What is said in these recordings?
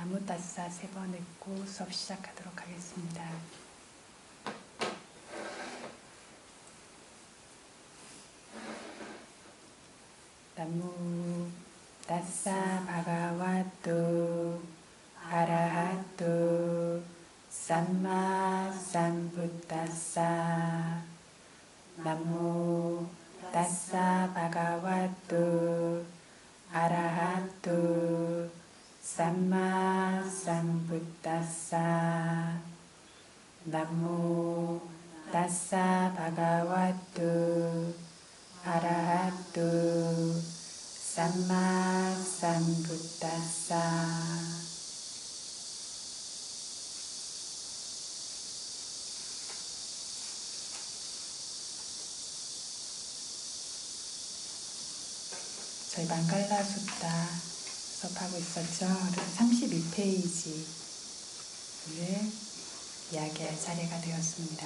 나무따사 3번 읽고 수업 시작하도록 하겠습니다. 나무따사 바가와토 아라하토 삼마 삼부따사 나무따사 바가와토 아라하토 삼마 삼부따사 나무따사 바가와토 아라하토 삼마 삼부따사. 저희 망갈라 숫다 수업하고 있었죠. 그래서 32페이지를 이야기할 차례가 되었습니다.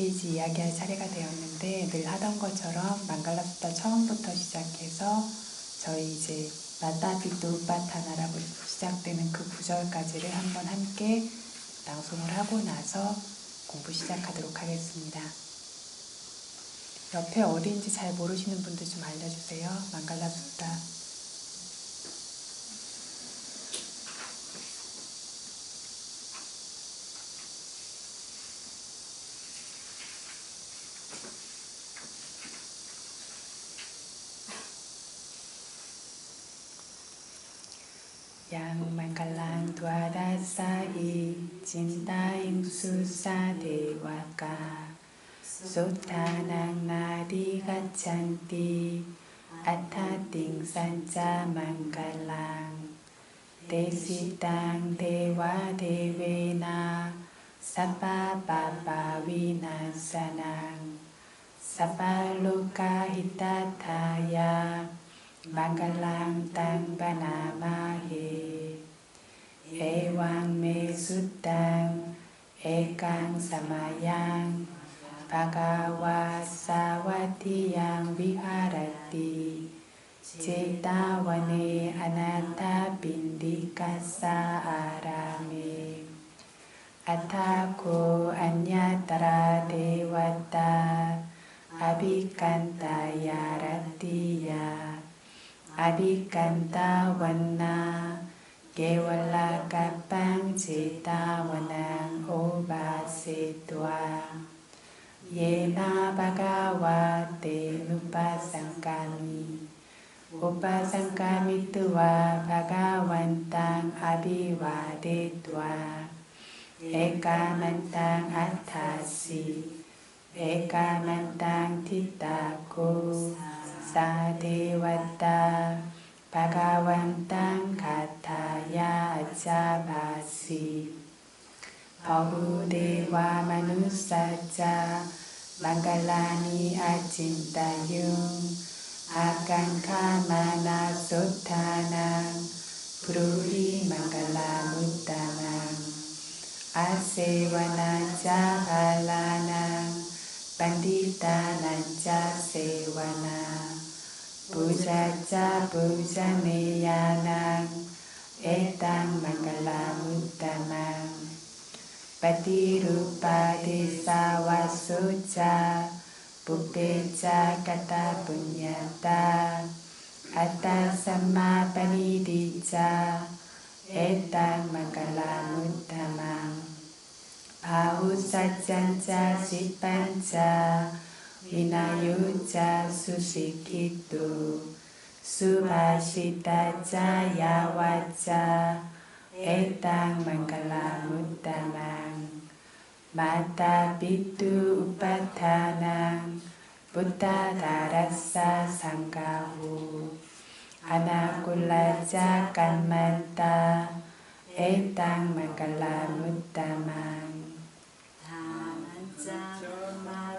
페이지 이야기할 차례가 되었는데 늘 하던 것처럼 망갈라 숫다 처음부터 시작해서 저희 이제 마타피토 우파타나라고 시작되는 그 구절까지를 한번 함께 낭송을 하고 나서 공부 시작하도록 하겠습니다. 옆에 어디인지 잘 모르시는 분들 좀 알려주세요. 망갈라 숫다. Yang mangkalang dwadasai cintaing susa dewaka Sotanang nadi gaccanti Attating sanca mangkalang Desitang dewa dewena Sapa papa vinasanang Sapa loka hitataya Mangkalang tang banamahe Ewang me suttang Ekang samayang Bhagawa sawatiyang viharati Cetawane anatta bindikasa arame Atthako anyatara dewata Abhikantaya ratiya Abhikanta wana Gewala kapang cita wanang obasetwa Yena bhagavate nupasangkami Upasangkami tuwa bhagavantang abhivadetwa Ekamantang attasi Ekamantang titako Sadewata Bhagavantang Kataya Acabasi Bahudeva Manusaja Mangkalani Acintayung Akankamana Sotanang Pruhi Mangkalamuttanang Asevanaja Halanang Panditanaja Sevana Pujaja pujaneyanang Etang mangkalamuttamang Patirupa desa wasuja Pupeja kata punyata Atta samma panidija Etang mangkalamuttamang Bahusajanja sipanja Vinayuja susikitu Subhashita jaya waja Etang mangkalamuttamang Mata pitu upatanang Buddha darasa sanggahu Anakulaja kanmanta Etang mangkalamuttamang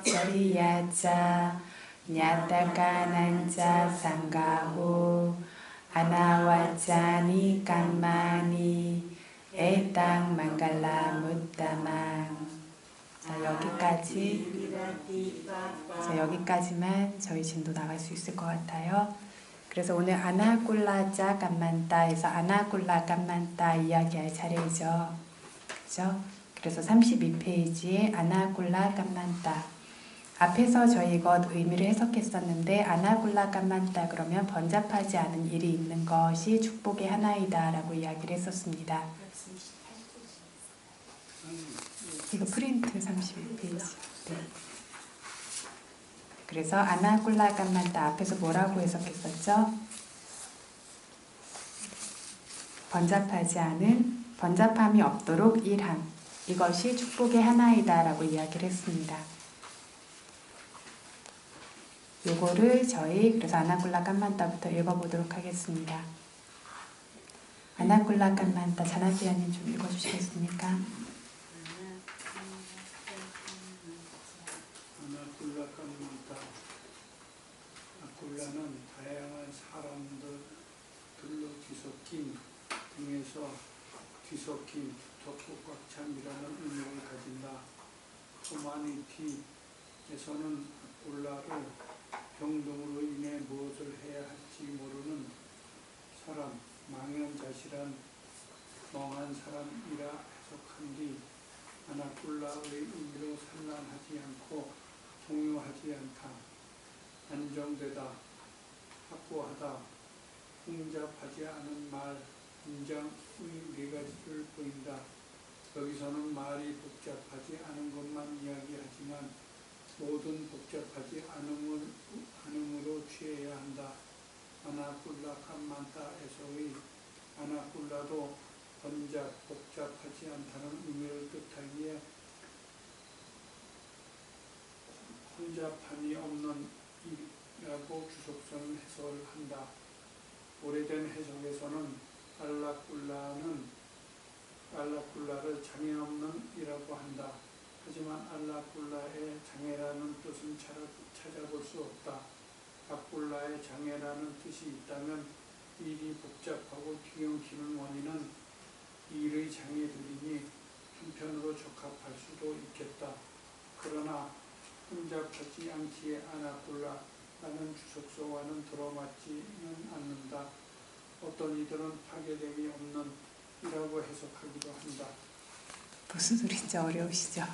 Jariyaja Nyatakananja sanggahu Anawajani kammani Etang mangkalamuttamang 여기까지. 그래서 여기까지만 저희 진도 나갈 수 있을 것 같아요. 그래서 오늘 아나콜라자 깐만따에서 아나콜라 깐만따 이야기할 차례이죠. 그죠? 그래서 32페이지에 아나콜라 깐만따. 앞에서 저희 이것 의미를 해석했었는데 아나콜라 깐만따 그러면 번잡하지 않은 일이 있는 것이 축복의 하나이다 라고 이야기를 했었습니다. 이거 프린트 32페이지. 네. 그래서 아나콜라 깐만따 앞에서 뭐라고 해석했었죠? 번잡함이 없도록 일함. 이것이 축복의 하나이다 라고 이야기를 했습니다. 요거를 저희 그래서 아나콜라 깐만따부터 읽어보도록 하겠습니다. 아나콜라 깐만따 자나티아님 좀 읽어주시겠습니까? 아나콜라 깐만따. 아콜라는 다양한 사람들로 뒤섞인 등에서 뒤섞인 덮고 꽉 참이라는 의미를 가진다. 휴머니티에서는 아콜라를 병동으로 인해 무엇을 해야 할지 모르는 사람, 망연자실한 멍한 사람이라 해석한 뒤 아나콜라의 의미로 산란하지 않고 동요하지 않다, 안정되다, 확고하다, 혼잡하지 않은 말, 문장의 네 가지를 보인다. 여기서는 말이 복잡하지 않은 것만 이야기하지만 모든 복잡하지 않음으로 취해야 한다. 아나콜라 깐만따에서의 아나콜라도 복잡하지 않다는 의미를 뜻하기에 혼잡함이 없는 일이라고 주석선 해석을 한다. 오래된 해석에서는 알라콜라를 장애 없는 이라고 한다. 하지만 알라콜라의 장애라는 뜻은 찾아볼 수 없다. 아콜라의 장애라는 뜻이 있다면 일이 복잡하고 뒤엉키는 원인은 일의 장애들이니 한편으로 적합할 수도 있겠다. 그러나 혼잡하지 않기에 아나콜라라는 주석서와는 들어맞지는 않는다. 어떤 이들은 파괴됨이 없는 이라고 해석하기도 한다. 무슨 소리인지 어려우시죠?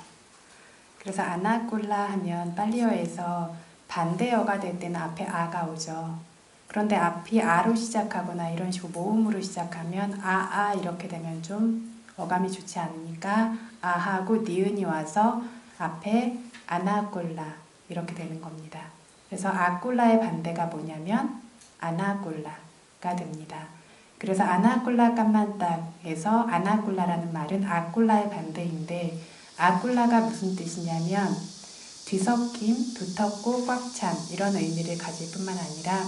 그래서 아나콜라 하면 빨리어에서 반대어가 될 때는 앞에 아가 오죠. 그런데 앞이 아로 시작하거나 이런 식으로 모음으로 시작하면 아아 이렇게 되면 좀 어감이 좋지 않으니까 아하고 니은이 와서 앞에 아나콜라 이렇게 되는 겁니다. 그래서 아콜라의 반대가 뭐냐면 아나콜라가 됩니다. 그래서 아나콜라 깐만따에서 아나콜라라는 말은 아콜라의 반대인데 아콜라가 무슨 뜻이냐면 뒤섞임, 두텁고 꽉 찬 이런 의미를 가질 뿐만 아니라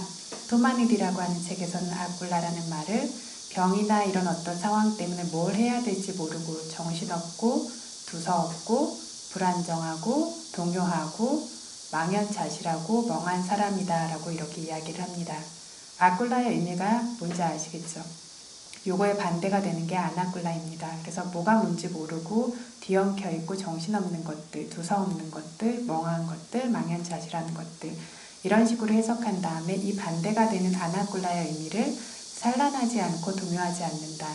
토마니디라고 하는 책에서는 아콜라라는 말을 병이나 이런 어떤 상황 때문에 뭘 해야 될지 모르고 정신없고 두서없고 불안정하고 동요하고 망연자실하고 멍한 사람이다 라고 이렇게 이야기를 합니다. 아콜라의 의미가 뭔지 아시겠죠? 요거의 반대가 되는 게 아나콜라입니다. 그래서 뭐가 뭔지 모르고 뒤엉켜 있고 정신없는 것들, 두서없는 것들, 멍한 것들, 망연자실한 것들 이런 식으로 해석한 다음에 이 반대가 되는 아나콜라의 의미를 산란하지 않고 동요하지 않는다,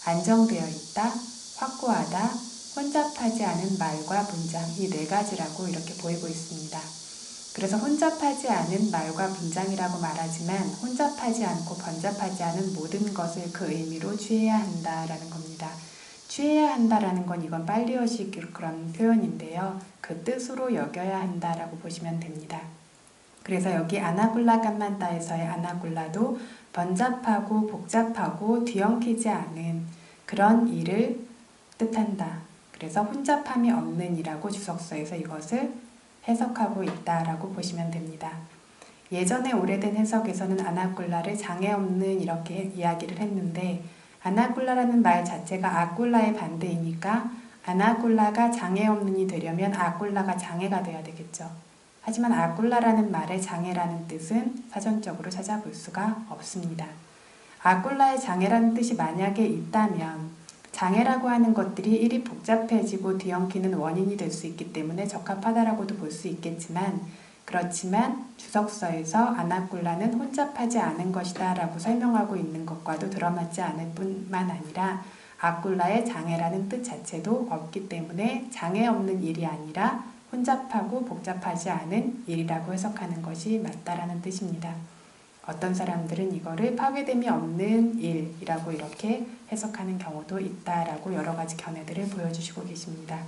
안정되어 있다, 확고하다, 혼잡하지 않은 말과 문장 이 네 가지라고 이렇게 보이고 있습니다. 그래서 혼잡하지 않은 말과 문장이라고 말하지만 혼잡하지 않고 번잡하지 않은 모든 것을 그 의미로 취해야 한다라는 겁니다. 취해야 한다라는 건 이건 빨리어식 그런 표현인데요. 그 뜻으로 여겨야 한다라고 보시면 됩니다. 그래서 여기 아나콜라 깐만따에서의 아나콜라도 번잡하고 복잡하고 뒤엉키지 않은 그런 일을 뜻한다. 그래서 혼잡함이 없는 이라고 주석서에서 이것을 해석하고 있다라고 보시면 됩니다. 예전에 오래된 해석에서는 아나콜라를 장애 없는 이렇게 이야기를 했는데 아나콜라라는 말 자체가 아콜라의 반대이니까 아나콜라가 장애 없는이 되려면 아콜라가 장애가 돼야 되겠죠. 하지만 아콜라라는 말의 장애라는 뜻은 사전적으로 찾아볼 수가 없습니다. 아콜라의 장애라는 뜻이 만약에 있다면 장애라고 하는 것들이 일이 복잡해지고 뒤엉키는 원인이 될 수 있기 때문에 적합하다라고도 볼 수 있겠지만, 그렇지만 주석서에서 아나콜라는 혼잡하지 않은 것이다 라고 설명하고 있는 것과도 들어맞지 않을 뿐만 아니라 아콜라의 장애라는 뜻 자체도 없기 때문에 장애 없는 일이 아니라 혼잡하고 복잡하지 않은 일이라고 해석하는 것이 맞다라는 뜻입니다. 어떤 사람들은 이거를 파괴됨이 없는 일이라고 이렇게 해석하는 경우도 있다라고 여러 가지 견해들을 보여주시고 계십니다.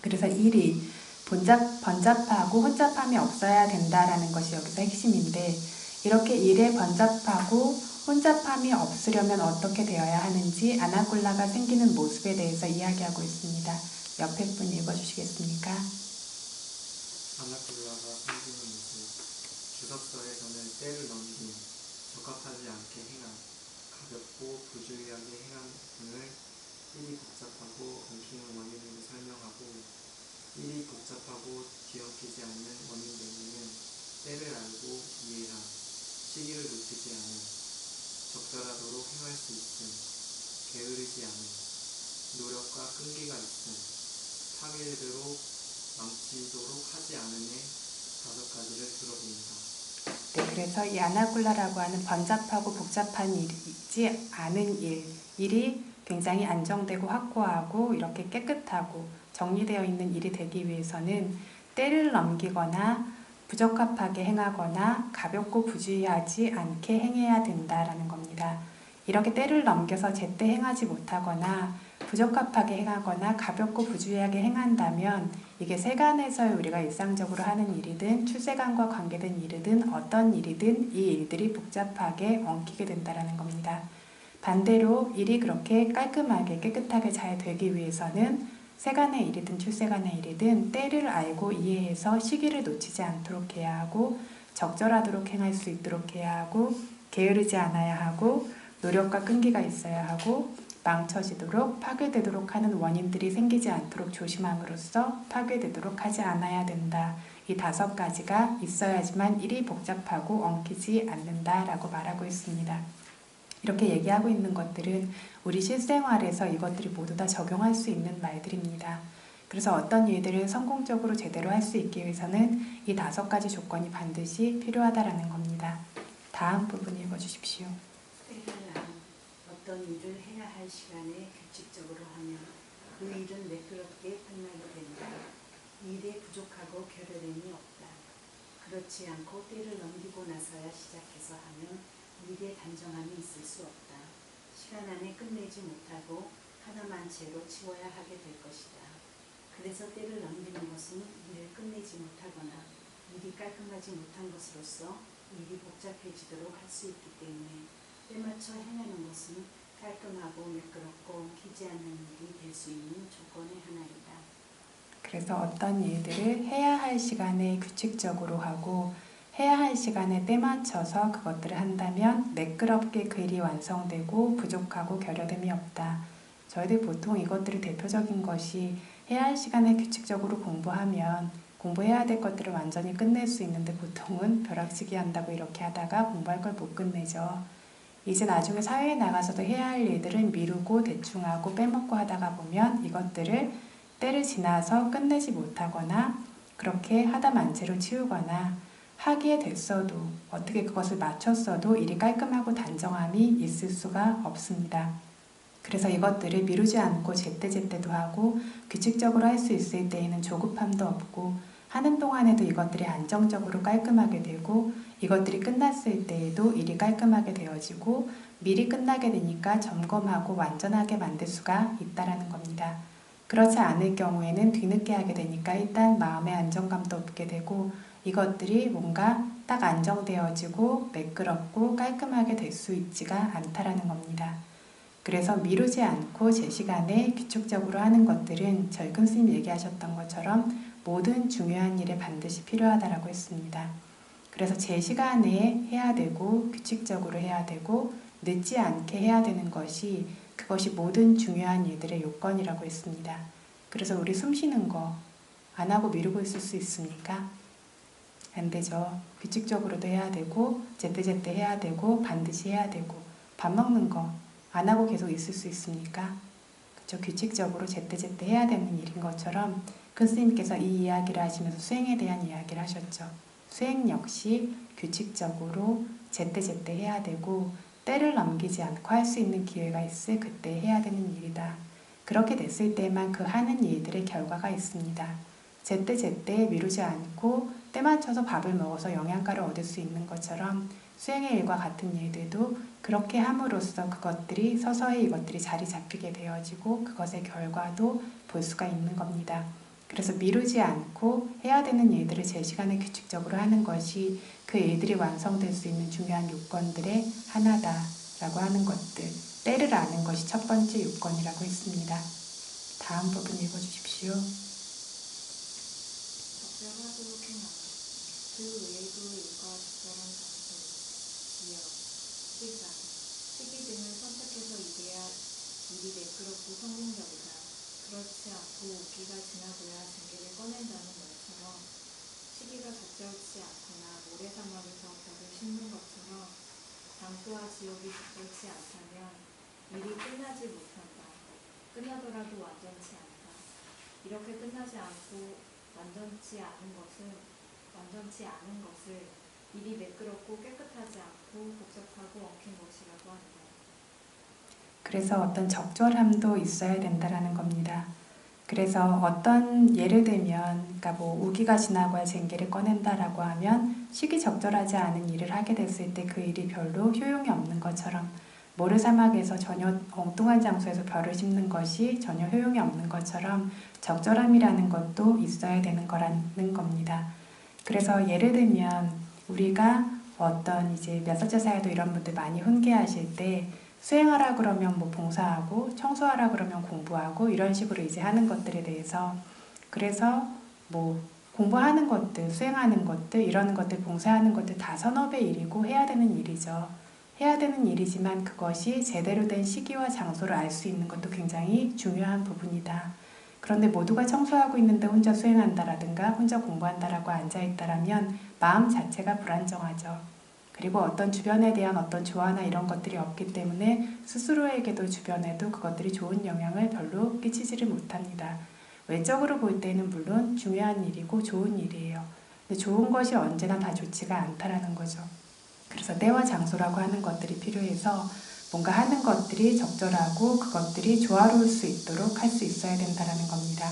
그래서 일이 번잡하고 혼잡함이 없어야 된다라는 것이 여기서 핵심인데, 이렇게 일에 번잡하고 혼잡함이 없으려면 어떻게 되어야 하는지 아나콜라가 생기는 모습에 대해서 이야기하고 있습니다. 옆에 분 읽어주시겠습니까? 아나콜라가 생기는 모습. 주석서에서는 때를 넘김, 적합하지 않게 행함, 가볍고 부주의하게 행함 등을 일이 복잡하고 엉키는 원인으로 설명하고, 일이 복잡하고 뒤엉키지 않는 원인 대개는 때를 알고 이해함, 시기를 놓치지 않음, 적절하도록 행할 수 있음, 게으르지 않음, 노력과 끈기가 있음, 파괴되도록 망치도록 하지 않음의 5가지를 들어봅니다. 네, 그래서 이 아나콜라라고 하는 번잡하고 복잡한 일이지 않은 일이 굉장히 안정되고 확고하고 이렇게 깨끗하고 정리되어 있는 일이 되기 위해서는 때를 넘기거나 부적합하게 행하거나 가볍고 부주의하지 않게 행해야 된다라는 겁니다. 이렇게 때를 넘겨서 제때 행하지 못하거나 부적합하게 행하거나 가볍고 부주의하게 행한다면 이게 세간에서 우리가 일상적으로 하는 일이든 출세간과 관계된 일이든 어떤 일이든 이 일들이 복잡하게 엉키게 된다는 겁니다. 반대로 일이 그렇게 깔끔하게 깨끗하게 잘 되기 위해서는 세간의 일이든 출세간의 일이든 때를 알고 이해해서 시기를 놓치지 않도록 해야 하고, 적절하도록 행할 수 있도록 해야 하고, 게으르지 않아야 하고, 노력과 끈기가 있어야 하고, 망쳐지도록 파괴되도록 하는 원인들이 생기지 않도록 조심함으로써 파괴되도록 하지 않아야 된다. 이 5가지가 있어야지만 일이 복잡하고 엉키지 않는다라고 말하고 있습니다. 이렇게 얘기하고 있는 것들은 우리 실생활에서 이것들이 모두 다 적용할 수 있는 말들입니다. 그래서 어떤 일들을 성공적으로 제대로 할 수 있기 위해서는 이 5가지 조건이 반드시 필요하다라는 겁니다. 다음 부분 읽어주십시오. 어떤 일을 해야 할 시간에 규칙적으로 하면 그 일은 매끄럽게 끝나게 된다. 일에 부족하고 결여됨이 없다. 그렇지 않고 때를 넘기고 나서야 시작해서 하면 일에 단정함이 있을 수 없다. 시간 안에 끝내지 못하고 하나만 채로 치워야 하게 될 것이다. 그래서 때를 넘기는 것은 일을 끝내지 못하거나 일이 깔끔하지 못한 것으로서 일이 복잡해지도록 할 수 있기 때문에 때맞춰 행하는 것은 깔끔하고 매끄럽고 엉키지 않는 일이 될 수 있는 조건의 하나이다. 그래서 어떤 일들을 해야 할 시간에 규칙적으로 하고 해야 할 시간에 때 맞춰서 그것들을 한다면 매끄럽게 그 일이 완성되고 부족하고 결여됨이 없다. 저희들 보통 이것들이 대표적인 것이 해야 할 시간에 규칙적으로 공부하면 공부해야 될 것들을 완전히 끝낼 수 있는데 보통은 벼락치기 한다고 이렇게 하다가 공부할 걸 못 끝내죠. 이제 나중에 사회에 나가서도 해야 할 일들을 미루고 대충 하고 빼먹고 하다가 보면 이것들을 때를 지나서 끝내지 못하거나 그렇게 하다 만체로 치우거나 하기에 됐어도 어떻게 그것을 마쳤어도 일이 깔끔하고 단정함이 있을 수가 없습니다. 그래서 이것들을 미루지 않고 제때제때도 하고 규칙적으로 할 수 있을 때에는 조급함도 없고 하는 동안에도 이것들이 안정적으로 깔끔하게 되고 이것들이 끝났을 때에도 일이 깔끔하게 되어지고 미리 끝나게 되니까 점검하고 완전하게 만들 수가 있다는 겁니다. 그렇지 않을 경우에는 뒤늦게 하게 되니까 일단 마음의 안정감도 없게 되고 이것들이 뭔가 딱 안정되어지고 매끄럽고 깔끔하게 될 수 있지가 않다라는 겁니다. 그래서 미루지 않고 제 시간에 규칙적으로 하는 것들은 저희 큰 스님 얘기하셨던 것처럼 모든 중요한 일에 반드시 필요하다라고 했습니다. 그래서 제 시간에 해야 되고 규칙적으로 해야 되고 늦지 않게 해야 되는 것이 그것이 모든 중요한 일들의 요건이라고 했습니다. 그래서 우리 숨 쉬는 거 안 하고 미루고 있을 수 있습니까? 안 되죠. 규칙적으로도 해야 되고 제때제때 해야 되고 반드시 해야 되고 밥 먹는 거 안 하고 계속 있을 수 있습니까? 그죠? 규칙적으로 제때제때 해야 되는 일인 것처럼 큰 스님께서 이 이야기를 하시면서 수행에 대한 이야기를 하셨죠. 수행 역시 규칙적으로 제때제때 해야 되고 때를 넘기지 않고 할 수 있는 기회가 있을 그때 해야 되는 일이다. 그렇게 됐을 때만 그 하는 일들의 결과가 있습니다. 제때제때 미루지 않고 때 맞춰서 밥을 먹어서 영양가를 얻을 수 있는 것처럼 수행의 일과 같은 일들도 그렇게 함으로써 그것들이 서서히 이것들이 자리 잡히게 되어지고 그것의 결과도 볼 수가 있는 겁니다. 그래서 미루지 않고 해야 되는 일들을 제 시간에 규칙적으로 하는 것이 그 일들이 완성될 수 있는 중요한 요건들의 하나다라고 하는 것들, 때를 아는 것이 첫 번째 요건이라고 했습니다. 다음 부분 읽어주십시오. 적절하도록 행하라. 그 외에도 일과 적절한 장소, 지역, 시간, 시기 등을 선택해서 일해야 일이 매끄럽고 성공적이다. 그렇지 않고 우기가 지나고야 징계를 꺼낸다는 말처럼 시기가 적절치 않거나 모래사막에서 벼를 심는 것처럼 장소와 지역이 적절치 않다면 일이 끝나지 못한다. 끝나더라도 완전치 않다. 이렇게 끝나지 않고 완전치 않은 것을 일이 매끄럽고 깨끗하지 않고 복잡하고 엉킨 것이라고 한다. 그래서 어떤 적절함도 있어야 된다라는 겁니다. 그래서 어떤 예를 들면 그러니까 뭐 우기가 지나고야 쟁기를 꺼낸다라고 하면 시기적절하지 않은 일을 하게 됐을 때 그 일이 별로 효용이 없는 것처럼 모래사막에서 전혀 엉뚱한 장소에서 벼를 심는 것이 전혀 효용이 없는 것처럼 적절함이라는 것도 있어야 되는 거라는 겁니다. 그래서 예를 들면 우리가 어떤 이제 몇 살째 사이도 이런 분들 많이 훈계하실 때 수행하라 그러면 뭐 봉사하고 청소하라 그러면 공부하고 이런 식으로 이제 하는 것들에 대해서 그래서 뭐 공부하는 것들, 수행하는 것들, 이런 것들, 봉사하는 것들 다 선업의 일이고 해야 되는 일이죠. 해야 되는 일이지만 그것이 제대로 된 시기와 장소를 알 수 있는 것도 굉장히 중요한 부분이다. 그런데 모두가 청소하고 있는데 혼자 수행한다라든가 혼자 공부한다라고 앉아있다라면 마음 자체가 불안정하죠. 그리고 어떤 주변에 대한 어떤 조화나 이런 것들이 없기 때문에 스스로에게도 주변에도 그것들이 좋은 영향을 별로 끼치지를 못합니다. 외적으로 볼 때는 물론 중요한 일이고 좋은 일이에요. 근데 좋은 것이 언제나 다 좋지가 않다라는 거죠. 그래서 때와 장소라고 하는 것들이 필요해서 뭔가 하는 것들이 적절하고 그것들이 조화로울 수 있도록 할 수 있어야 된다라는 겁니다.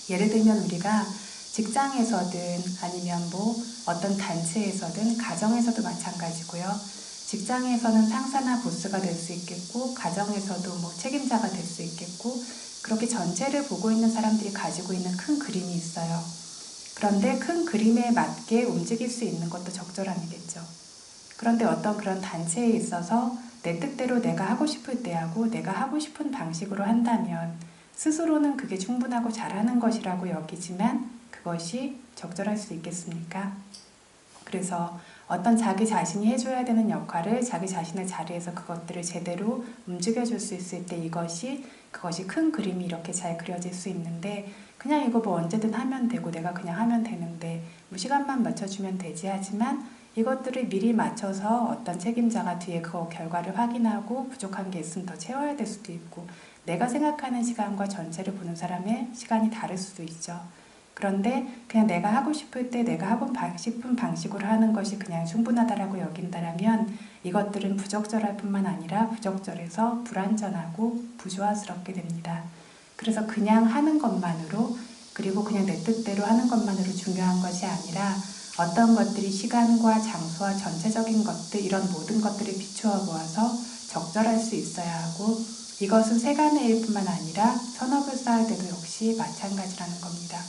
예를 들면 우리가 직장에서든 아니면 뭐 어떤 단체에서든 가정에서도 마찬가지고요. 직장에서는 상사나 보스가 될 수 있겠고 가정에서도 뭐 책임자가 될 수 있겠고 그렇게 전체를 보고 있는 사람들이 가지고 있는 큰 그림이 있어요. 그런데 큰 그림에 맞게 움직일 수 있는 것도 적절함이겠죠. 그런데 어떤 그런 단체에 있어서 내 뜻대로 내가 하고 싶을 때 하고 내가 하고 싶은 방식으로 한다면 스스로는 그게 충분하고 잘하는 것이라고 여기지만 그것이 적절할 수 있겠습니까? 그래서 어떤 자기 자신이 해줘야 되는 역할을 자기 자신의 자리에서 그것들을 제대로 움직여줄 수 있을 때 그것이 큰 그림이 이렇게 잘 그려질 수 있는데 그냥 이거 뭐 언제든 하면 되고 내가 그냥 하면 되는데 뭐 시간만 맞춰주면 되지 하지만 이것들을 미리 맞춰서 어떤 책임자가 뒤에 그 결과를 확인하고 부족한 게 있으면 더 채워야 될 수도 있고 내가 생각하는 시간과 전체를 보는 사람의 시간이 다를 수도 있죠. 그런데 그냥 내가 하고 싶을 때 내가 하고 싶은 방식으로 하는 것이 그냥 충분하다라고 여긴다라면 이것들은 부적절할 뿐만 아니라 부적절해서 불완전하고 부조화스럽게 됩니다. 그래서 그냥 하는 것만으로 그리고 그냥 내 뜻대로 하는 것만으로 중요한 것이 아니라 어떤 것들이 시간과 장소와 전체적인 것들 이런 모든 것들을 비추어 보아서 적절할 수 있어야 하고 이것은 세간의 일뿐만 아니라 선업을 쌓을 때도 역시 마찬가지라는 겁니다.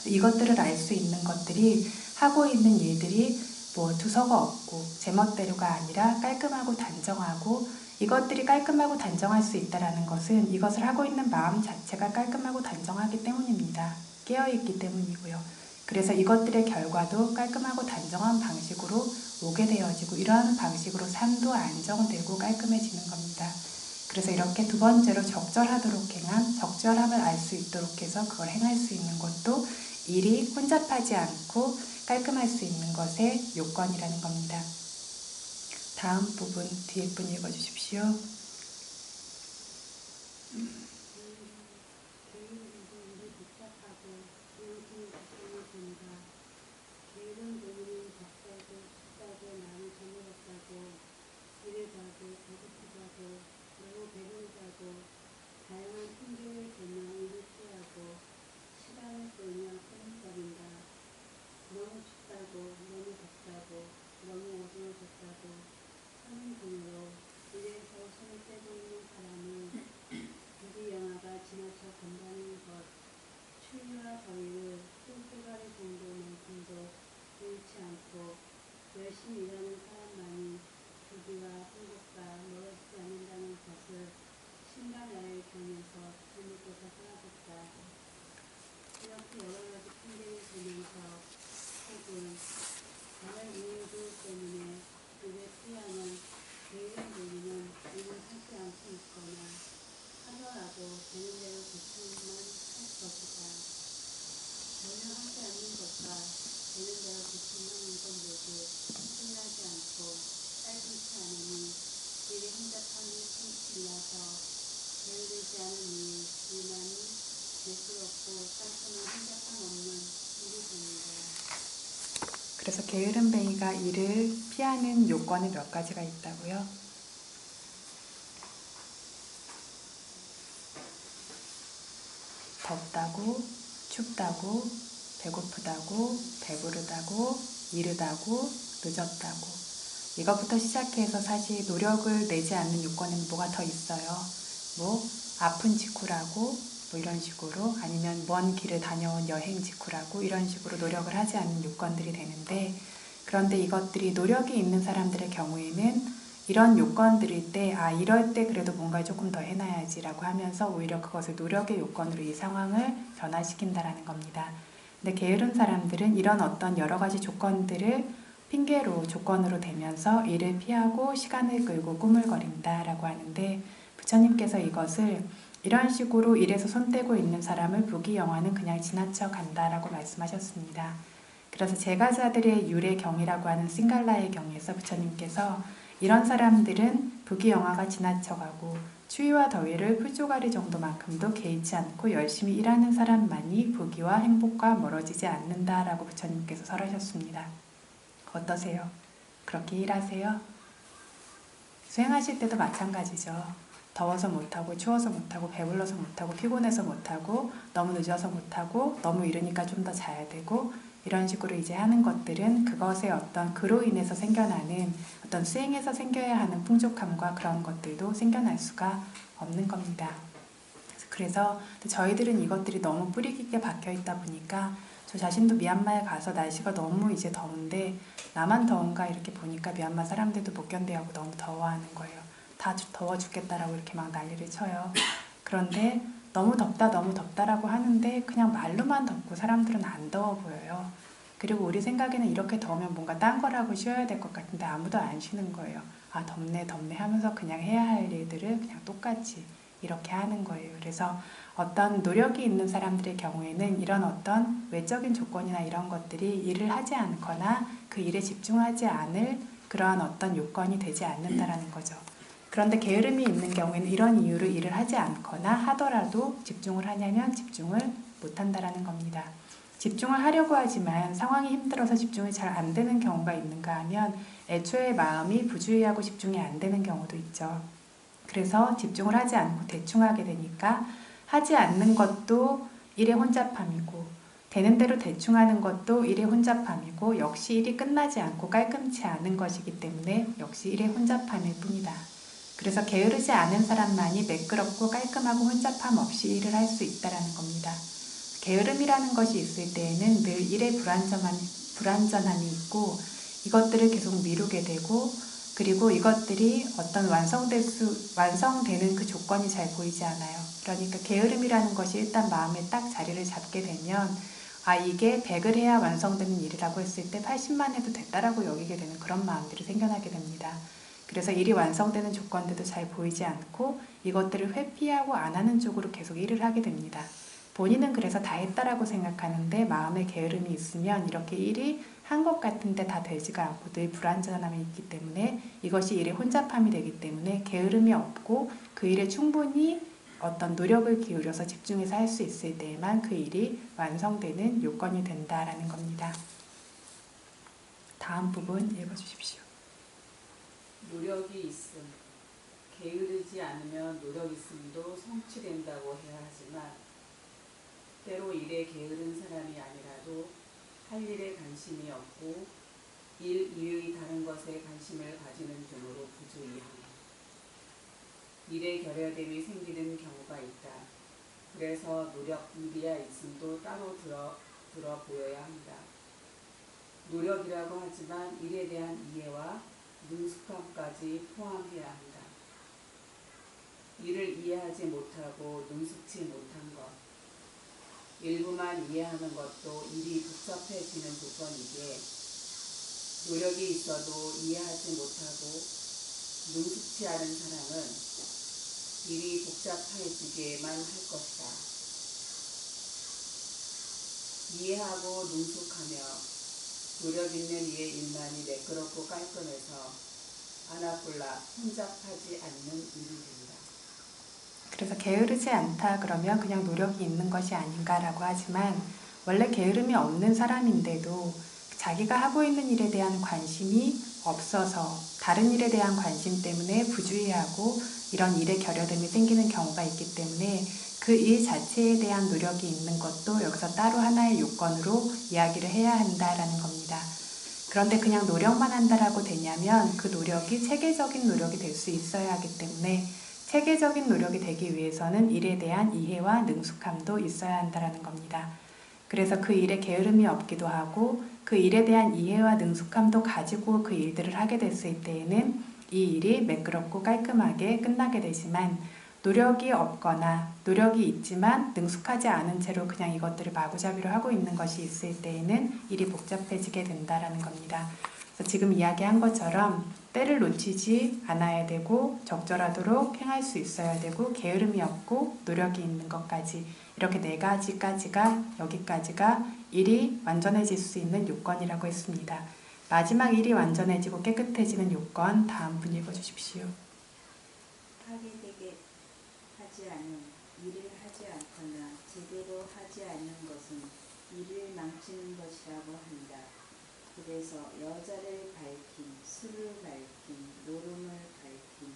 이것들을 알 수 있는 것들이 하고 있는 일들이 뭐 두서가 없고 제멋대로가 아니라 깔끔하고 단정하고 이것들이 깔끔하고 단정할 수 있다는 것은 이것을 하고 있는 마음 자체가 깔끔하고 단정하기 때문입니다. 깨어있기 때문이고요. 그래서 이것들의 결과도 깔끔하고 단정한 방식으로 오게 되어지고 이러한 방식으로 삶도 안정되고 깔끔해지는 겁니다. 그래서 이렇게 두 번째로 적절하도록 행한 적절함을 알 수 있도록 해서 그걸 행할 수 있는 것도 일이 혼잡하지 않고 깔끔할 수 있는 것의 요건이라는 겁니다. 다음 부분 뒤에 분 읽어주십시오. 일단 일만이 매끄럽고 깔끔한 혼잡함 없는 일이 됩니다. 그래서 게으름뱅이가 이를 피하는 요건이 몇 가지가 있다고요? 덥다고, 춥다고, 배고프다고, 배부르다고, 이르다고, 늦었다고. 이것부터 시작해서 사실 노력을 내지 않는 요건에는 뭐가 더 있어요? 뭐 아픈 직후라고, 뭐 이런 식으로, 아니면 먼 길을 다녀온 여행 직후라고, 이런 식으로 노력을 하지 않는 요건들이 되는데, 그런데 이것들이 노력이 있는 사람들의 경우에는 이런 요건들일 때, 이럴 때 그래도 뭔가 조금 더 해놔야지라고 하면서 오히려 그것을 노력의 요건으로 이 상황을 변화시킨다라는 겁니다. 근데 게으른 사람들은 이런 어떤 여러 가지 조건들을 핑계로 조건으로 대면서 일을 피하고 시간을 끌고 꾸물거린다라고 하는데, 부처님께서 이것을 이런 식으로 일에서 손대고 있는 사람을 부귀영화는 그냥 지나쳐 간다라고 말씀하셨습니다. 그래서 제가자들의 율의 경이라고 하는 싱갈라의 경에서 부처님께서 이런 사람들은 부귀영화가 지나쳐가고 추위와 더위를 풀조가리 정도만큼도 개의치 않고 열심히 일하는 사람만이 부귀와 행복과 멀어지지 않는다라고 부처님께서 설하셨습니다. 어떠세요? 그렇게 일하세요? 수행하실 때도 마찬가지죠. 더워서 못하고, 추워서 못하고, 배불러서 못하고, 피곤해서 못하고, 너무 늦어서 못하고, 너무 이르니까 좀 더 자야 되고, 이런 식으로 이제 하는 것들은 그것의 어떤 그로 인해서 생겨나는 어떤 수행에서 생겨야 하는 풍족함과 그런 것들도 생겨날 수가 없는 겁니다. 그래서 저희들은 이것들이 너무 뿌리 깊게 박혀 있다 보니까 저 자신도 미얀마에 가서 날씨가 너무 이제 더운데 나만 더운가 이렇게 보니까 미얀마 사람들도 못 견뎌하고 너무 더워하는 거예요. 다 더워 죽겠다라고 이렇게 막 난리를 쳐요. 그런데 너무 덥다라고 하는데 그냥 말로만 덥고 사람들은 안 더워 보여요. 그리고 우리 생각에는 이렇게 더우면 뭔가 딴 거라고 쉬어야 될 것 같은데 아무도 안 쉬는 거예요. 덥네 하면서 그냥 해야 할 일들을 그냥 똑같이 이렇게 하는 거예요. 그래서 어떤 노력이 있는 사람들의 경우에는 이런 어떤 외적인 조건이나 이런 것들이 일을 하지 않거나 그 일에 집중하지 않을 그러한 어떤 요건이 되지 않는다라는 거죠. 그런데 게으름이 있는 경우에는 이런 이유로 일을 하지 않거나 하더라도 집중을 하냐면 집중을 못한다라는 겁니다. 집중을 하려고 하지만 상황이 힘들어서 집중이 잘 안 되는 경우가 있는가 하면 애초에 마음이 부주의하고 집중이 안 되는 경우도 있죠. 그래서 집중을 하지 않고 대충 하게 되니까 하지 않는 것도 일의 혼잡함이고 되는 대로 대충 하는 것도 일의 혼잡함이고 역시 일이 끝나지 않고 깔끔치 않은 것이기 때문에 역시 일의 혼잡함일 뿐이다. 그래서 게으르지 않은 사람만이 매끄럽고 깔끔하고 혼잡함 없이 일을 할 수 있다는 겁니다. 게으름이라는 것이 있을 때에는 늘 일에 불완전함이 있고 이것들을 계속 미루게 되고 그리고 이것들이 어떤 완성되는 그 조건이 잘 보이지 않아요. 그러니까 게으름이라는 것이 일단 마음에 딱 자리를 잡게 되면 이게 100을 해야 완성되는 일이라고 했을 때 80만 해도 됐다라고 여기게 되는 그런 마음들이 생겨나게 됩니다. 그래서 일이 완성되는 조건들도 잘 보이지 않고 이것들을 회피하고 안 하는 쪽으로 계속 일을 하게 됩니다. 본인은 그래서 다 했다라고 생각하는데 마음에 게으름이 있으면 이렇게 일이 한 것 같은데 다 되지가 않고 늘 불완전함이 있기 때문에 이것이 일의 혼잡함이 되기 때문에 게으름이 없고 그 일에 충분히 어떤 노력을 기울여서 집중해서 할 수 있을 때에만 그 일이 완성되는 요건이 된다라는 겁니다. 다음 부분 읽어주십시오. 노력이 있음. 게으르지 않으면 노력 있음도 성취된다고 해야 하지만 때로 일에 게으른 사람이 아니라도 할 일에 관심이 없고 일 이외의 다른 것에 관심을 가지는 등으로 부주의함. 일에 결여됨이 생기는 경우가 있다. 그래서 노력 무리야 있음도 따로 들어 보여야 합니다. 노력이라고 하지만 일에 대한 이해와 능숙함까지 포함해야 한다. 일을 이해하지 못하고 능숙치 못한 것, 일부만 이해하는 것도 일이 복잡해지는 조건이기에 노력이 있어도 이해하지 못하고 능숙치 않은 사람은 일이 복잡해지게만 할 것이다. 이해하고 능숙하며 노력 있는 이의 일만이 매끄럽고 깔끔해서 아나콜라 혼잡하지 않는 일이 된다. 그래서 게으르지 않다 그러면 그냥 노력이 있는 것이 아닌가라고 하지만 원래 게으름이 없는 사람인데도 자기가 하고 있는 일에 대한 관심이 없어서 다른 일에 대한 관심 때문에 부주의하고 이런 일에 결여됨이 생기는 경우가 있기 때문에 그 일 자체에 대한 노력이 있는 것도 여기서 따로 하나의 요건으로 이야기를 해야 한다라는 겁니다. 그런데 그냥 노력만 한다라고 되냐면 그 노력이 체계적인 노력이 될 수 있어야 하기 때문에 체계적인 노력이 되기 위해서는 일에 대한 이해와 능숙함도 있어야 한다라는 겁니다. 그래서 그 일에 게으름이 없기도 하고 그 일에 대한 이해와 능숙함도 가지고 그 일들을 하게 됐을 때에는 이 일이 매끄럽고 깔끔하게 끝나게 되지만 노력이 없거나 노력이 있지만 능숙하지 않은 채로 그냥 이것들을 마구잡이로 하고 있는 것이 있을 때에는 일이 복잡해지게 된다라는 겁니다. 그래서 지금 이야기한 것처럼 때를 놓치지 않아야 되고 적절하도록 행할 수 있어야 되고 게으름이 없고 노력이 있는 것까지 이렇게 4가지까지가 여기까지가 일이 완전해질 수 있는 요건이라고 했습니다. 마지막 일이 완전해지고 깨끗해지는 요건 다음 분 읽어주십시오. 파괴되게 하지 않은 일을 하지 않거나 제대로 하지 않는 것은 일을 망치는 것이라고 한다. 그래서 여자를 밝힌, 술을 밝힌, 노름을 밝힌,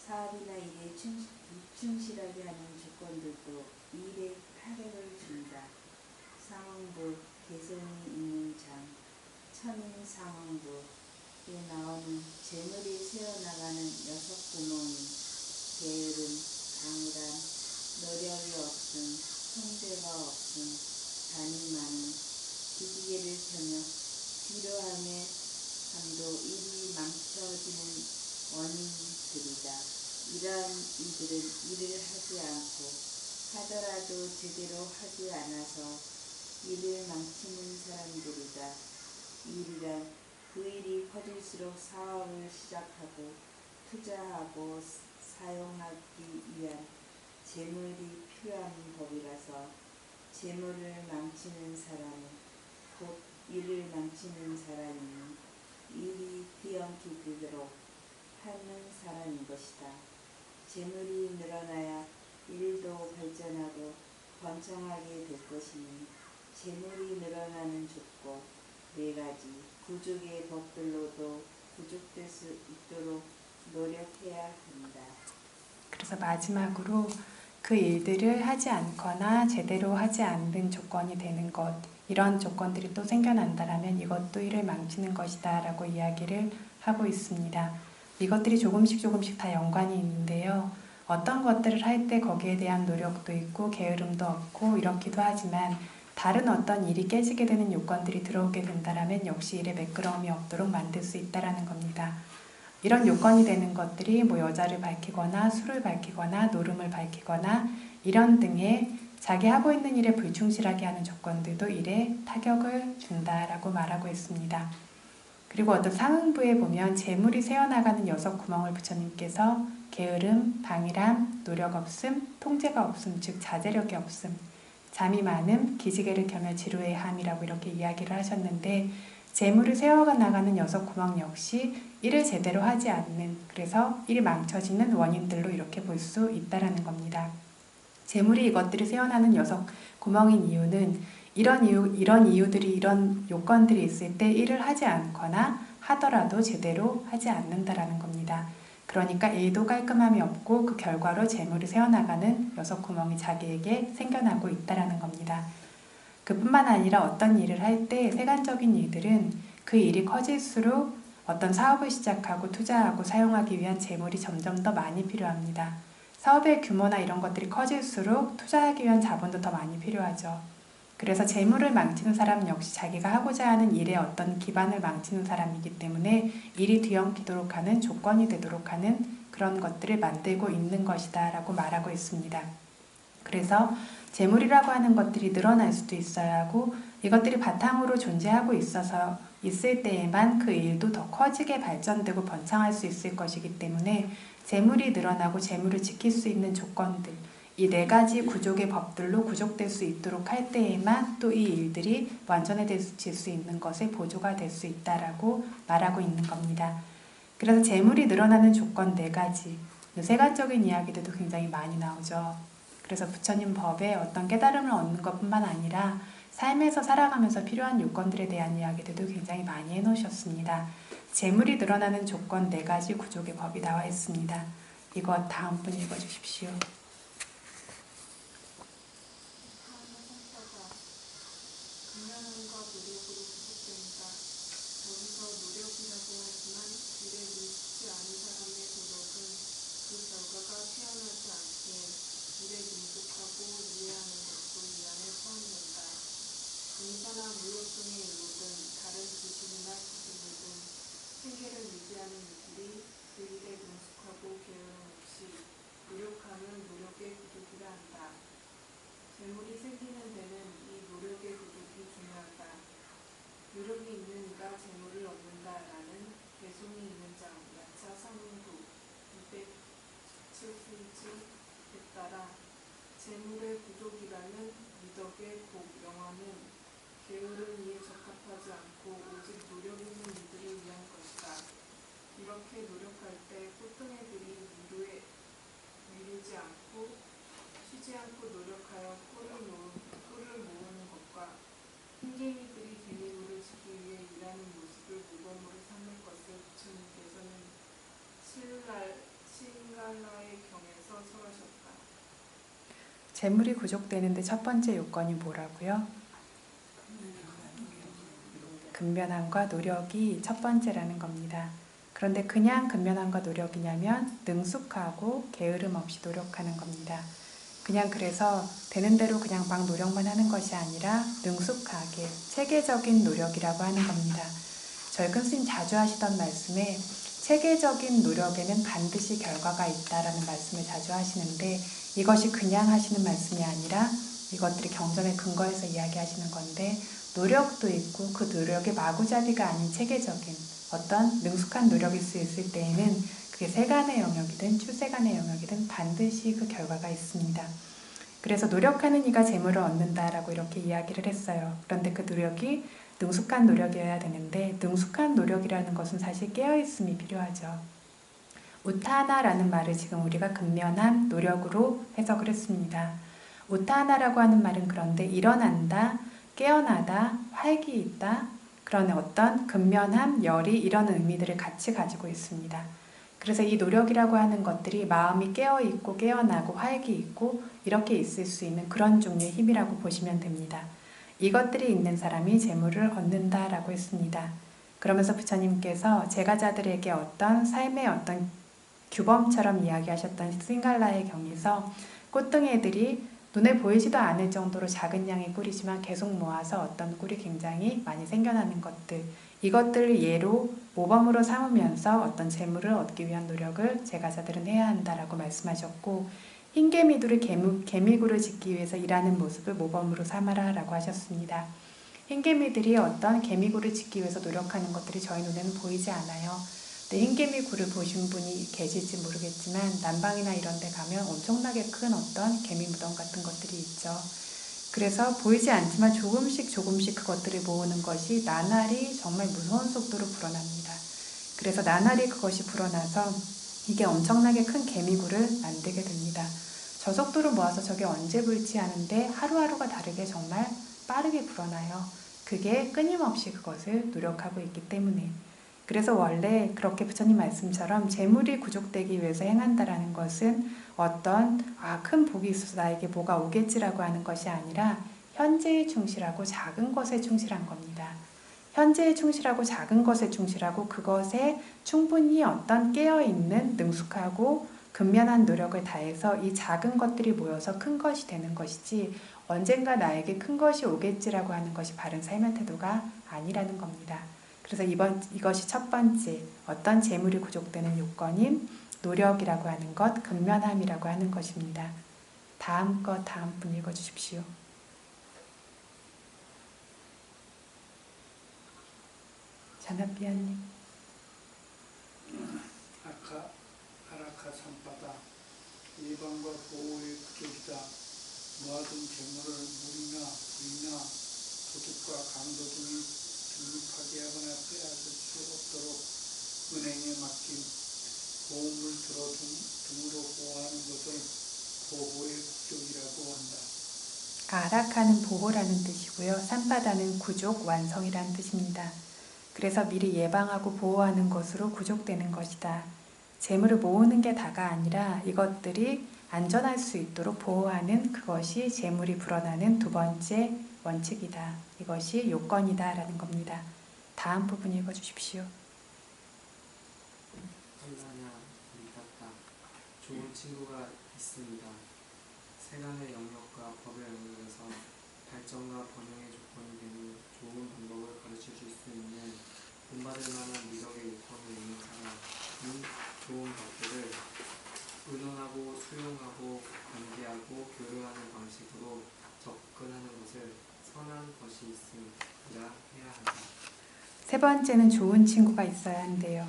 사업이나 일에 충실하게 하는 조건들도 일에 타격을 준다. 상황부, 개성이 있는 장, 천인 상황부에 나오는 재물이 새어나가는 6구멍이 게으름, 강란, 노력이 없음, 통제가 없음, 단이 많음, 기지개를 펴며 필요함에 함도 일이 망쳐지는 원인들이다. 이러한 이들은 일을 하지 않고 하더라도 제대로 하지 않아서 일을 망치는 사람들이다. 일이란 그 일이 커질수록 사업을 시작하고 투자하고 사용하기 위한 재물이 필요한 법이라서 재물을 망치는 사람은 곧 일을 망치는 사람이니 일이 뒤엉키도록 하는 사람인 것이다. 재물이 늘어나야 일도 발전하고 번창하게 될 것이니 재물이 늘어나는 조건 4가지 구족의 법들로도 구족될 수 있도록 노력해야 한다. 그래서 마지막으로 그 일들을 하지 않거나 제대로 하지 않는 조건이 되는 것 이런 조건들이 또 생겨난다라면 이것도 일을 망치는 것이다 라고 이야기를 하고 있습니다. 이것들이 조금씩 다 연관이 있는데요. 어떤 것들을 할 때 거기에 대한 노력도 있고 게으름도 없고 이렇기도 하지만 다른 어떤 일이 깨지게 되는 요건들이 들어오게 된다라면 역시 일에 매끄러움이 없도록 만들 수 있다라는 겁니다. 이런 요건이 되는 것들이 뭐 여자를 밝히거나 술을 밝히거나 노름을 밝히거나 이런 등의 자기 하고 있는 일에 불충실하게 하는 조건들도 일에 타격을 준다라고 말하고 있습니다. 그리고 어떤 상응부에 보면 재물이 새어나가는 6구멍을 부처님께서 게으름, 방일함, 노력 없음, 통제가 없음, 즉 자제력이 없음, 잠이 많음, 기지개를 켜며 지루의 함이라고 이렇게 이야기를 하셨는데 재물을 새어나가는 6구멍 역시 일을 제대로 하지 않는 그래서 일이 망쳐지는 원인들로 이렇게 볼 수 있다라는 겁니다. 재물이 이것들이 새어나는 6구멍인 이유는 이런 이유들이 이런 요건들이 있을 때 일을 하지 않거나 하더라도 제대로 하지 않는다라는 겁니다. 그러니까 일도 깔끔함이 없고 그 결과로 재물이 새어나가는 6구멍이 자기에게 생겨나고 있다라는 겁니다. 그뿐만 아니라 어떤 일을 할 때 세간적인 일들은 그 일이 커질수록 어떤 사업을 시작하고 투자하고 사용하기 위한 재물이 점점 더 많이 필요합니다. 사업의 규모나 이런 것들이 커질수록 투자하기 위한 자본도 더 많이 필요하죠. 그래서 재물을 망치는 사람은 역시 자기가 하고자 하는 일의 어떤 기반을 망치는 사람이기 때문에 일이 뒤엉키도록 하는 조건이 되도록 하는 그런 것들을 만들고 있는 것이다 라고 말하고 있습니다. 그래서 재물이라고 하는 것들이 늘어날 수도 있어야 하고 이것들이 바탕으로 존재하고 있어서 있을 때에만 그 일도 더 커지게 발전되고 번창할 수 있을 것이기 때문에 재물이 늘어나고 재물을 지킬 수 있는 조건들 이 4가지 구족의 법들로 구족될 수 있도록 할 때에만 또 이 일들이 완전해질 수 있는 것에 보조가 될 수 있다라고 말하고 있는 겁니다. 그래서 재물이 늘어나는 조건 4가지 세간적인 이야기들도 굉장히 많이 나오죠. 그래서 부처님 법에 어떤 깨달음을 얻는 것뿐만 아니라 삶에서 살아가면서 필요한 요건들에 대한 이야기들도 굉장히 많이 해놓으셨습니다. 재물이 늘어나는 조건 4가지 구족의 법이 나와 있습니다. 이거 다음 분 읽어주십시오. 금연함과 노력으로 부족됩니다. 여기서 노력이라고 하지만 일에 능숙지 않은 사람의 노력은 그 결과가 태어나지 않기에 일에 능숙하고 이해하는 것도 이 안에 포함된다. 인사나 무역 등의 일로든 다른 지식이나 기술로든 생계를 유지하는 이들이 그 일에 능숙하고 게으름 없이 노력하는 노력의 구족이라 한다. 재물이 생기는 데는 이 노력의 구족이 중요하다. 노력이 있는 이가 재물을 얻는다라는 개송이 있는 장 야차 상문도 217페이지에 따라 재물의 구족이라는 미덕의 복 영화는 게으른 이에 적합하지 않고 오직 노력 있는 이들을 위한 것이다. 이렇게 노력할 때 꽃등애들이 미루지 않고 쉬지 않고 노력하여 꿀을 모으는 것과 흰개미들이 개미굴을 짓기 위해 일하는 모습을 모범으로 삼을 것을 부처님께서는 신갈라의 경에서 설하셨다. 재물이 부족되는데 첫 번째 요건이 뭐라고요? 근면함과 노력이 첫 번째라는 겁니다. 그런데 그냥 근면함과 노력이냐면 능숙하고 게으름 없이 노력하는 겁니다. 그냥 그래서 되는 대로 그냥 막 노력만 하는 것이 아니라 능숙하게 체계적인 노력이라고 하는 겁니다. 저희 큰 스님 자주 하시던 말씀에 체계적인 노력에는 반드시 결과가 있다라는 말씀을 자주 하시는데 이것이 그냥 하시는 말씀이 아니라 이것들이 경전에 근거해서 이야기하시는 건데 노력도 있고 그 노력의 마구잡이가 아닌 체계적인 어떤 능숙한 노력일 수 있을 때에는 그게 세간의 영역이든 출세간의 영역이든 반드시 그 결과가 있습니다. 그래서 노력하는 이가 재물을 얻는다라고 이렇게 이야기를 했어요. 그런데 그 노력이 능숙한 노력이어야 되는데 능숙한 노력이라는 것은 사실 깨어있음이 필요하죠. 우타하나라는 말을 지금 우리가 근면함, 노력으로 해석을 했습니다. 우타하나라고 하는 말은 그런데 일어난다, 깨어나다, 활기 있다, 그런 어떤 근면함, 열이 이런 의미들을 같이 가지고 있습니다. 그래서 이 노력이라고 하는 것들이 마음이 깨어있고 깨어나고 활기 있고 이렇게 있을 수 있는 그런 종류의 힘이라고 보시면 됩니다. 이것들이 있는 사람이 재물을 얻는다라고 했습니다. 그러면서 부처님께서 제가자들에게 어떤 삶의 어떤 규범처럼 이야기하셨던 신갈라의 경에서 꽃등애들이 눈에 보이지도 않을 정도로 작은 양의 꿀이지만 계속 모아서 어떤 꿀이 굉장히 많이 생겨나는 것들, 이것들을 예로 모범으로 삼으면서 어떤 재물을 얻기 위한 노력을 제가자들은 해야 한다라고 말씀하셨고, 흰개미들을 개미굴을 짓기 위해서 일하는 모습을 모범으로 삼아라 라고 하셨습니다. 흰개미들이 어떤 개미굴을 짓기 위해서 노력하는 것들이 저희 눈에는 보이지 않아요. 근데 흰개미굴을 보신 분이 계실지 모르겠지만 남방이나 이런 데 가면 엄청나게 큰 어떤 개미무덤 같은 것들이 있죠. 그래서 보이지 않지만 조금씩 그것들을 모으는 것이 나날이 정말 무서운 속도로 불어납니다. 그래서 나날이 그것이 불어나서 이게 엄청나게 큰 개미굴을 만들게 됩니다. 저 속도로 모아서 저게 언제 불지 하는데 하루하루가 다르게 정말 빠르게 불어나요. 그게 끊임없이 그것을 노력하고 있기 때문에. 그래서 원래 그렇게 부처님 말씀처럼 재물이 구족되기 위해서 행한다라는 것은 어떤 큰 복이 있어서 나에게 뭐가 오겠지라고 하는 것이 아니라 현재에 충실하고 작은 것에 충실한 겁니다. 현재에 충실하고 작은 것에 충실하고 그것에 충분히 어떤 깨어있는 능숙하고 근면한 노력을 다해서 이 작은 것들이 모여서 큰 것이 되는 것이지 언젠가 나에게 큰 것이 오겠지라고 하는 것이 바른 삶의 태도가 아니라는 겁니다. 그래서 이것이 첫 번째 어떤 재물이 구족되는 요건인 노력이라고 하는 것, 근면함이라고 하는 것입니다. 다음 분 읽어주십시오. 자나비아님. 아라카 산바다 예방과 보호의 부족이다. 모아둔 재물을 물이나 불이나 도둑과 강도 등이 등록하게 하거나 빼앗을 수 없도록 은행에 맡긴 보험을 들어 등으로 보호하는 것을 보호의 국적이라고 한다. 아라카는 보호라는 뜻이고요. 산바다는 구족, 완성이라는 뜻입니다. 그래서 미리 예방하고 보호하는 것으로 구족되는 것이다. 재물을 모으는 게 다가 아니라 이것들이 안전할 수 있도록 보호하는 그것이 재물이 불어나는 두 번째 원칙이다. 이것이 요건이다 라는 겁니다. 다음 부분 읽어주십시오. 한다냐 믿었다. 좋은 친구가 있습니다. 세간의 영역과 법의 영역에서 발전과 번영의 조건이 되는 좋은 방법을 가르쳐 줄 수 있는 본받을 만한 미덕의 요건을 있는 사람이 좋은 것들을 의논하고 수용하고 관계하고 교류하는 방식으로 접근하는 것을 선한 것이 있음이라 해야 한다. 세 번째는 좋은 친구가 있어야 한대요.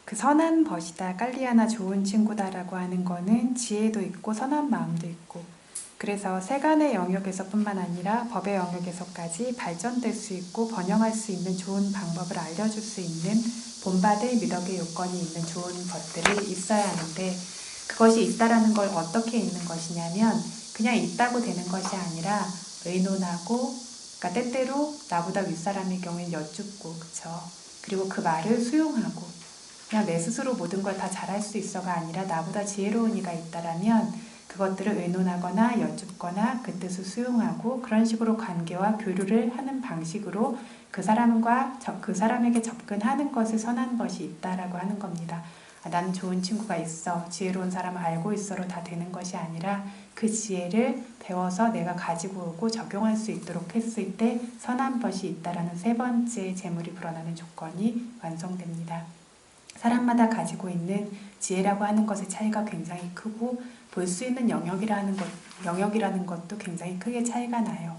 그 선한 벗이다, 깔리아나 좋은 친구다라고 하는 거는 지혜도 있고 선한 마음도 있고 그래서 세간의 영역에서뿐만 아니라 법의 영역에서까지 발전될 수 있고 번영할 수 있는 좋은 방법을 알려줄 수 있는 본받을 미덕의 요건이 있는 좋은 것들이 있어야 하는데 그것이 있다라는 걸 어떻게 있는 것이냐면 그냥 있다고 되는 것이 아니라 의논하고 그러니까 때때로 나보다 윗사람의 경우엔 여쭙고 그쵸? 그리고 그 말을 수용하고 그냥 내 스스로 모든 걸 다 잘할 수 있어가 아니라 나보다 지혜로운 이가 있다라면 그것들을 의논하거나 여쭙거나 그 뜻을 수용하고 그런 식으로 관계와 교류를 하는 방식으로 그 사람과 그 사람에게 접근하는 것을 선한 것이 있다라고 하는 겁니다. 나는 좋은 친구가 있어, 지혜로운 사람을 알고 있어로 다 되는 것이 아니라 그 지혜를 배워서 내가 가지고 오고 적용할 수 있도록 했을 때 선한 것이 있다라는 세 번째 재물이 불어나는 조건이 완성됩니다. 사람마다 가지고 있는 지혜라고 하는 것의 차이가 굉장히 크고 볼 수 있는 영역이라는 것도 굉장히 크게 차이가 나요.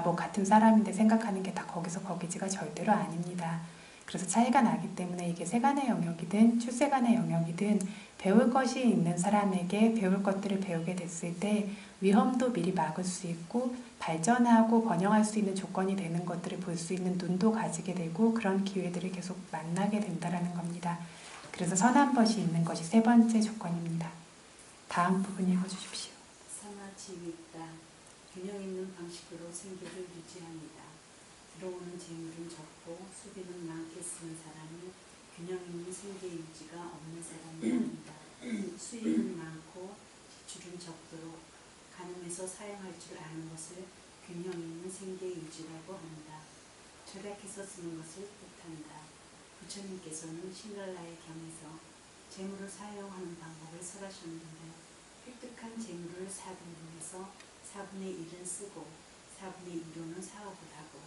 뭐 같은 사람인데 생각하는 게 다 거기서 거기지가 절대로 아닙니다. 그래서 차이가 나기 때문에 이게 세간의 영역이든 출세간의 영역이든 배울 것이 있는 사람에게 배울 것들을 배우게 됐을 때 위험도 미리 막을 수 있고 발전하고 번영할 수 있는 조건이 되는 것들을 볼 수 있는 눈도 가지게 되고 그런 기회들을 계속 만나게 된다는 겁니다. 그래서 선한 것이 있는 것이 세 번째 조건입니다. 다음 부분 읽어주십시오. 상하지윗다. 균형 있는 방식으로 생계를 유지합니다. 들어오는 재물은 적고 수비는 많게 쓰는 사람이 균형 있는 생계 유지가 없는 사람입니다. 수입은 많고 지출은 적도록 가늠해서 사용할 줄 아는 것을 균형 있는 생계 유지라고 합니다. 절약해서 쓰는 것을 뜻한다. 부처님께서는 신랄라의 경에서 재물을 사용하는 방법을 설하셨는데 획득한 재물을 4등분해서 4분의 1은 쓰고 4분의 1로는 사업을 하고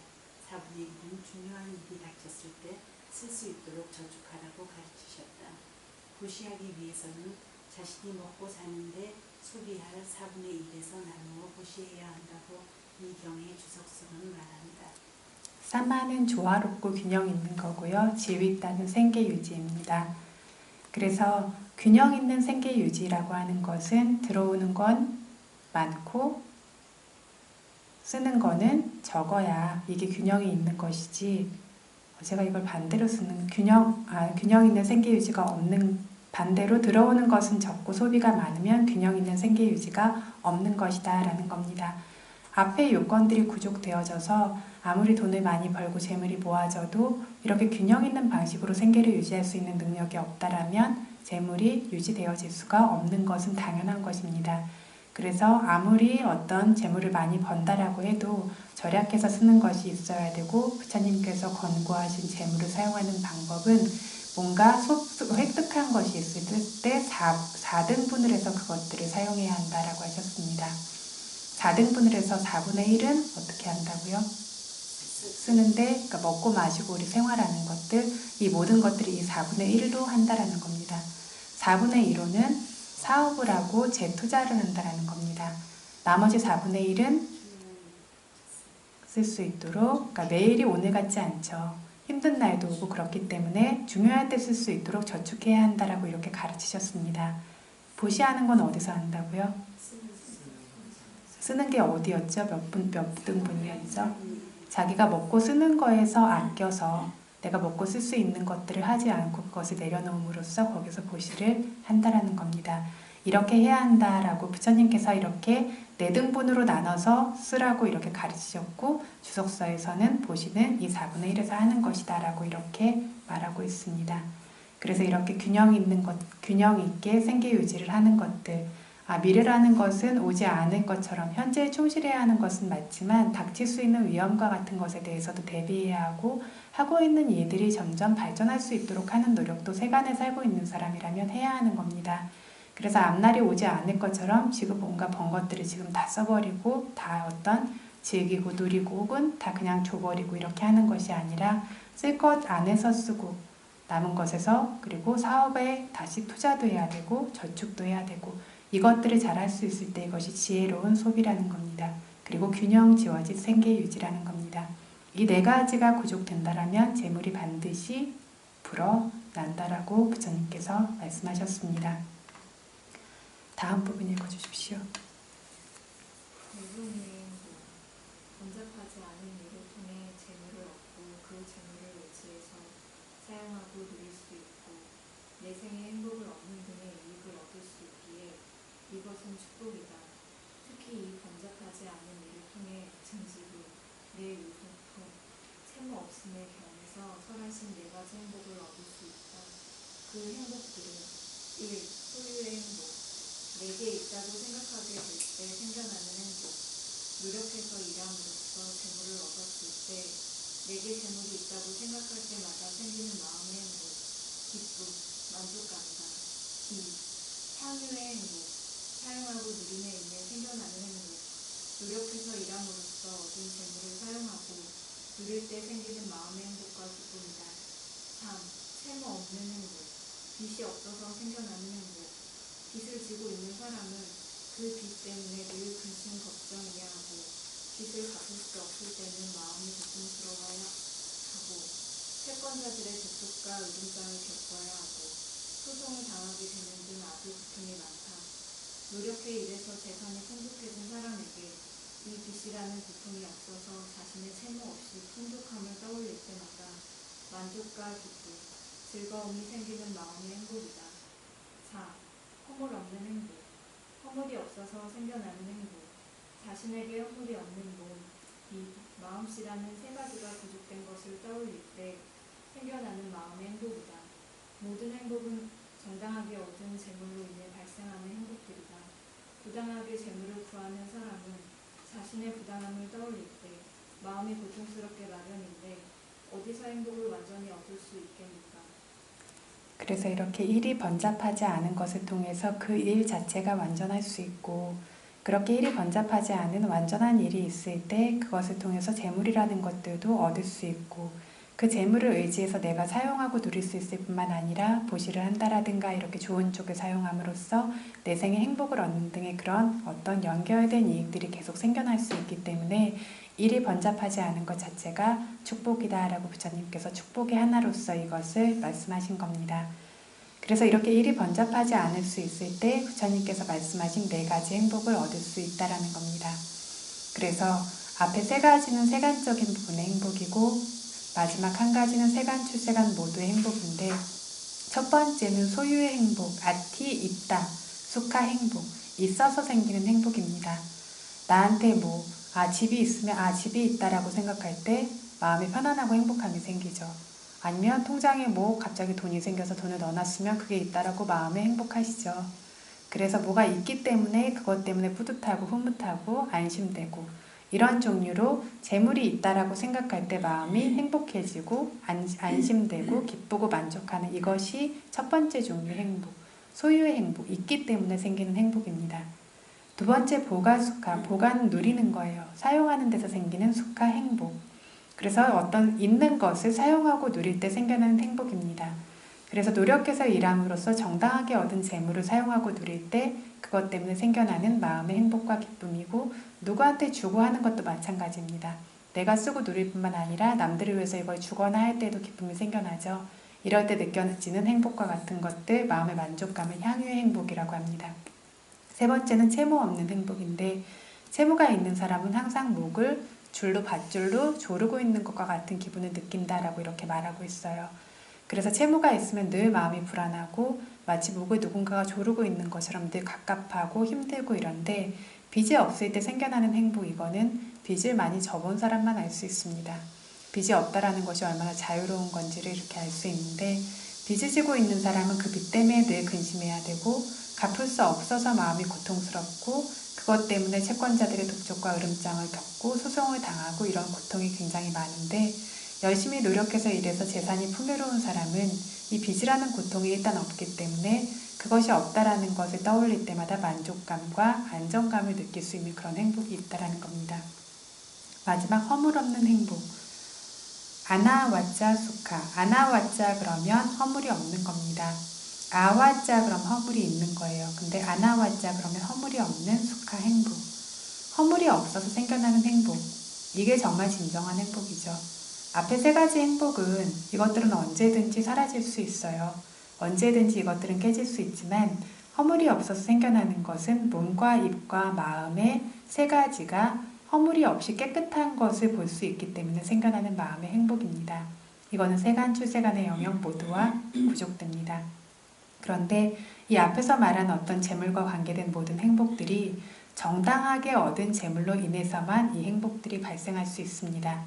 4분의 1은 중요한 일이 닥쳤을 때 쓸 수 있도록 저축하라고 가르치셨다. 보시하기 위해서는 자신이 먹고 사는데 소비할 4분의 1에서 나누어 보시해야 한다고 이 경의 주석성은 말한다. 사마는 조화롭고 균형 있는 거고요. 지윗다는 생계 유지입니다. 그래서 균형 있는 생계 유지라고 하는 것은 들어오는 건 많고 쓰는 거는 적어야 이게 균형이 있는 것이지 제가 이걸 반대로 쓰는 균형 있는 생계 유지가 없는 반대로 들어오는 것은 적고 소비가 많으면 균형 있는 생계 유지가 없는 것이다 라는 겁니다. 앞에 요건들이 구족되어져서 아무리 돈을 많이 벌고 재물이 모아져도 이렇게 균형 있는 방식으로 생계를 유지할 수 있는 능력이 없다라면 재물이 유지되어질 수가 없는 것은 당연한 것입니다. 그래서 아무리 어떤 재물을 많이 번다라고 해도 절약해서 쓰는 것이 있어야 되고 부처님께서 권고하신 재물을 사용하는 방법은 뭔가 획득한 것이 있을 때 4등분을 해서 그것들을 사용해야 한다라고 하셨습니다. 4등분을 해서 4분의 1은 어떻게 한다고요? 쓰는데 그러니까 먹고 마시고 우리 생활하는 것들 이 모든 것들이 이 4분의 1로 한다라는 겁니다. 4분의 1호는 사업을 하고 재투자를 한다라는 겁니다. 나머지 4분의 1은 쓸 수 있도록 그러니까 매일이 오늘 같지 않죠. 힘든 날도 오고 그렇기 때문에 중요할 때 쓸 수 있도록 저축해야 한다라고 이렇게 가르치셨습니다. 보시하는 건 어디서 한다고요? 쓰는 게 어디였죠? 몇 등분이었죠? 자기가 먹고 쓰는 거에서 아껴서 내가 먹고 쓸 수 있는 것들을 하지 않고 그것을 내려놓음으로써 거기서 보시를 한다라는 겁니다. 이렇게 해야 한다라고 부처님께서 이렇게 4등분으로 나눠서 쓰라고 이렇게 가르치셨고 주석서에서는 보시는 이 4분의 1에서 하는 것이다 라고 이렇게 말하고 있습니다. 그래서 이렇게 균형 있게 생계 유지를 하는 것들, 미래라는 것은 오지 않을 것처럼 현재에 충실해야 하는 것은 맞지만 닥칠 수 있는 위험과 같은 것에 대해서도 대비해야 하고 있는 일들이 점점 발전할 수 있도록 하는 노력도 세간에 살고 있는 사람이라면 해야 하는 겁니다. 그래서 앞날이 오지 않을 것처럼 지금 뭔가 번 것들을 지금 다 써버리고 다 어떤 즐기고 누리고 혹은 다 그냥 줘버리고 이렇게 하는 것이 아니라 쓸 것 안에서 쓰고 남은 것에서 그리고 사업에 다시 투자도 해야 되고 저축도 해야 되고 이것들을 잘 할 수 있을 때 이것이 지혜로운 소비라는 겁니다. 그리고 균형 지어진 생계 유지라는 겁니다. 이 4가지가 부족된다라면 재물이 반드시 불어난다라고 부처님께서 말씀하셨습니다. 다음 부분 읽어주십시오. 대부분은 번잡하지 않은 일을 통해 재물을 얻고 그 재물을 의지해서 사용하고 누릴 수 있고 내 생의 행복을 얻는 등의 이익을 얻을 수 있기에 이것은 축복이다. 특히 이 번잡하지 않은 일을 통해 증지부, 내 유통품, 채무 없음의 경에서 설하신 4가지 행복을 얻을 수 있다. 그 행복들은 1. 소유의 행복, 내게 있다고 생각하게 될 때 생겨나는 행복, 노력해서 일함으로써 재물을 얻었을 때 내게 재물이 있다고 생각할 때마다 생기는 마음의 행복, 기쁨, 만족감이다. 2. 향유의 행복, 사용하고 누림에 인해 생겨나는 행복, 노력해서 일함으로써 얻은 재물을 사용하고 누릴 때 생기는 마음의 행복과 기쁨이다. 3. 채무 없는 행복, 빚이 없어서 생겨나는 행복, 빚을 지고 있는 사람은 그 빚 때문에 늘 근심 걱정해야 하고 빚을 갚을 수 없을 때는 마음이 고통스러워야 하고 채권자들의 재촉과 의존장을 겪어야 하고 소송을 당하게 되는 등 아주 고통이 많다. 노력해 일해서 재산이 풍족해진 사람에게 이 빚이라는 고통이 앞서서 자신의 채무 없이 풍족함을 떠올릴 때마다 만족과 기쁨, 즐거움이 생기는 마음의 행복이다. 4. 허물 없는 행복, 허물이 없어서 생겨나는 행복, 자신에게 허물이 없는 몸, 빚, 마음씨라는 3가지가 부족된 것을 떠올릴 때 생겨나는 마음의 행복이다. 모든 행복은 정당하게 얻은 재물로 인해 발생하는 행복들이다. 부당하게 재물을 구하는 사람은 자신의 부당함을 떠올릴 때 마음이 고통스럽게 마련인데 어디서 행복을 완전히 얻을 수 있겠는가? 그래서 이렇게 일이 번잡하지 않은 것을 통해서 그 일 자체가 완전할 수 있고 그렇게 일이 번잡하지 않은 완전한 일이 있을 때 그것을 통해서 재물이라는 것들도 얻을 수 있고 그 재물을 의지해서 내가 사용하고 누릴 수 있을 뿐만 아니라 보시를 한다라든가 이렇게 좋은 쪽을 사용함으로써 내 생의 행복을 얻는 등의 그런 어떤 연결된 이익들이 계속 생겨날 수 있기 때문에 일이 번잡하지 않은 것 자체가 축복이다라고 부처님께서 축복의 하나로서 이것을 말씀하신 겁니다. 그래서 이렇게 일이 번잡하지 않을 수 있을 때 부처님께서 말씀하신 4가지 행복을 얻을 수 있다라는 겁니다. 그래서 앞에 3가지는 세간적인 부분의 행복이고 마지막 1가지는 세간, 출세간 모두의 행복인데 첫 번째는 소유의 행복, 아티, 있다, 수카 행복, 있어서 생기는 행복입니다. 나한테 집이 있으면 집이 있다라고 생각할 때 마음이 편안하고 행복함이 생기죠. 아니면 통장에 갑자기 돈이 생겨서 돈을 넣어놨으면 그게 있다라고 마음에 행복하시죠. 그래서 뭐가 있기 때문에 그것 때문에 뿌듯하고 흐뭇하고 안심되고 이런 종류로 재물이 있다라고 생각할 때 마음이 행복해지고 안심되고 기쁘고 만족하는 이것이 첫 번째 종류의 행복, 소유의 행복, 있기 때문에 생기는 행복입니다. 두 번째 보가수카, 보가는 누리는 거예요. 사용하는 데서 생기는 수카 행복. 그래서 어떤 있는 것을 사용하고 누릴 때 생겨나는 행복입니다. 그래서 노력해서 일함으로써 정당하게 얻은 재물을 사용하고 누릴 때 그것 때문에 생겨나는 마음의 행복과 기쁨이고 누구한테 주고 하는 것도 마찬가지입니다. 내가 쓰고 누릴 뿐만 아니라 남들을 위해서 이걸 주거나 할 때도 기쁨이 생겨나죠. 이럴 때 느껴지는 행복과 같은 것들, 마음의 만족감을 향유의 행복이라고 합니다. 세 번째는 채무 없는 행복인데 채무가 있는 사람은 항상 목을 줄로 밧줄로 조르고 있는 것과 같은 기분을 느낀다라고 이렇게 말하고 있어요. 그래서 채무가 있으면 늘 마음이 불안하고 마치 목을 누군가가 조르고 있는 것처럼 늘 갑갑하고 힘들고 이런데 빚이 없을 때 생겨나는 행복, 이거는 빚을 많이 져본 사람만 알 수 있습니다. 빚이 없다라는 것이 얼마나 자유로운 건지를 이렇게 알 수 있는데 빚을 지고 있는 사람은 그 빚 때문에 늘 근심해야 되고 갚을 수 없어서 마음이 고통스럽고 그것 때문에 채권자들의 독촉과 으름장을 겪고 소송을 당하고 이런 고통이 굉장히 많은데 열심히 노력해서 일해서 재산이 풍요로운 사람은 이 빚이라는 고통이 일단 없기 때문에 그것이 없다라는 것을 떠올릴 때마다 만족감과 안정감을 느낄 수 있는 그런 행복이 있다라는 겁니다. 마지막 허물 없는 행복. 아나와짜 수카. 아나와짜 그러면 허물이 없는 겁니다. 아와짜 그럼 허물이 있는 거예요. 근데 아나와짜 그러면 허물이 없는 수카 행복. 허물이 없어서 생겨나는 행복. 이게 정말 진정한 행복이죠. 앞에 세 가지 행복은 이것들은 언제든지 사라질 수 있어요. 언제든지 이것들은 깨질 수 있지만 허물이 없어서 생겨나는 것은 몸과 입과 마음의 세 가지가 허물이 없이 깨끗한 것을 볼 수 있기 때문에 생겨나는 마음의 행복입니다. 이거는 세간, 출세간의 영역 모두와 부족됩니다. 그런데 이 앞에서 말한 어떤 재물과 관계된 모든 행복들이 정당하게 얻은 재물로 인해서만 이 행복들이 발생할 수 있습니다.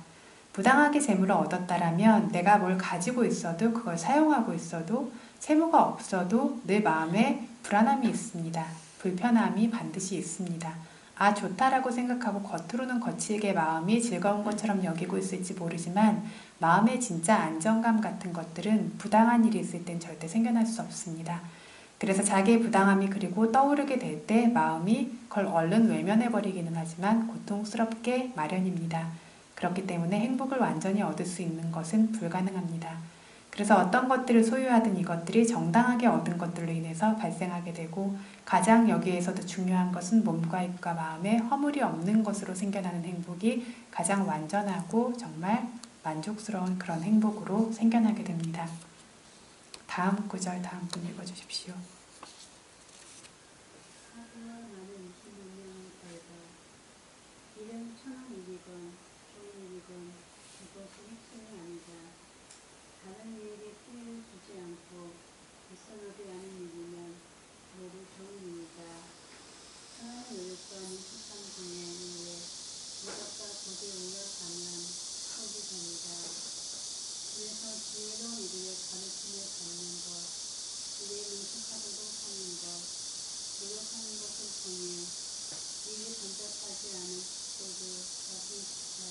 부당하게 재물을 얻었다라면 내가 뭘 가지고 있어도 그걸 사용하고 있어도 채무가 없어도 내 마음에 불안함이 있습니다. 불편함이 반드시 있습니다. 아, 좋다라고 생각하고 겉으로는 거칠게 마음이 즐거운 것처럼 여기고 있을지 모르지만 마음의 진짜 안정감 같은 것들은 부당한 일이 있을 땐 절대 생겨날 수 없습니다. 그래서 자기의 부당함이 그리고 떠오르게 될 때 마음이 그걸 얼른 외면해버리기는 하지만 고통스럽게 마련입니다. 그렇기 때문에 행복을 완전히 얻을 수 있는 것은 불가능합니다. 그래서 어떤 것들을 소유하든 이것들이 정당하게 얻은 것들로 인해서 발생하게 되고 가장 여기에서도 중요한 것은 몸과 입과 마음에 허물이 없는 것으로 생겨나는 행복이 가장 완전하고 정말 만족스러운 그런 행복으로 생겨나게 됩니다. 다음 구절 다음 분 읽어주십시오. 하루와 나는 20만 명을 벌다. 일은 천원이건 종일이건 그것이 핵심이 아니다. 다른 일에게 피해를 주지 않고 뒷선업이 하는 일이면 모두 좋은 일이다. 천원의 노력과 미숙한 분야 위에 무적과 독이 올라가면 속이 됩니다. 그래서 지혜로운 이들의 가르침을 받는 것, 일에 능숙하도록 하는 것, 노력하는 것을 통해 일이 번잡하지 않은 속도도 자신있어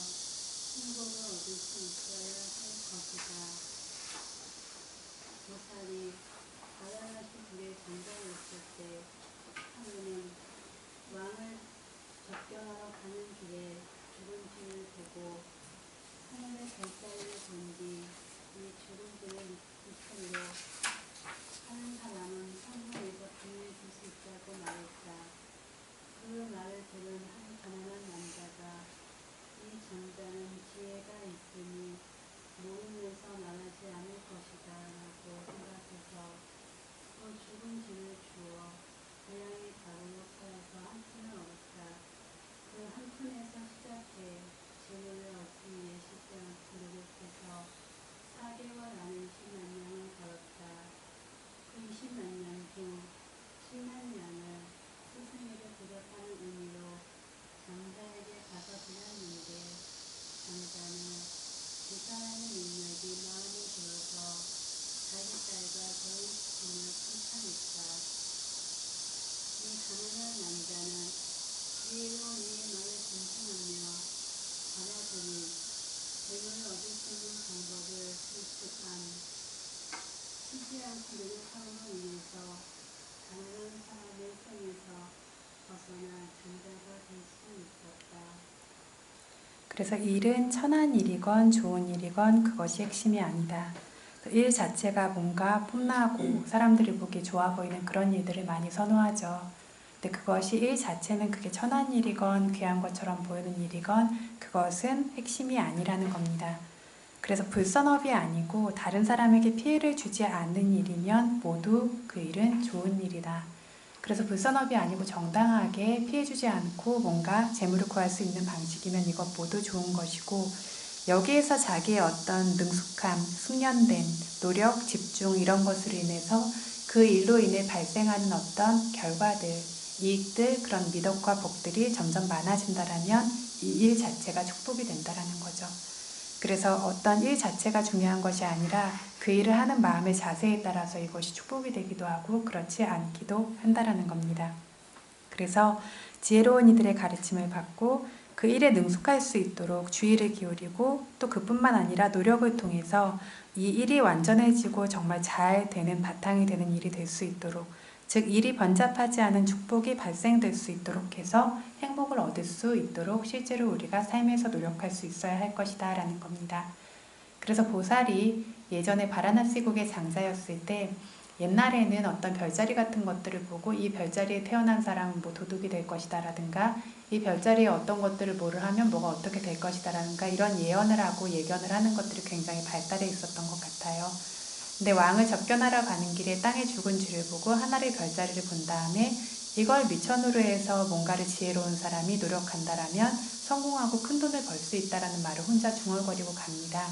행복을 얻을 수 있어야 할 것이다. 보살이 바라나시 불에 잠자고 있을 때 하루는 왕을 접견하러 가는 길에 주름길을 보고 하늘의 별 사이를 본 뒤 이 주름길을 밑으로 하는 사람은 성문에서 비밀을 줄 수 있다고 말했다. 그 말을 들은 한 가난한 남자가 이 장자는 지혜가 있으니 모임에서 말하지 않을 것이다 라고 생각해서 그 죽은 짐을 주어 고양이 가루로 팔아서 한 푼을 얻었다. 그 한 푼에서 시작해 재물을 얻기 위해 쉽지 않고 노력해서 4개월 안에 20만 년을 벌었다. 그 20만 년 중 10만 년을 스승에게 대접하는 의미로 장자에게 가서 드렸는데 장자는 그 사람의 능력이 마음에 들어서 자기 딸과 결혼시킴을 칭찬했다. 이 가난한 남자는 지혜로운 이의 말을 존중하며 받아들인 재물을 얻을 수 있는 방법을 쉬지 않고 노력함으로 인해서 가난한 사람의 손에서 벗어나 장자가 될 수 있었다. 그래서 일은 천한 일이건 좋은 일이건 그것이 핵심이 아니다. 일 자체가 뭔가 폼나고 사람들이 보기 좋아 보이는 그런 일들을 많이 선호하죠. 근데 그것이 일 자체는 그게 천한 일이건 귀한 것처럼 보이는 일이건 그것은 핵심이 아니라는 겁니다. 그래서 불선업이 아니고 다른 사람에게 피해를 주지 않는 일이면 모두 그 일은 좋은 일이다. 그래서 불선업이 아니고 정당하게 피해주지 않고 뭔가 재물을 구할 수 있는 방식이면 이것 모두 좋은 것이고, 여기에서 자기의 어떤 능숙함, 숙련됨, 노력, 집중 이런 것으로 인해서 그 일로 인해 발생하는 어떤 결과들, 이익들, 그런 미덕과 복들이 점점 많아진다라면 이 일 자체가 축복이 된다라는 거죠. 그래서 어떤 일 자체가 중요한 것이 아니라 그 일을 하는 마음의 자세에 따라서 이것이 축복이 되기도 하고 그렇지 않기도 한다라는 겁니다. 그래서 지혜로운 이들의 가르침을 받고 그 일에 능숙할 수 있도록 주의를 기울이고, 또 그뿐만 아니라 노력을 통해서 이 일이 완전해지고 정말 잘 되는 바탕이 되는 일이 될 수 있도록, 즉 일이 번잡하지 않은 축복이 발생될 수 있도록 해서 행복을 얻을 수 있도록 실제로 우리가 삶에서 노력할 수 있어야 할 것이다 라는 겁니다. 그래서 보살이 예전에 바라나시국의 장자였을 때 옛날에는 어떤 별자리 같은 것들을 보고 이 별자리에 태어난 사람은 뭐 도둑이 될 것이다 라든가, 이 별자리에 어떤 것들을 뭐를 하면 뭐가 어떻게 될 것이다 라든가 이런 예언을 하고 예견을 하는 것들이 굉장히 발달해 있었던 것 같아요. 근데 왕을 접견하러 가는 길에 땅에 죽은 쥐를 보고 하나의 별자리를 본 다음에 이걸 미천으로 해서 뭔가를 지혜로운 사람이 노력한다라면 성공하고 큰 돈을 벌 수 있다라는 말을 혼자 중얼거리고 갑니다.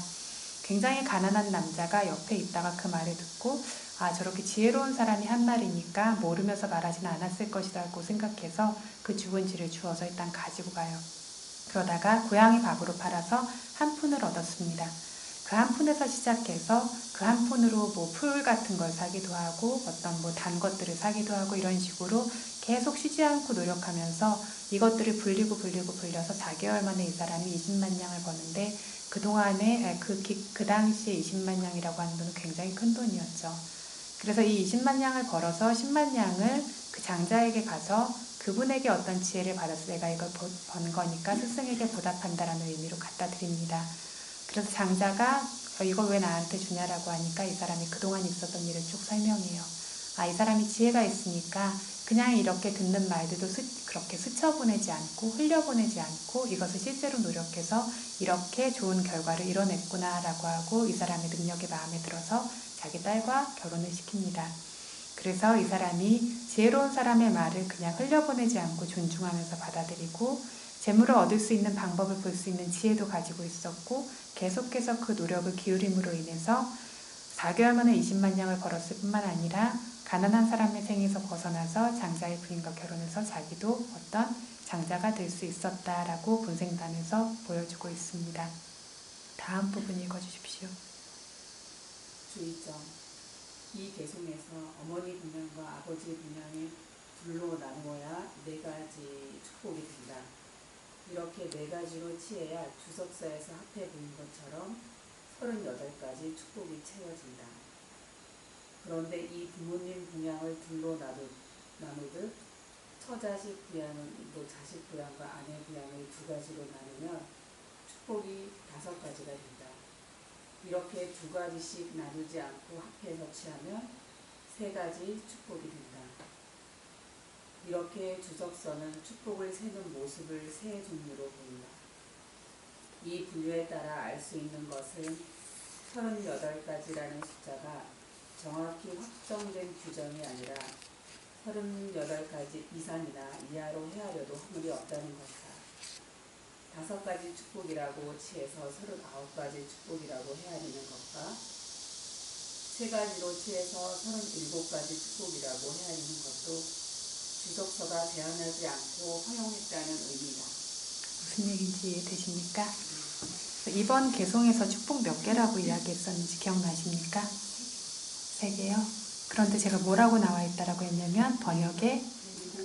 굉장히 가난한 남자가 옆에 있다가 그 말을 듣고 아, 저렇게 지혜로운 사람이 한 말이니까 모르면서 말하지는 않았을 것이라고 생각해서 그 죽은 쥐를 주워서 일단 가지고 가요. 그러다가 고양이 밥으로 팔아서 한 푼을 얻었습니다. 그 한 푼에서 시작해서 그 한 푼으로 뭐 풀 같은 걸 사기도 하고 어떤 뭐 단 것들을 사기도 하고 이런 식으로 계속 쉬지 않고 노력하면서 이것들을 불려서 4개월 만에 이 사람이 20만 냥을 버는데 그동안에 그 당시에 20만 냥이라고 하는 돈은 굉장히 큰 돈이었죠. 그래서 이 20만 냥을 벌어서 10만 냥을 그 장자에게 가서 그분에게 어떤 지혜를 받아서 내가 이걸 번 거니까 스승에게 보답한다라는 의미로 갖다 드립니다. 그래서 장자가 이걸 왜 나한테 주냐라고 하니까 이 사람이 그동안 있었던 일을 쭉 설명해요. 아, 이 사람이 지혜가 있으니까 그냥 이렇게 듣는 말들도 그렇게 스쳐보내지 않고 흘려보내지 않고 이것을 실제로 노력해서 이렇게 좋은 결과를 이뤄냈구나라고 하고 이 사람의 능력이 마음에 들어서 자기 딸과 결혼을 시킵니다. 그래서 이 사람이 지혜로운 사람의 말을 그냥 흘려보내지 않고 존중하면서 받아들이고 재물을 얻을 수 있는 방법을 볼 수 있는 지혜도 가지고 있었고 계속해서 그 노력을 기울임으로 인해서 4개월 만에 20만 냥을 벌었을 뿐만 아니라 가난한 사람의 생에서 벗어나서 장자의 부인과 결혼해서 자기도 어떤 장자가 될 수 있었다라고 본생단에서 보여주고 있습니다. 다음 부분 읽어주십시오. 주의점. 이 개송에서 어머니 분양과 아버지 분양이 둘로 나누어야 4가지 축복이 된다. 이렇게 4가지로 치해야 주석사에서 합해 보인 것처럼 38가지 축복이 채워진다. 그런데 이 부모님 분양을 둘로 나누듯 처자식 부양도 자식 부양과 아내 부양을 2가지로 나누면 축복이 5가지가 된다. 이렇게 2가지씩 나누지 않고 합해서 취하면 3가지 축복이 된다. 이렇게 주석서는 축복을 세는 모습을 3 종류로 보인다. 이 분류에 따라 알 수 있는 것은 38가지라는 숫자가 정확히 확정된 규정이 아니라 38가지 이상이나 이하로 헤아려도 허물이 없다는 것이다. 5가지 축복이라고 치해서 39가지 축복이라고 헤아리는 것과 3가지로 치해서 37가지 축복이라고 헤아리는 것도 주석서가 제한하지 않고 허용했다는 의미다. 무슨 얘기인지 이해되십니까? 이번 개송에서 축복 몇 개라고 이야기했었는지 기억나십니까? 3개요? 그런데 제가 뭐라고 나와 있다라고 했냐면 번역에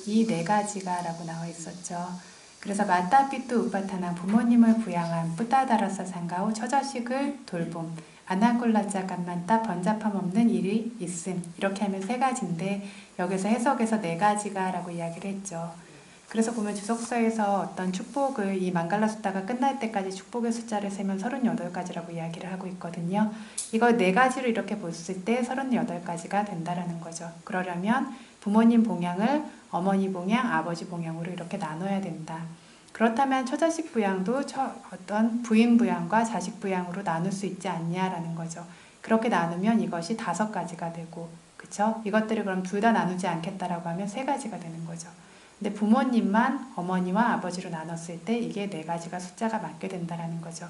이 4가지가 라고 나와 있었죠. 그래서 마따피뚜 우파타나 부모님을 부양한 뿌따다라사 상가후 처자식을 돌봄 아나콜라짜 깐만따 번잡함 없는 일이 있음 이렇게 하면 3가지인데 여기서 해석에서 4가지가 라고 이야기를 했죠. 그래서 보면 주석서에서 어떤 축복을 이 망갈라 숫다가 끝날 때까지 축복의 숫자를 세면 38가지라고 이야기를 하고 있거든요. 이걸 4가지로 이렇게 봤을 때 38가지가 된다라는 거죠. 그러려면 부모님 봉양을 어머니 봉양, 아버지 봉양으로 이렇게 나눠야 된다. 그렇다면 처자식 부양도 어떤 부인 부양과 자식 부양으로 나눌 수 있지 않냐라는 거죠. 그렇게 나누면 이것이 5가지가 되고 그쵸? 이것들을 그럼 둘 다 나누지 않겠다라고 하면 세 가지가 되는 거죠. 근데 부모님만 어머니와 아버지로 나눴을 때 이게 네 가지가 숫자가 맞게 된다라는 거죠.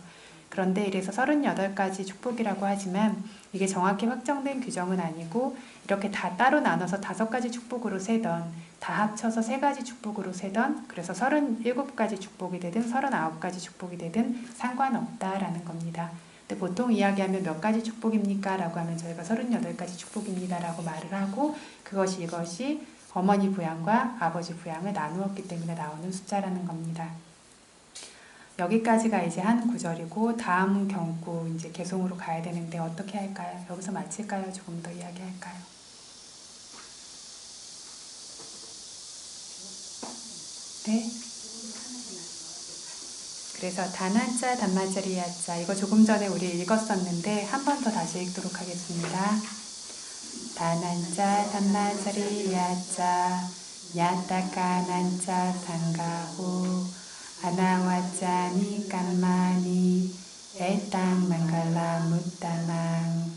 그런데 이래서 38가지 축복이라고 하지만 이게 정확히 확정된 규정은 아니고 이렇게 다 따로 나눠서 5가지 축복으로 세던 다 합쳐서 3가지 축복으로 세던 그래서 37가지 축복이 되든 39가지 축복이 되든 상관없다라는 겁니다. 근데 보통 이야기하면 몇 가지 축복입니까? 라고 하면 저희가 38가지 축복입니다 라고 말을 하고 이것이 어머니 부양과 아버지 부양을 나누었기 때문에 나오는 숫자라는 겁니다. 여기까지가 이제 한 구절이고 다음 경구 이제 개송으로 가야 되는데 어떻게 할까요? 여기서 마칠까요? 조금 더 이야기할까요? 네? 그래서 단한자 단마자리 야자 이거 조금 전에 우리 읽었었는데 한 번 더 다시 읽도록 하겠습니다. 단한자 단마자리 야자 야타카난자 상가후 아나와자니 깐마니 에땅 망갈라 무따망.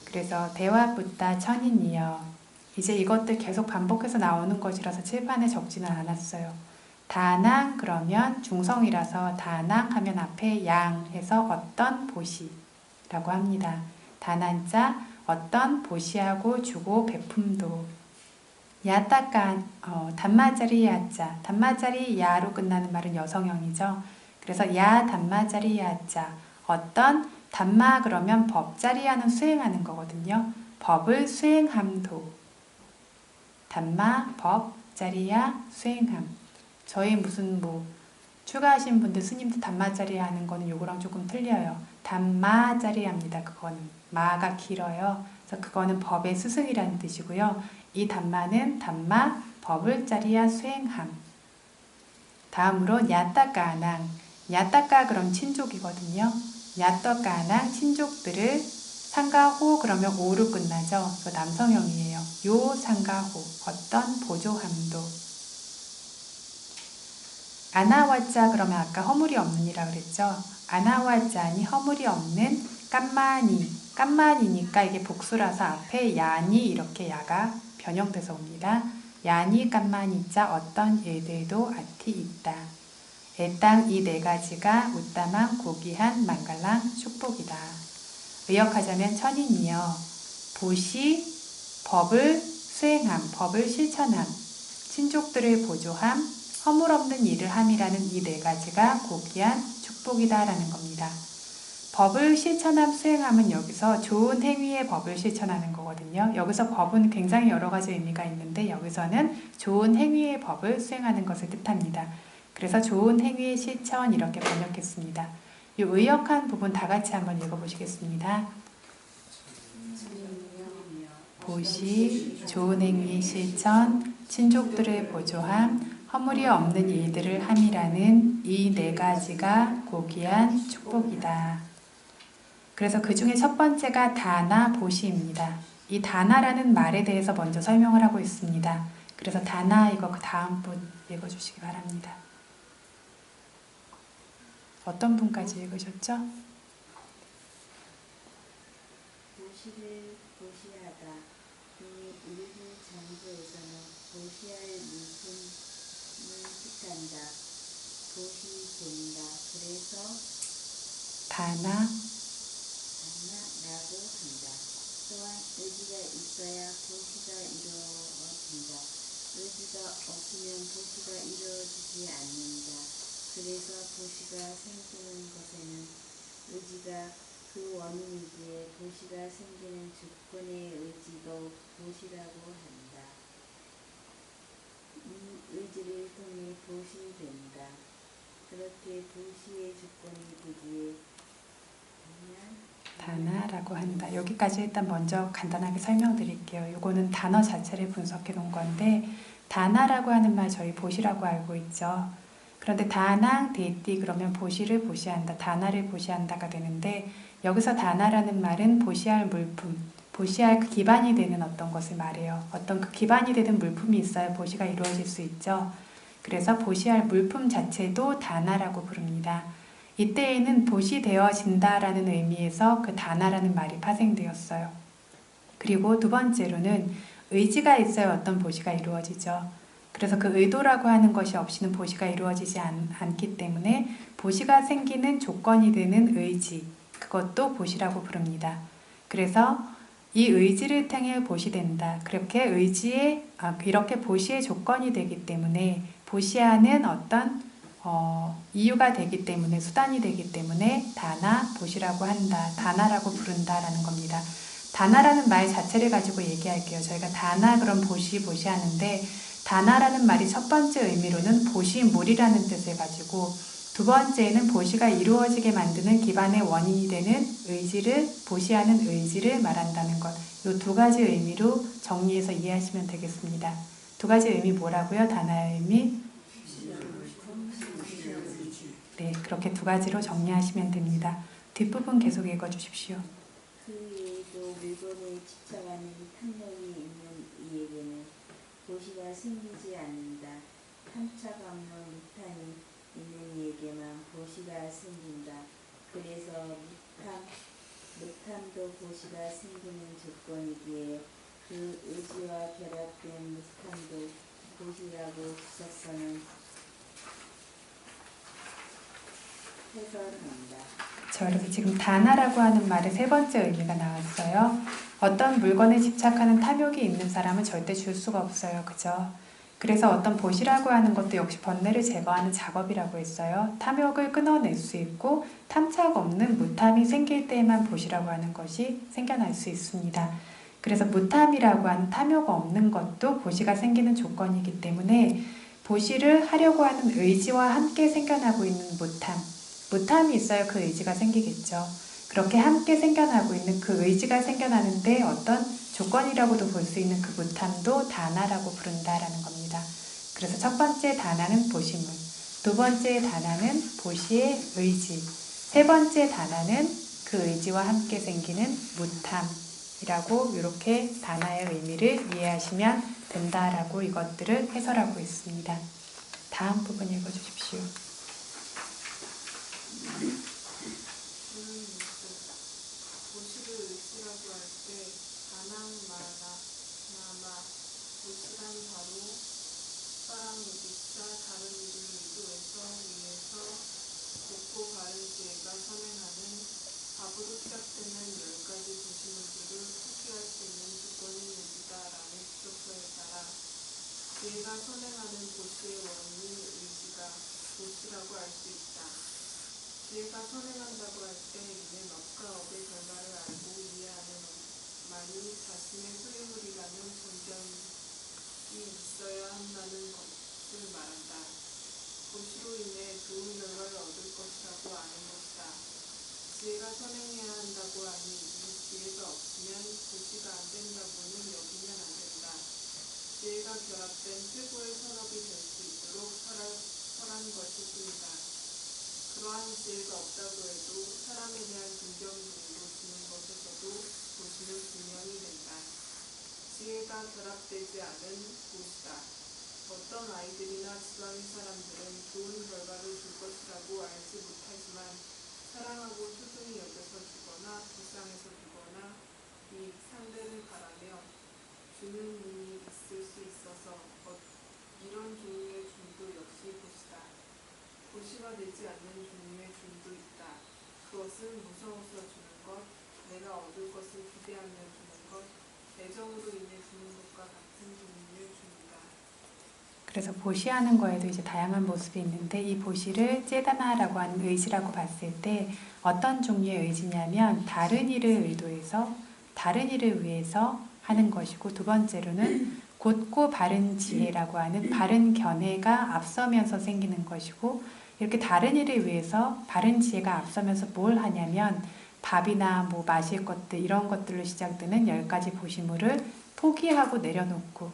그래서 대화붓다 천인이여. 이제 이것들 계속 반복해서 나오는 것이라서 칠판에 적지는 않았어요. 다낭 그러면 중성이라서 다낭 하면 앞에 양 해서 어떤 보시라고 합니다. 다난자 어떤 보시하고 주고 베품도. 야따깐 단마자리 야자 단마자리 야로 끝나는 말은 여성형이죠. 그래서 야 단마자리 야자 어떤 단마 그러면 법자리야는 수행하는 거거든요. 법을 수행함도 단마 법자리야 수행함. 저희 무슨 추가하신 분들 스님들 단마자리야 하는 거는 요거랑 조금 틀려요. 단마자리야입니다. 그거는 마가 길어요. 그래서 그거는 법의 스승이라는 뜻이고요. 이 단마는 단마 법을 자리야 수행함. 다음으로 야따까낭 야따까 그럼 친족이거든요. 야따까낭 친족들을 상가호 그러면 오로 끝나죠. 남성형이에요. 요 상가호 어떤 보조함도. 아나와자 그러면 아까 허물이 없는이라 그랬죠. 아나와자니 허물이 없는 깐마니니까 이게 복수라서 앞에 야니 이렇게 야가 변형돼서 옵니다. 야니 깐마니자 어떤 일들도 아티 있다. 애땅 이 네 가지가 우따망 고귀한 망갈랑 축복이다. 의역하자면 천인이여 보시 법을 수행함 법을 실천함 친족들을 보조함 허물 없는 일을 함이라는 이 네 가지가 고귀한 축복이다 라는 겁니다. 법을 실천함 수행함은 여기서 좋은 행위의 법을 실천하는 거거든요. 여기서 법은 굉장히 여러 가지 의미가 있는데 여기서는 좋은 행위의 법을 수행하는 것을 뜻합니다. 그래서 좋은 행위의 실천 이렇게 번역했습니다. 이 의역한 부분 다 같이 한번 읽어보시겠습니다. 보시, 좋은 행위의 실천, 친족들을 보조함, 허물이 없는 일들을 함이라는 이 네 가지가 고귀한 축복이다. 그래서 그 중에 첫 번째가 다나 보시입니다. 이 다나라는 말에 대해서 먼저 설명을 하고 있습니다. 그래서 다나 이거 그 다음 분 읽어주시기 바랍니다. 어떤 분까지 읽으셨죠? 보시를 보시하다. 이 일부 장소에서는 보시할 물품을 뜻한다. 보시된다. 그래서 다나라고 한다. 또한 의지가 있어야 보시가 이루어진다. 의지가 없으면 보시가 이루어지지 않는다. 그래서 보시가 생기는 것에는 의지가 그 원인이기에 보시가 생기는 주권의 의지도 보시라고 한다. 이 의지를 통해 보시된다. 그렇게 보시의 주권이 되기에 다나라고 한다. 여기까지 일단 먼저 간단하게 설명드릴게요. 이거는 단어 자체를 분석해 놓은 건데 다나라고 하는 말 저희 보시라고 알고 있죠. 그런데 다낭 데이띠 그러면 보시를 보시한다. 다나를 보시한다가 되는데 여기서 다나라는 말은 보시할 물품, 보시할 그 기반이 되는 어떤 것을 말해요. 어떤 그 기반이 되는 물품이 있어야 보시가 이루어질 수 있죠. 그래서 보시할 물품 자체도 다나라고 부릅니다. 이때에는 보시되어진다라는 의미에서 그 다나라는 말이 파생되었어요. 그리고 두 번째로는 의지가 있어야 어떤 보시가 이루어지죠. 그래서 그 의도라고 하는 것이 없이는 보시가 이루어지지 않기 때문에 보시가 생기는 조건이 되는 의지, 그것도 보시라고 부릅니다. 그래서 이 의지를 통해 보시 된다. 그렇게 이렇게 보시의 조건이 되기 때문에 보시하는 어떤 이유가 되기 때문에 수단이 되기 때문에 다나 보시라고 한다. 다나라고 부른다라는 겁니다. 다나라는 말 자체를 가지고 얘기할게요. 저희가 다나 그럼 보시 하는데 다나라는 말이 첫 번째 의미로는 보시물이라는 뜻을 가지고 두 번째는 보시가 이루어지게 만드는 기반의 원인이 되는 의지를 보시하는 의지를 말한다는 것. 이 두 가지 의미로 정리해서 이해하시면 되겠습니다. 두 가지 의미 뭐라고요? 다나의 의미? 네, 그렇게 두 가지로 정리하시면 됩니다. 뒷부분 계속 읽어주십시오. 그 외에도 물건에 집착하는 탐욕이 있는 이에게는 보시가 생기지 않는다. 탐착 없는 무탐이 있는 이에게만 보시가 생긴다. 그래서 무탐도 보시가 생기는 조건이기에 그 의지와 결합된 무탐도 보시라고 주석서는 해설한다. 자, 여러분 지금 다나라고 하는 말의 세 번째 의미가 나왔어요. 어떤 물건에 집착하는 탐욕이 있는 사람은 절대 줄 수가 없어요. 그죠? 그래서 어떤 보시라고 하는 것도 역시 번뇌를 제거하는 작업이라고 했어요. 탐욕을 끊어낼 수 있고 탐착 없는 무탐이 생길 때에만 보시라고 하는 것이 생겨날 수 있습니다. 그래서 무탐이라고 하는 탐욕 없는 것도 보시가 생기는 조건이기 때문에 보시를 하려고 하는 의지와 함께 생겨나고 있는 무탐이 있어야 그 의지가 생기겠죠. 그렇게 함께 생겨나고 있는 그 의지가 생겨나는데 어떤 조건이라고도 볼 수 있는 그 무탐도 다나라고 부른다라는 겁니다. 그래서 첫 번째 다나는 보시물, 두 번째 다나는 보시의 의지, 세 번째 다나는 그 의지와 함께 생기는 무탐이라고 이렇게 다나의 의미를 이해하시면 된다라고 이것들을 해설하고 있습니다. 다음 부분 읽어주십시오. 보시를 의지라고 할 때 다낭마나마 보시란 바로 사랑의기자 다른 일을 의도해서 위해서 곱고 바른 지혜가 선행하는 밥으로 시작되는 10가지 보시물들을 포기할 수 있는 조건인 의지다라는 주석서에 따라 지혜가 선행하는 보시의 원인인 의지가 보시라고 할 수 있다. 지혜가 선행한다고 할 때 이는 업과 업의 결과를 알고 이해하는 만이 자신의 소유물이라는 존경이 있어야 한다는 것을 말한다. 보시로 인해 좋은 결과를 얻을 것이라고 아는 것이다. 지혜가 선행해야 한다고 하니 이 지혜가 없으면 보시가 안 된다고는 여기면 안 된다. 지혜가 결합된 최고의 산업이 될 수 있도록 설한 것일 뿐이다. 그러한 지혜가 없다고 해도 사람에 대한 존경 정도 주는 것에서도 보시는 분명히 된다. 지혜가 결합되지 않은 보시다. 어떤 아이들이나 지방의 사람들은 좋은 결과를 줄 것이라고 알지 못하지만 사랑하고 소중히 여겨서 주거나 불쌍해서 주거나 이 상대를 바라며 주는 눈이 있을 수 있어서 이런 종류의 줌도 역시 보시다. 보시가 되지 않는 종류의 줌도 있다. 그것은 무서워서 주는 것, 내가 얻을 것을 기대하며 주는 것, 애정으로 인해 주는 것과 같은 종류의 줌이다. 그래서 보시하는 거에도 이제 다양한 모습이 있는데 이 보시를 째다나라고 하는 의지라고 봤을 때 어떤 종류의 의지냐면 다른 일을 의도해서 다른 일을 위해서 하는 것이고 두 번째로는 곧고 바른 지혜라고 하는 바른 견해가 앞서면서 생기는 것이고 이렇게 다른 일을 위해서 바른 지혜가 앞서면서 뭘 하냐면 밥이나 뭐 마실 것들 이런 것들로 시작되는 10가지 보시물을 포기하고 내려놓고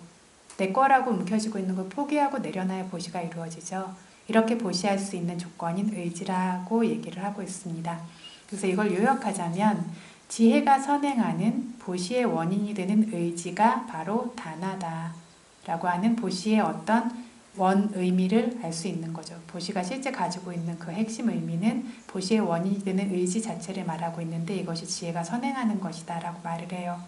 내 거라고 움켜쥐고 있는 걸 포기하고 내려놔야 보시가 이루어지죠. 이렇게 보시할 수 있는 조건인 의지라고 얘기를 하고 있습니다. 그래서 이걸 요약하자면 지혜가 선행하는 보시의 원인이 되는 의지가 바로 다나다라고 하는 보시의 어떤 원 의미를 알 수 있는 거죠. 보시가 실제 가지고 있는 그 핵심 의미는 보시의 원인이 되는 의지 자체를 말하고 있는데 이것이 지혜가 선행하는 것이다 라고 말을 해요.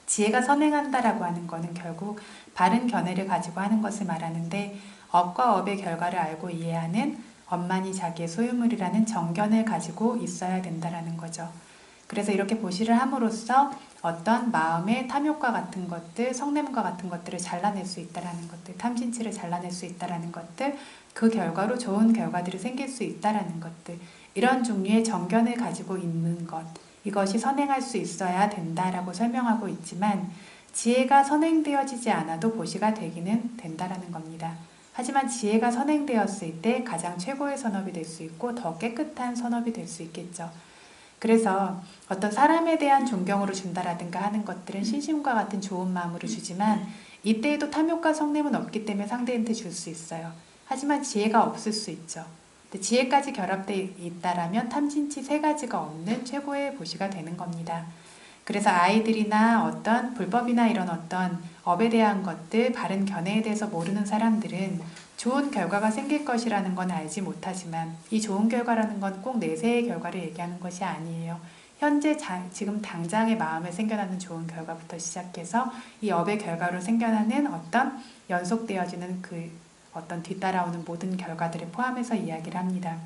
지혜가 선행한다라고 하는 것은 결국 바른 견해를 가지고 하는 것을 말하는데 업과 업의 결과를 알고 이해하는 업만이 자기의 소유물이라는 정견을 가지고 있어야 된다라는 거죠. 그래서 이렇게 보시를 함으로써 어떤 마음의 탐욕과 같은 것들, 성냄과 같은 것들을 잘라낼 수 있다라는 것들, 탐진치를 잘라낼 수 있다라는 것들, 그 결과로 좋은 결과들이 생길 수 있다라는 것들, 이런 종류의 정견을 가지고 있는 것, 이것이 선행할 수 있어야 된다라고 설명하고 있지만 지혜가 선행되어지지 않아도 보시가 되기는 된다라는 겁니다. 하지만 지혜가 선행되었을 때 가장 최고의 선업이 될 수 있고 더 깨끗한 선업이 될 수 있겠죠. 그래서 어떤 사람에 대한 존경으로 준다라든가 하는 것들은 신심과 같은 좋은 마음으로 주지만 이때에도 탐욕과 성냄은 없기 때문에 상대한테 줄 수 있어요. 하지만 지혜가 없을 수 있죠. 지혜까지 결합되어 있다라면 탐진치 세 가지가 없는 최고의 보시가 되는 겁니다. 그래서 아이들이나 어떤 불법이나 이런 어떤 업에 대한 것들, 바른 견해에 대해서 모르는 사람들은 좋은 결과가 생길 것이라는 건 알지 못하지만 이 좋은 결과라는 건 꼭 내세의 결과를 얘기하는 것이 아니에요. 현재 지금 당장의 마음에 생겨나는 좋은 결과부터 시작해서 이 업의 결과로 생겨나는 어떤 연속되어지는 그 어떤 뒤따라오는 모든 결과들을 포함해서 이야기를 합니다.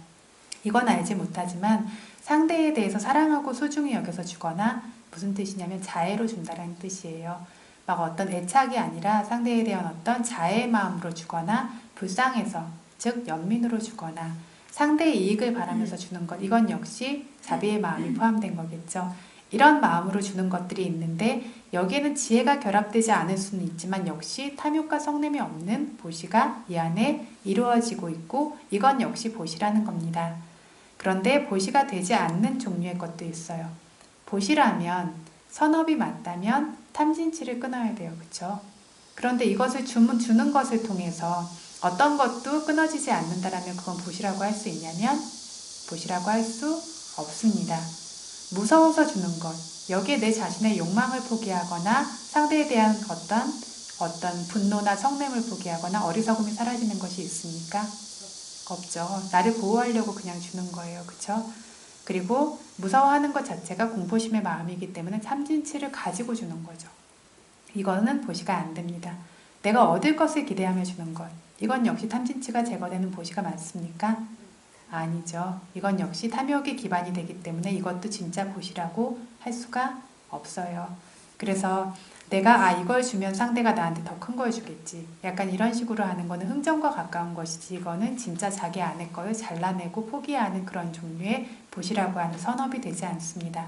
이건 알지 못하지만 상대에 대해서 사랑하고 소중히 여겨서 주거나 무슨 뜻이냐면 자애로 준다라는 뜻이에요. 막 어떤 애착이 아니라 상대에 대한 어떤 자애의 마음으로 주거나 불쌍해서 즉 연민으로 주거나 상대의 이익을 바라면서 주는 것, 이건 역시 자비의 마음이 포함된 거겠죠. 이런 마음으로 주는 것들이 있는데 여기에는 지혜가 결합되지 않을 수는 있지만 역시 탐욕과 성냄이 없는 보시가 이 안에 이루어지고 있고 이건 역시 보시라는 겁니다. 그런데 보시가 되지 않는 종류의 것도 있어요. 보시라면 선업이 맞다면 탐진치를 끊어야 돼요. 그렇죠? 그런데 이것을 주는 것을 통해서 어떤 것도 끊어지지 않는다라면 그건 보시라고 할 수 있냐면 보시라고 할 수 없습니다. 무서워서 주는 것, 여기에 내 자신의 욕망을 포기하거나 상대에 대한 어떤 분노나 성냄을 포기하거나 어리석음이 사라지는 것이 있습니까? 없죠. 나를 보호하려고 그냥 주는 거예요. 그렇죠? 그리고 무서워하는 것 자체가 공포심의 마음이기 때문에 탐진치를 가지고 주는 거죠. 이거는 보시가 안 됩니다. 내가 얻을 것을 기대하며 주는 것, 이건 역시 탐진치가 제거되는 보시가 맞습니까? 아니죠. 이건 역시 탐욕의 기반이 되기 때문에 이것도 진짜 보시라고 할 수가 없어요. 그래서 내가 이걸 주면 상대가 나한테 더 큰 걸 주겠지. 약간 이런 식으로 하는 거는 흥정과 가까운 것이지 이거는 진짜 자기 안의 거를 잘라내고 포기하는 그런 종류의 보시라고 하는 선업이 되지 않습니다.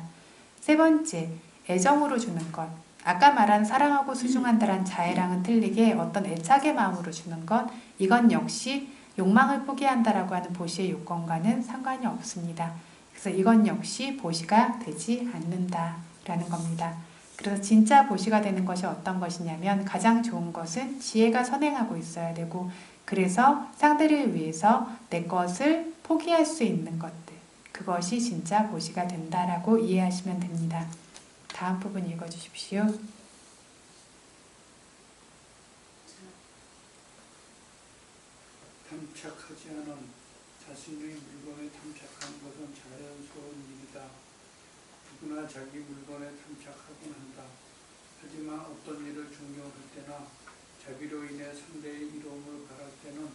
세 번째, 애정으로 주는 것. 아까 말한 사랑하고 수중한다란 자애랑은 틀리게 어떤 애착의 마음으로 주는 것, 이건 역시 욕망을 포기한다라고 하는 보시의 요건과는 상관이 없습니다. 그래서 이건 역시 보시가 되지 않는다라는 겁니다. 그래서 진짜 보시가 되는 것이 어떤 것이냐면 가장 좋은 것은 지혜가 선행하고 있어야 되고 그래서 상대를 위해서 내 것을 포기할 수 있는 것들, 그것이 진짜 보시가 된다라고 이해하시면 됩니다. 다음 부분 읽어주십시오. 탐착하지 않은 자신의 물건에 탐착하는 것은 자연스러운 일이다. 누구나 자기 물건에 탐착하곤 한다. 하지만 어떤 일을 존경할 때나 자비로 인해 상대의 이로움을 바랄 때는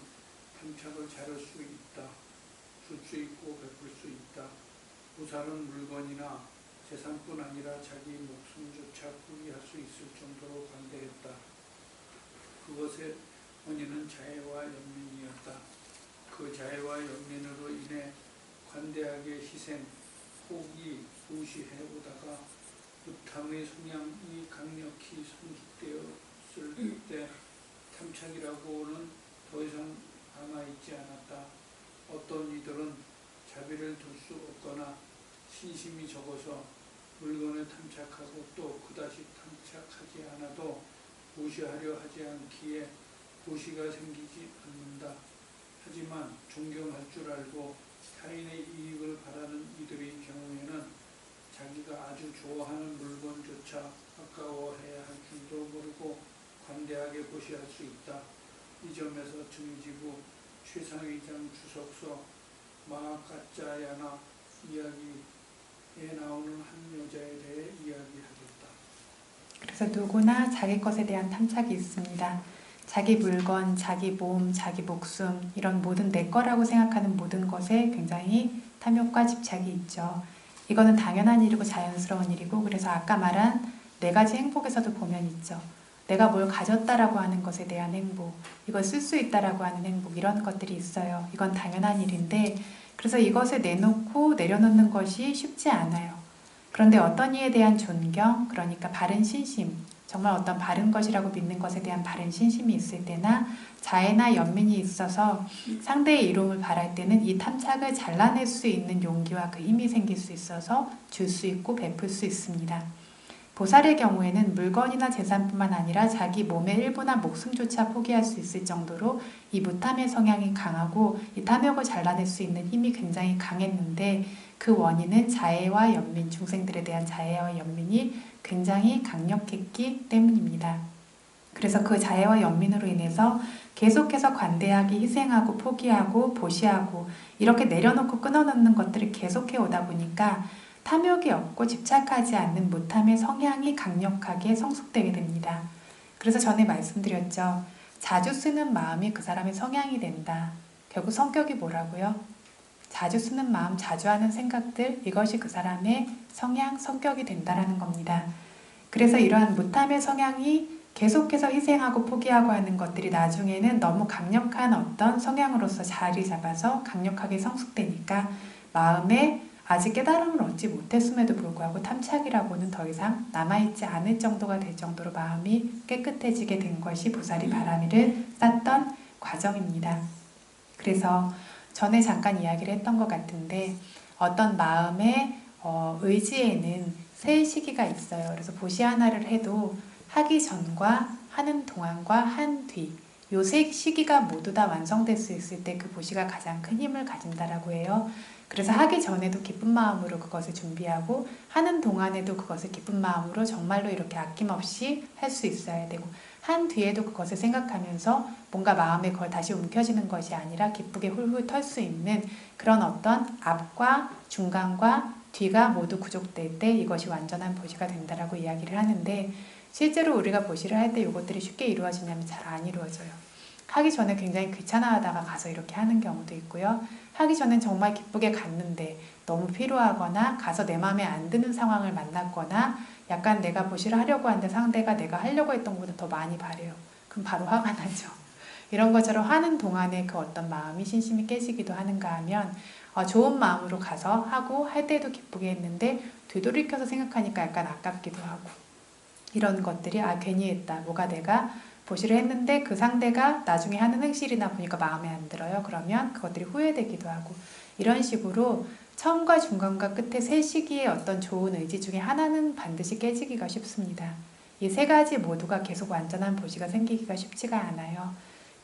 탐착을 자를 수 있다. 줄 수 있고 베풀 수 있다. 우사는 물건이나 재산뿐 아니라 자기 목숨조차 포기할 수 있을 정도로 관대했다. 그것의 원인은 자애와 연민이었다. 그 자애와 연민으로 인해 관대하게 희생, 포기, 무시해오다가 부탐의 성향이 강력히 성숙되었을 때 탐착이라고는 더 이상 남아있지 않았다. 어떤 이들은 자비를 둘 수 없거나 신심이 적어서 물건에 탐착하고 또 그다시 탐착하지 않아도 무시하려 하지 않기에 무시가 생기지 않는다. 하지만 존경할 줄 알고 타인의 이익을 바라는 이들의 경우에는 자기가 아주 좋아하는 물건조차 아까워해야 할 줄도 모르고 관대하게 보시할 수 있다. 이 점에서 증지부 최상위장 주석서 마가짜야나 이야기에 나오는 한 여자에 대해 이야기하겠다. 그래서 누구나 자기 것에 대한 탐착이 있습니다. 자기 물건, 자기 몸, 자기 목숨 이런 모든 내 거라고 생각하는 모든 것에 굉장히 탐욕과 집착이 있죠. 이거는 당연한 일이고 자연스러운 일이고 그래서 아까 말한 4가지 행복에서도 보면 있죠. 내가 뭘 가졌다라고 하는 것에 대한 행복, 이걸 쓸 수 있다라고 하는 행복 이런 것들이 있어요. 이건 당연한 일인데 그래서 이것을 내놓고 내려놓는 것이 쉽지 않아요. 그런데 어떤 이에 대한 존경, 그러니까 바른 신심, 정말 어떤 바른 것이라고 믿는 것에 대한 바른 신심이 있을 때나 자애나 연민이 있어서 상대의 이로움을 바랄 때는 이 탐착을 잘라낼 수 있는 용기와 그 힘이 생길 수 있어서 줄 수 있고 베풀 수 있습니다. 보살의 경우에는 물건이나 재산뿐만 아니라 자기 몸의 일부나 목숨조차 포기할 수 있을 정도로 이 무탐의 성향이 강하고 이 탐욕을 잘라낼 수 있는 힘이 굉장히 강했는데 그 원인은 자애와 연민, 중생들에 대한 자애와 연민이 굉장히 강력했기 때문입니다. 그래서 그 자애와 연민으로 인해서 계속해서 관대하게 희생하고 포기하고 보시하고 이렇게 내려놓고 끊어놓는 것들을 계속해 오다 보니까 탐욕이 없고 집착하지 않는 무탐의 성향이 강력하게 성숙되게 됩니다. 그래서 전에 말씀드렸죠. 자주 쓰는 마음이 그 사람의 성향이 된다. 결국 성격이 뭐라고요? 자주 쓰는 마음, 자주 하는 생각들, 이것이 그 사람의 성향, 성격이 된다라는 겁니다. 그래서 이러한 무탐의 성향이 계속해서 희생하고 포기하고 하는 것들이 나중에는 너무 강력한 어떤 성향으로서 자리 잡아서 강력하게 성숙되니까 마음에 아직 깨달음을 얻지 못했음에도 불구하고 탐착이라고는 더 이상 남아있지 않을 정도가 될 정도로 마음이 깨끗해지게 된 것이 보살이 바라미를 쌓던 과정입니다. 그래서 전에 잠깐 이야기를 했던 것 같은데 어떤 마음의 의지에는 세 시기가 있어요. 그래서 보시 하나를 해도 하기 전과 하는 동안과 한 뒤 요 세 시기가 모두 다 완성될 수 있을 때 그 보시가 가장 큰 힘을 가진다라고 해요. 그래서 하기 전에도 기쁜 마음으로 그것을 준비하고 하는 동안에도 그것을 기쁜 마음으로 정말로 이렇게 아낌없이 할 수 있어야 되고 한 뒤에도 그것을 생각하면서 뭔가 마음에 그걸 다시 움켜쥐는 것이 아니라 기쁘게 훌훌 털 수 있는 그런 어떤 앞과 중간과 뒤가 모두 구족될 때 이것이 완전한 보시가 된다라고 이야기를 하는데 실제로 우리가 보시를 할 때 이것들이 쉽게 이루어지냐면 잘 안 이루어져요. 하기 전에 굉장히 귀찮아하다가 가서 이렇게 하는 경우도 있고요. 하기 전엔 정말 기쁘게 갔는데 너무 필요하거나 가서 내 마음에 안 드는 상황을 만났거나 약간 내가 보시를 하려고 하는데 상대가 내가 하려고 했던 것보다 더 많이 바래요. 그럼 바로 화가 나죠. 이런 것처럼 하는 동안에 그 어떤 마음이 신심이 깨지기도 하는가 하면 좋은 마음으로 가서 하고 할 때도 기쁘게 했는데 되돌이켜서 생각하니까 약간 아깝기도 하고 이런 것들이 괜히 했다. 뭐가 내가 보시를 했는데 그 상대가 나중에 하는 행실이나 보니까 마음에 안 들어요. 그러면 그것들이 후회되기도 하고 이런 식으로 처음과 중간과 끝에 세 시기의 어떤 좋은 의지 중에 하나는 반드시 깨지기가 쉽습니다. 이 세 가지 모두가 계속 완전한 보시가 생기기가 쉽지가 않아요.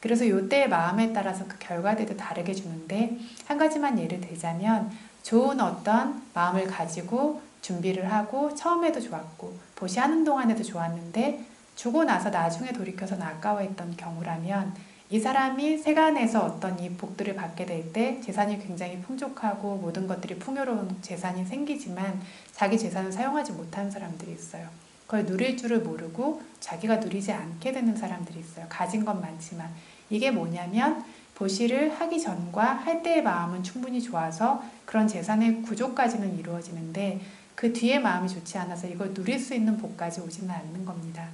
그래서 이때의 마음에 따라서 그 결과들도 다르게 주는데 한 가지만 예를 들자면 좋은 어떤 마음을 가지고 준비를 하고 처음에도 좋았고 보시하는 동안에도 좋았는데 주고 나서 나중에 돌이켜서는 아까워했던 경우라면 이 사람이 세간에서 어떤 이 복들을 받게 될 때 재산이 굉장히 풍족하고 모든 것들이 풍요로운 재산이 생기지만 자기 재산을 사용하지 못하는 사람들이 있어요. 그걸 누릴 줄을 모르고 자기가 누리지 않게 되는 사람들이 있어요. 가진 건 많지만 이게 뭐냐면 보시를 하기 전과 할 때의 마음은 충분히 좋아서 그런 재산의 구조까지는 이루어지는데 그 뒤에 마음이 좋지 않아서 이걸 누릴 수 있는 복까지 오지는 않는 겁니다.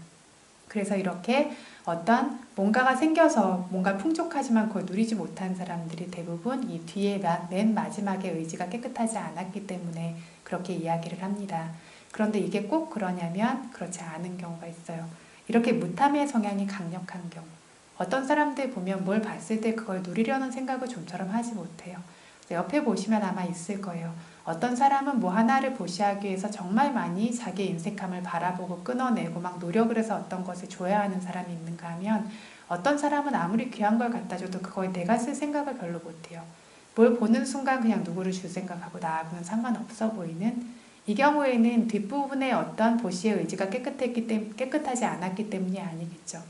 그래서 이렇게 어떤 뭔가가 생겨서 뭔가 풍족하지만 그걸 누리지 못한 사람들이 대부분 이 뒤에 맨 마지막에 의지가 깨끗하지 않았기 때문에 그렇게 이야기를 합니다. 그런데 이게 꼭 그러냐면 그렇지 않은 경우가 있어요. 이렇게 무탐의 성향이 강력한 경우 어떤 사람들 보면 뭘 봤을 때 그걸 누리려는 생각을 좀처럼 하지 못해요. 옆에 보시면 아마 있을 거예요. 어떤 사람은 뭐 하나를 보시하기 위해서 정말 많이 자기의 인색함을 바라보고 끊어내고 막 노력을 해서 어떤 것을 줘야 하는 사람이 있는가 하면 어떤 사람은 아무리 귀한 걸 갖다 줘도 그거에 내가 쓸 생각을 별로 못해요. 뭘 보는 순간 그냥 누구를 줄 생각하고 나하고는 상관없어 보이는 이 경우에는 뒷부분에 어떤 보시의 의지가 깨끗하지 않았기 때문이 아니겠죠.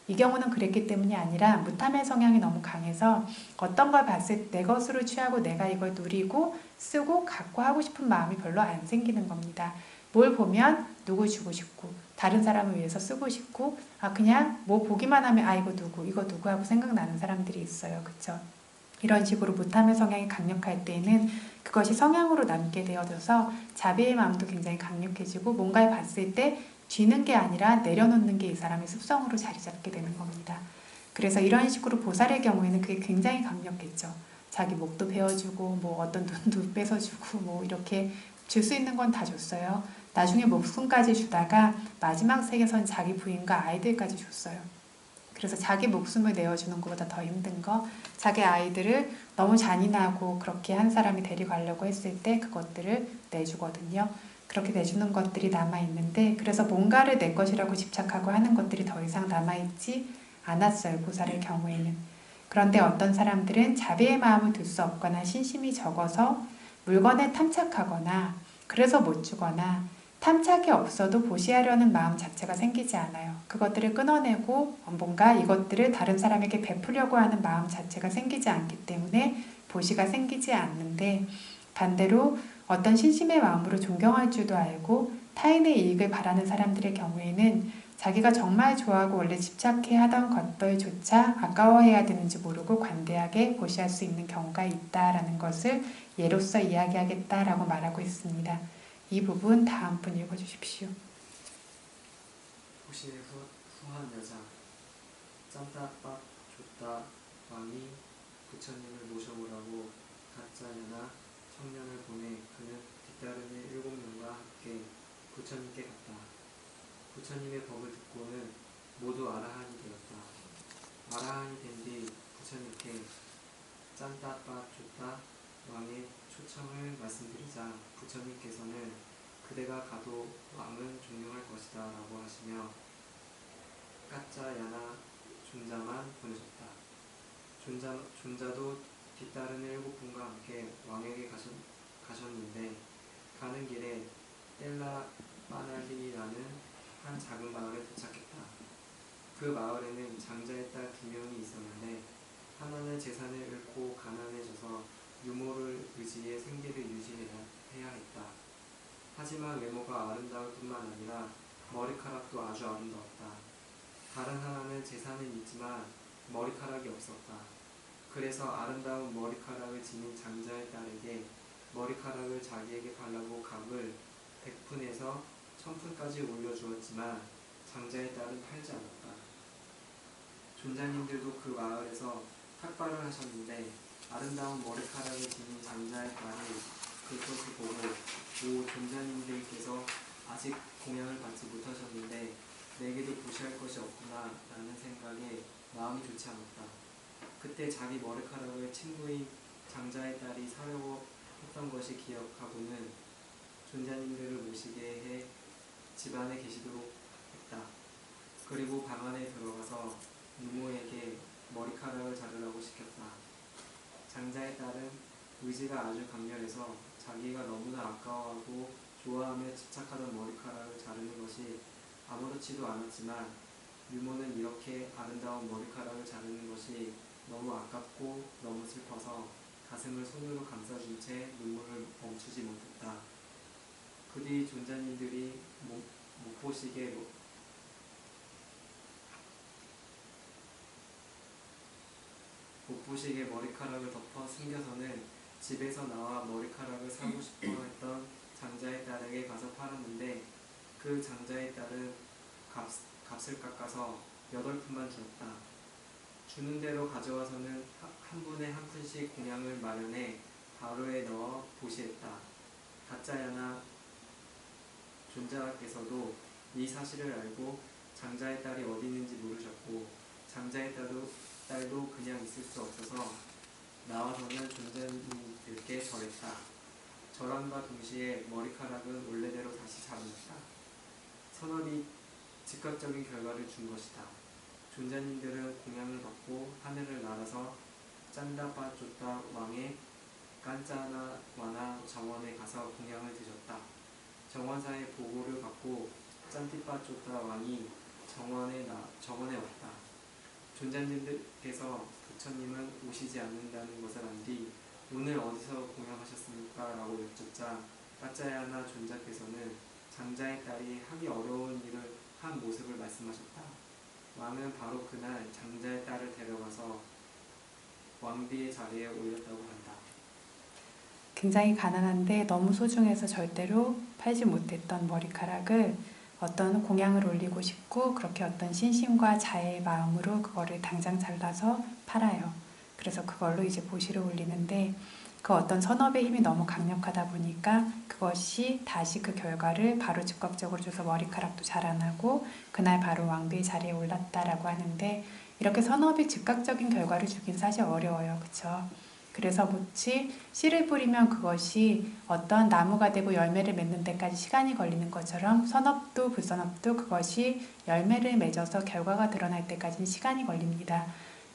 이 경우는 그랬기 때문이 아니라 무탐의 성향이 너무 강해서 어떤 걸 봤을 때 내 것으로 취하고 내가 이걸 누리고 쓰고 갖고 하고 싶은 마음이 별로 안 생기는 겁니다. 뭘 보면 누구 주고 싶고 다른 사람을 위해서 쓰고 싶고 그냥 뭐 보기만 하면 이거 누구 하고 생각나는 사람들이 있어요. 그쵸? 이런 식으로 못하는 성향이 강력할 때에는 그것이 성향으로 남게 되어져서 자비의 마음도 굉장히 강력해지고 뭔가를 봤을 때 쥐는 게 아니라 내려놓는 게 이 사람의 습성으로 자리 잡게 되는 겁니다. 그래서 이런 식으로 보살의 경우에는 그게 굉장히 강력했죠. 자기 목도 베어주고 뭐 어떤 눈도 뺏어주고 뭐 이렇게 줄 수 있는 건 다 줬어요. 나중에 목숨까지 주다가 마지막 세계선 자기 부인과 아이들까지 줬어요. 그래서 자기 목숨을 내어주는 것보다 더 힘든 거, 자기 아이들을 너무 잔인하고 그렇게 한 사람이 데려가려고 했을 때 그것들을 내주거든요. 그렇게 내주는 것들이 남아있는데, 그래서 뭔가를 내 것이라고 집착하고 하는 것들이 더 이상 남아있지 않았어요. 보살의 경우에는. 그런데 어떤 사람들은 자비의 마음을 둘 수 없거나 신심이 적어서 물건에 탐착하거나 그래서 못 주거나 탐착이 없어도 보시하려는 마음 자체가 생기지 않아요. 그것들을 끊어내고 뭔가 이것들을 다른 사람에게 베풀려고 하는 마음 자체가 생기지 않기 때문에 보시가 생기지 않는데, 반대로 어떤 신심의 마음으로 존경할 줄도 알고 타인의 이익을 바라는 사람들의 경우에는 자기가 정말 좋아하고 원래 집착해 하던 것들조차 아까워해야 되는지 모르고 관대하게 보시할 수 있는 경우가 있다라는 것을 예로서 이야기하겠다라고 말하고 있습니다. 이 부분 다음 분 읽어주십시오. 부신의 후한 여자. 짠다밥 줬다 왕이 부처님을 모셔오라고 가짜야나 청년을 보내 그는 뒤따르는 7명과 함께 부처님께 갔다. 부처님의 법을 듣고는 모두 아라한이 되었다. 아라한이 된 뒤 부처님께 짠다밥 줬다 왕의 초청을 말씀드리자 부처님께서는 그대가 가도 왕은 존경할 것이다 라고 하시며 까짜야나 존자만 보내셨다. 존자도 뒤따르는 7분과 함께 왕에게 가셨는데 가는 길에 텔라마날리라는 한 작은 마을에 도착했다. 그 마을에는 장자의 딸 2명이 있었는데 하나는 재산을 잃고 가난해져서 유모를 의지해 생계를 유지해야 했다. 하지만 외모가 아름다울 뿐만 아니라 머리카락도 아주 아름다웠다. 다른 하나는 재산은 있지만 머리카락이 없었다. 그래서 아름다운 머리카락을 지닌 장자의 딸에게 머리카락을 자기에게 바라고 값을 100푼에서 1000푼까지 올려주었지만 장자의 딸은 팔지 않았다. 존자님들도 그 마을에서 탁발을 하셨는데 아름다운 머리카락을 지닌 장자의 딸이 그것을 보고 오 존자님들께서 아직 공양을 받지 못하셨는데 내게도 보시할 것이 없구나 라는 생각에 마음이 좋지 않았다. 그때 자기 머리카락을 친구인 장자의 딸이 사려고 했던 것이 기억하고는 존자님들을 모시게 해 집안에 계시도록 했다. 그리고 방 안에 들어가서 유모에게 머리카락을 자르라고 시켰다. 장자의 딸은 의지가 아주 강렬해서 자기가 너무나 아까워하고 좋아하며 집착하던 머리카락을 자르는 것이 아무렇지도 않았지만 유모는 이렇게 아름다운 머리카락을 자르는 것이 너무 아깝고 너무 슬퍼서 가슴을 손으로 감싸준 채 눈물을 멈추지 못했다. 그 뒤 존자님들이 못보시게 머리카락을 덮어 숨겨서는 집에서 나와 머리카락을 사고 싶어 했던 장자의 딸에게 가서 팔았는데 그 장자의 딸은 값을 깎아서 8푼만 주었다. 주는 대로 가져와서는 한 분에 한 푼씩 공양을 마련해 바로에 넣어 보시했다. 가짜야나 존자께서도 이 사실을 알고 장자의 딸이 어디 있는지 모르셨고 장자의 딸도 그냥 있을 수 없어서 나와서는 존자님들께 절했다. 절함과 동시에 머리카락은 원래대로 다시 자라났다. 선언이 즉각적인 결과를 준 것이다. 존자님들은 공양을 받고 하늘을 날아서 짠다빠쪼따 왕의 깐짜나와나 정원에 가서 공양을 드셨다. 정원사의 보고를 받고 짠띠빠쪼따 왕이 정원에 왔다. 존자님들께서 부처님은 오시지 않는다는 것을 안 뒤 오늘 어디서 공양하셨습니까? 라고 여쭙자 까짜야나 존자께서는 장자의 딸이 하기 어려운 일을 한 모습을 말씀하셨다. 왕은 바로 그날 장자의 딸을 데려가서 왕비의 자리에 올렸다고 한다. 굉장히 가난한데 너무 소중해서 절대로 팔지 못했던 머리카락을 어떤 공양을 올리고 싶고 그렇게 어떤 신심과 자애의 마음으로 그거를 당장 잘라서 팔아요. 그래서 그걸로 이제 보시를 올리는데 그 어떤 선업의 힘이 너무 강력하다 보니까 그것이 다시 그 결과를 바로 즉각적으로 줘서 머리카락도 자라나고 그날 바로 왕비의 자리에 올랐다라고 하는데 이렇게 선업이 즉각적인 결과를 주긴 사실 어려워요. 그렇죠? 그래서 마치 씨를 뿌리면 그것이 어떤 나무가 되고 열매를 맺는 데까지 시간이 걸리는 것처럼 선업도 불선업도 그것이 열매를 맺어서 결과가 드러날 때까지는 시간이 걸립니다.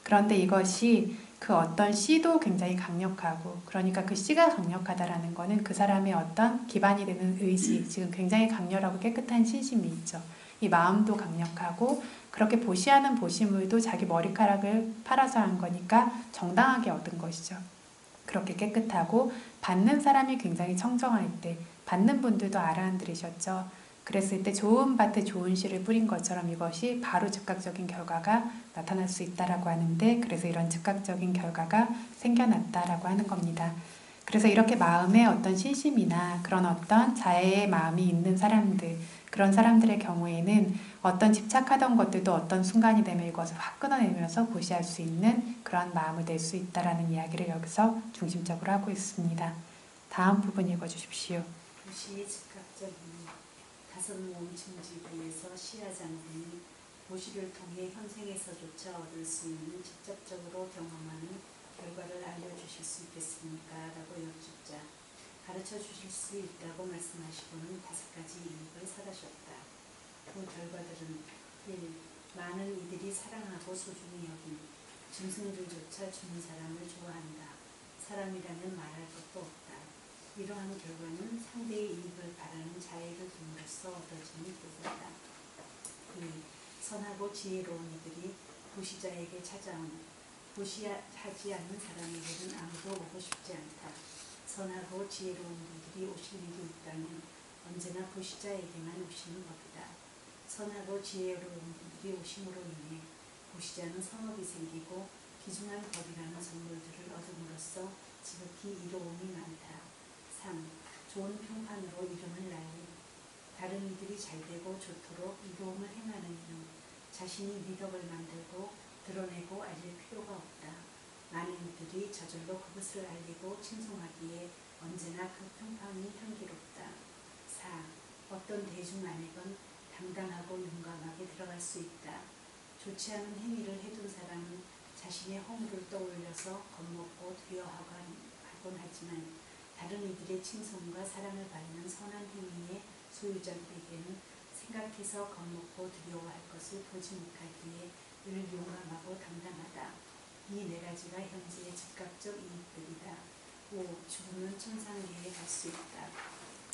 그런데 이것이 그 어떤 씨도 굉장히 강력하고 그러니까 그 씨가 강력하다라는 거는 그 사람의 어떤 기반이 되는 의지, 지금 굉장히 강렬하고 깨끗한 신심이 있죠. 이 마음도 강력하고 그렇게 보시하는 보시물도 자기 머리카락을 팔아서 한 거니까 정당하게 얻은 것이죠. 그렇게 깨끗하고 받는 사람이 굉장히 청정할 때 받는 분들도 알아들으셨죠. 그랬을 때 좋은 밭에 좋은 씨를 뿌린 것처럼 이것이 바로 즉각적인 결과가 나타날 수 있다라고 하는데 그래서 이런 즉각적인 결과가 생겨났다라고 하는 겁니다. 그래서 이렇게 마음에 어떤 신심이나 그런 어떤 자애의 마음이 있는 사람들 그런 사람들의 경우에는 어떤 집착하던 것들도 어떤 순간이 되면 이것을 확 끊어내면서 보시할 수 있는 그런 마음을 낼 수 있다라는 이야기를 여기서 중심적으로 하고 있습니다. 다음 부분 읽어주십시오. 보시의 즉각적인 다섯 모음 징지부에서 시야장군이 보시를 통해 현생에서조차 얻을 수 있는 직접적으로 경험하는 결과를 알려주실 수 있겠습니까? 라고 여쭙자 가르쳐 주실 수 있다고 말씀하시고는 5가지 이익을 설하셨다. 그 결과들은 1. 많은 이들이 사랑하고 소중히 여긴 짐승들조차 주는 사람을 좋아한다. 사람이라면 말할 것도 없다. 이러한 결과는 상대의 이익을 바라는 자애를 둠으로써 얻어지는 뜻이다. 2. 선하고 지혜로운 이들이 보시자에게 찾아온 보시하지 않는 사람에게는 아무도 오고 싶지 않다. 선하고 지혜로운 분들이 오실 일이 있다면 언제나 보시자에게만 오시는 법이다. 선하고 지혜로운 분들이 오심으로 인해 보시자는 선업이 생기고 귀중한 법이라는 선물들을 얻음으로써 지극히 이로움이 많다. 3. 좋은 평판으로 이름을 날림. 다른 이들이 잘되고 좋도록 이로움을 행하는 이는 자신이 미덕을 만들고 드러내고 알릴 필요가 없다. 많은 이들이 저절로 그것을 알리고 칭송하기에 언제나 그 평판이 향기롭다. 4. 어떤 대중 안에건 당당하고 용감하게 들어갈 수 있다. 좋지 않은 행위를 해둔 사람은 자신의 허물을 떠올려서 겁먹고 두려워하곤 하지만 다른 이들의 칭송과 사랑을 받는 선한 행위의 소유자들에게는 생각해서 겁먹고 두려워할 것을 보지 못하기에 늘 용감하고 당당하다. 이 4가지가 현재의 즉각적 이익들이다. 5. 죽으면 천상계에 갈 수 있다.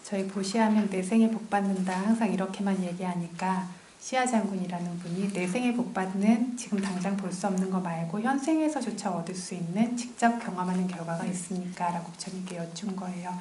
저희 보시하면 내 생에 복 받는다 항상 이렇게만 얘기하니까 시야장군이라는 분이 내 생에 복 받는 지금 당장 볼 수 없는 거 말고 현생에서조차 얻을 수 있는 직접 경험하는 결과가 있습니까? 라고 부처님께 여쭌 거예요.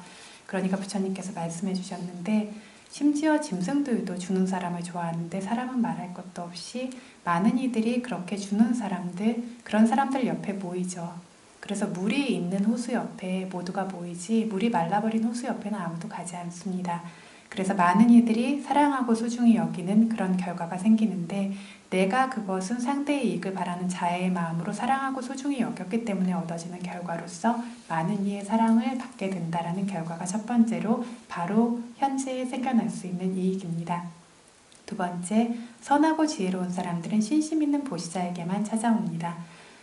그러니까 부처님께서 말씀해 주셨는데 심지어 짐승들도 주는 사람을 좋아하는데 사람은 말할 것도 없이 많은 이들이 그렇게 주는 사람들 그런 사람들 옆에 모이죠. 그래서 물이 있는 호수 옆에 모두가 모이지 물이 말라버린 호수 옆에는 아무도 가지 않습니다. 그래서 많은 이들이 사랑하고 소중히 여기는 그런 결과가 생기는데 내가 그것은 상대의 이익을 바라는 자애의 마음으로 사랑하고 소중히 여겼기 때문에 얻어지는 결과로서 많은 이의 사랑을 받게 된다라는 결과가 첫 번째로 바로 현재에 생겨날 수 있는 이익입니다. 두 번째, 선하고 지혜로운 사람들은 신심 있는 보시자에게만 찾아옵니다.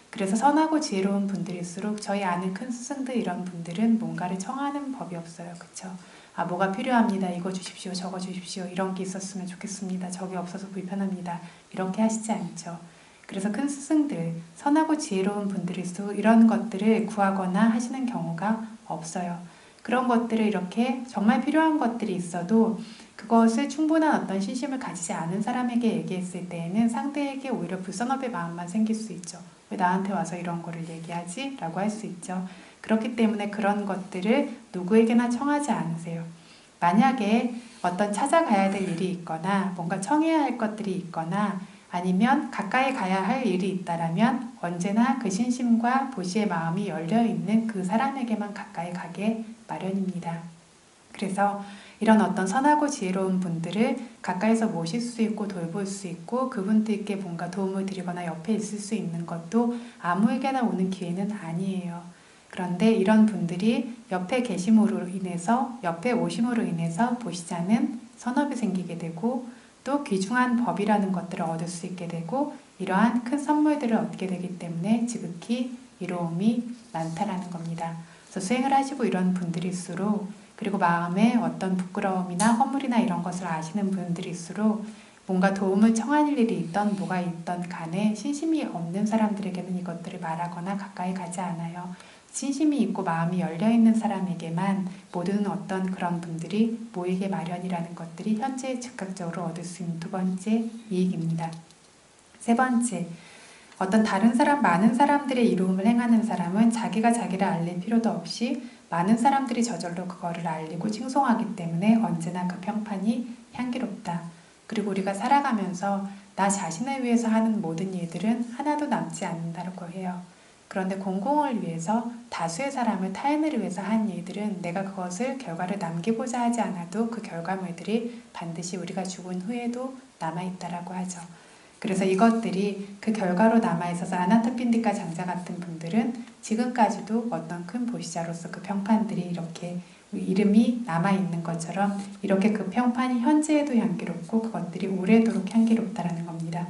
그래서 선하고 지혜로운 분들일수록 저희 아는 큰 스승들 이런 분들은 뭔가를 청하는 법이 없어요. 그렇죠? 아, 뭐가 필요합니다. 이거 주십시오. 저거 주십시오. 이런 게 있었으면 좋겠습니다. 저게 없어서 불편합니다. 이렇게 하시지 않죠. 그래서 큰 스승들, 선하고 지혜로운 분들일수록 이런 것들을 구하거나 하시는 경우가 없어요. 그런 것들을 이렇게 정말 필요한 것들이 있어도 그것을 충분한 어떤 신심을 가지지 않은 사람에게 얘기했을 때에는 상대에게 오히려 불선업의 마음만 생길 수 있죠. 왜 나한테 와서 이런 거를 얘기하지? 라고 할 수 있죠. 그렇기 때문에 그런 것들을 누구에게나 청하지 않으세요. 만약에 어떤 찾아가야 될 일이 있거나 뭔가 청해야 할 것들이 있거나 아니면 가까이 가야 할 일이 있다라면 언제나 그 신심과 보시의 마음이 열려있는 그 사람에게만 가까이 가게 마련입니다. 그래서 이런 어떤 선하고 지혜로운 분들을 가까이서 모실 수 있고 돌볼 수 있고 그분들께 뭔가 도움을 드리거나 옆에 있을 수 있는 것도 아무에게나 오는 기회는 아니에요. 그런데 이런 분들이 옆에 계심으로 인해서 옆에 오심으로 인해서 보시자는 선업이 생기게 되고 또 귀중한 법이라는 것들을 얻을 수 있게 되고 이러한 큰 선물들을 얻게 되기 때문에 지극히 이로움이 많다라는 겁니다. 그래서 수행을 하시고 이런 분들일수록 그리고 마음에 어떤 부끄러움이나 허물이나 이런 것을 아시는 분들일수록 뭔가 도움을 청할 일이 있던 뭐가 있던 간에 신심이 없는 사람들에게는 이것들을 말하거나 가까이 가지 않아요. 신심이 있고 마음이 열려있는 사람에게만 모든 어떤 그런 분들이 모이게 마련이라는 것들이 현재 즉각적으로 얻을 수 있는 두 번째 이익입니다. 세 번째, 어떤 다른 사람, 많은 사람들의 이로움을 행하는 사람은 자기가 자기를 알릴 필요도 없이 많은 사람들이 저절로 그거를 알리고 칭송하기 때문에 언제나 그 평판이 향기롭다. 그리고 우리가 살아가면서 나 자신을 위해서 하는 모든 일들은 하나도 남지 않는다고 해요. 그런데 공공을 위해서 다수의 사람을 타인을 위해서 한 일들은 내가 그것을 결과를 남기고자 하지 않아도 그 결과물들이 반드시 우리가 죽은 후에도 남아있다라고 하죠. 그래서 이것들이 그 결과로 남아있어서 아나타핀디카 장자 같은 분들은 지금까지도 어떤 큰 보시자로서 그 평판들이 이렇게 이름이 남아있는 것처럼 이렇게 그 평판이 현재에도 향기롭고 그것들이 오래도록 향기롭다라는 겁니다.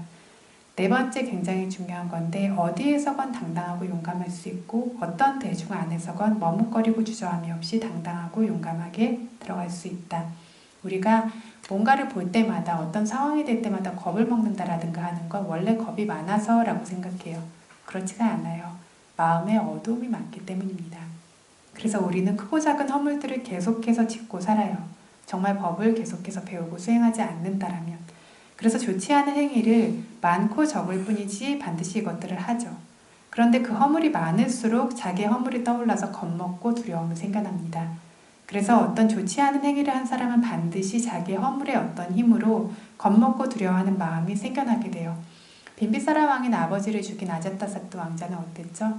네 번째 굉장히 중요한 건데 어디에서건 당당하고 용감할 수 있고 어떤 대중 안에서건 머뭇거리고 주저함이 없이 당당하고 용감하게 들어갈 수 있다. 우리가 뭔가를 볼 때마다 어떤 상황이 될 때마다 겁을 먹는다라든가 하는 건 원래 겁이 많아서 라고 생각해요. 그렇지가 않아요. 마음에 어두움이 많기 때문입니다. 그래서 우리는 크고 작은 허물들을 계속해서 짚고 살아요. 정말 법을 계속해서 배우고 수행하지 않는다라면. 그래서 좋지 않은 행위를 많고 적을 뿐이지 반드시 이것들을 하죠. 그런데 그 허물이 많을수록 자기의 허물이 떠올라서 겁먹고 두려움이 생겨납니다. 그래서 어떤 좋지 않은 행위를 한 사람은 반드시 자기의 허물의 어떤 힘으로 겁먹고 두려워하는 마음이 생겨나게 돼요. 빈비사라 왕인 아버지를 죽인 아자타사트 왕자는 어땠죠?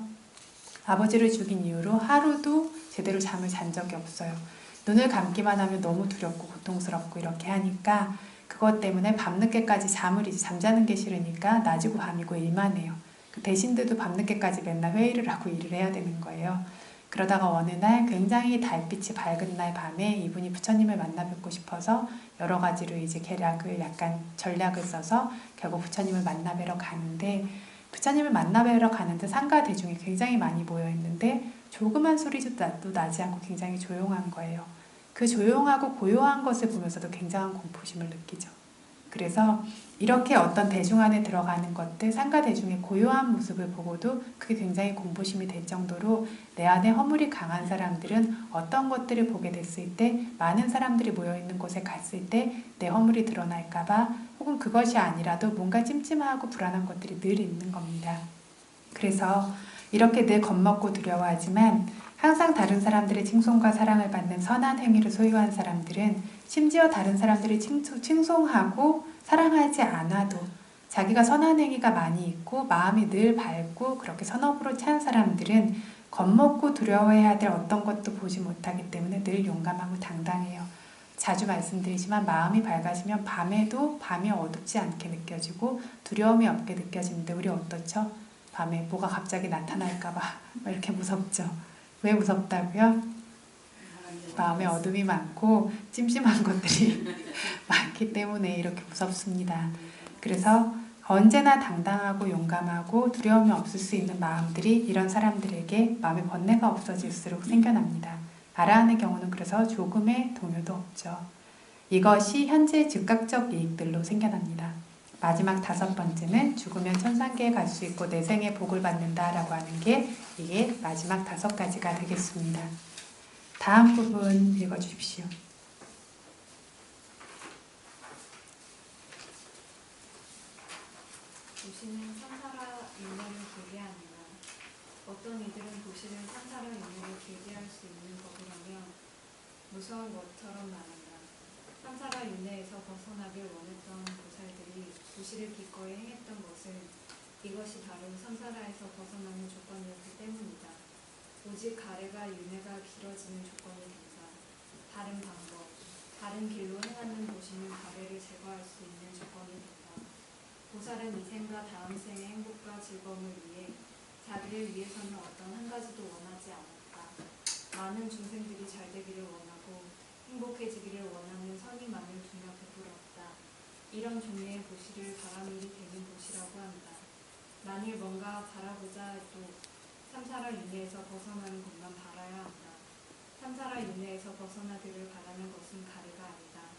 아버지를 죽인 이후로 하루도 제대로 잠을 잔 적이 없어요. 눈을 감기만 하면 너무 두렵고 고통스럽고 이렇게 하니까 그것 때문에 밤늦게까지 잠자는 게 싫으니까 낮이고 밤이고 일만 해요. 그 대신들도 밤늦게까지 맨날 회의를 하고 일을 해야 되는 거예요. 그러다가 어느 날 굉장히 달빛이 밝은 날 밤에 이분이 부처님을 만나 뵙고 싶어서 여러 가지로 이제 약간 전략을 써서 결국 부처님을 만나 뵈러 가는데 부처님을 만나 뵈러 가는데 상가 대중이 굉장히 많이 모여 있는데 조그만 소리도 나지 않고 굉장히 조용한 거예요. 그 조용하고 고요한 것을 보면서도 굉장한 공포심을 느끼죠. 그래서 이렇게 어떤 대중 안에 들어가는 것들, 상가 대중의 고요한 모습을 보고도 그게 굉장히 공포심이 될 정도로 내 안에 허물이 강한 사람들은 어떤 것들을 보게 됐을 때 많은 사람들이 모여있는 곳에 갔을 때 내 허물이 드러날까봐 혹은 그것이 아니라도 뭔가 찜찜하고 불안한 것들이 늘 있는 겁니다. 그래서 이렇게 늘 겁먹고 두려워하지만 항상 다른 사람들의 칭송과 사랑을 받는 선한 행위를 소유한 사람들은 심지어 다른 사람들이 칭송하고 사랑하지 않아도 자기가 선한 행위가 많이 있고 마음이 늘 밝고 그렇게 선업으로 찬 사람들은 겁먹고 두려워해야 될 어떤 것도 보지 못하기 때문에 늘 용감하고 당당해요. 자주 말씀드리지만 마음이 밝아지면 밤에도 밤이 어둡지 않게 느껴지고 두려움이 없게 느껴지는데 우리 어떻죠? 밤에 뭐가 갑자기 나타날까봐 이렇게 무섭죠. 왜 무섭다고요? 마음에 어둠이 많고 찜찜한 것들이 많기 때문에 이렇게 무섭습니다. 그래서 언제나 당당하고 용감하고 두려움이 없을 수 있는 마음들이 이런 사람들에게 마음의 번뇌가 없어질수록 생겨납니다. 아라한의 경우는 그래서 조금의 동요도 없죠. 이것이 현재 즉각적 이익들로 생겨납니다. 마지막 다섯 번째는 죽으면 천상계에 갈 수 있고 내 생에 복을 받는다라고 하는 게 이게 마지막 다섯 가지가 되겠습니다. 다음 부분 읽어주십시오. 도시는 산사라 인연을 길게하니라. 어떤 이들은 도시를 산사라 인연을 길게할 수 있는 법이라며 무서운 것처럼 말한다. 삼사라 윤회에서 벗어나길 원했던 보살들이 부시를 기꺼이 행했던 것은 이것이 바로 삼사라에서 벗어나는 조건이었기 때문이다. 오직 가래가 윤회가 길어지는 조건이 된다. 다른 방법, 다른 길로 행하는 보시는 가래를 제거할 수 있는 조건이 된다. 보살은 이 생과 다음 생의 행복과 즐거움을 위해 자기를 위해서는 어떤 한 가지도 원하지 않았다. 많은 중생들이 잘 되기를 원하고 행복해지기를 원하는 선의만을 두며 베풀었다. 이런 종류의 보시를 바람일이 되는 보시라고 한다. 만일 뭔가 바라보자 해도 삼사라 윤회에서 벗어나는 것만 바라야 한다. 삼사라 윤회에서 벗어나기를 바라는 것은 가래가 아니다.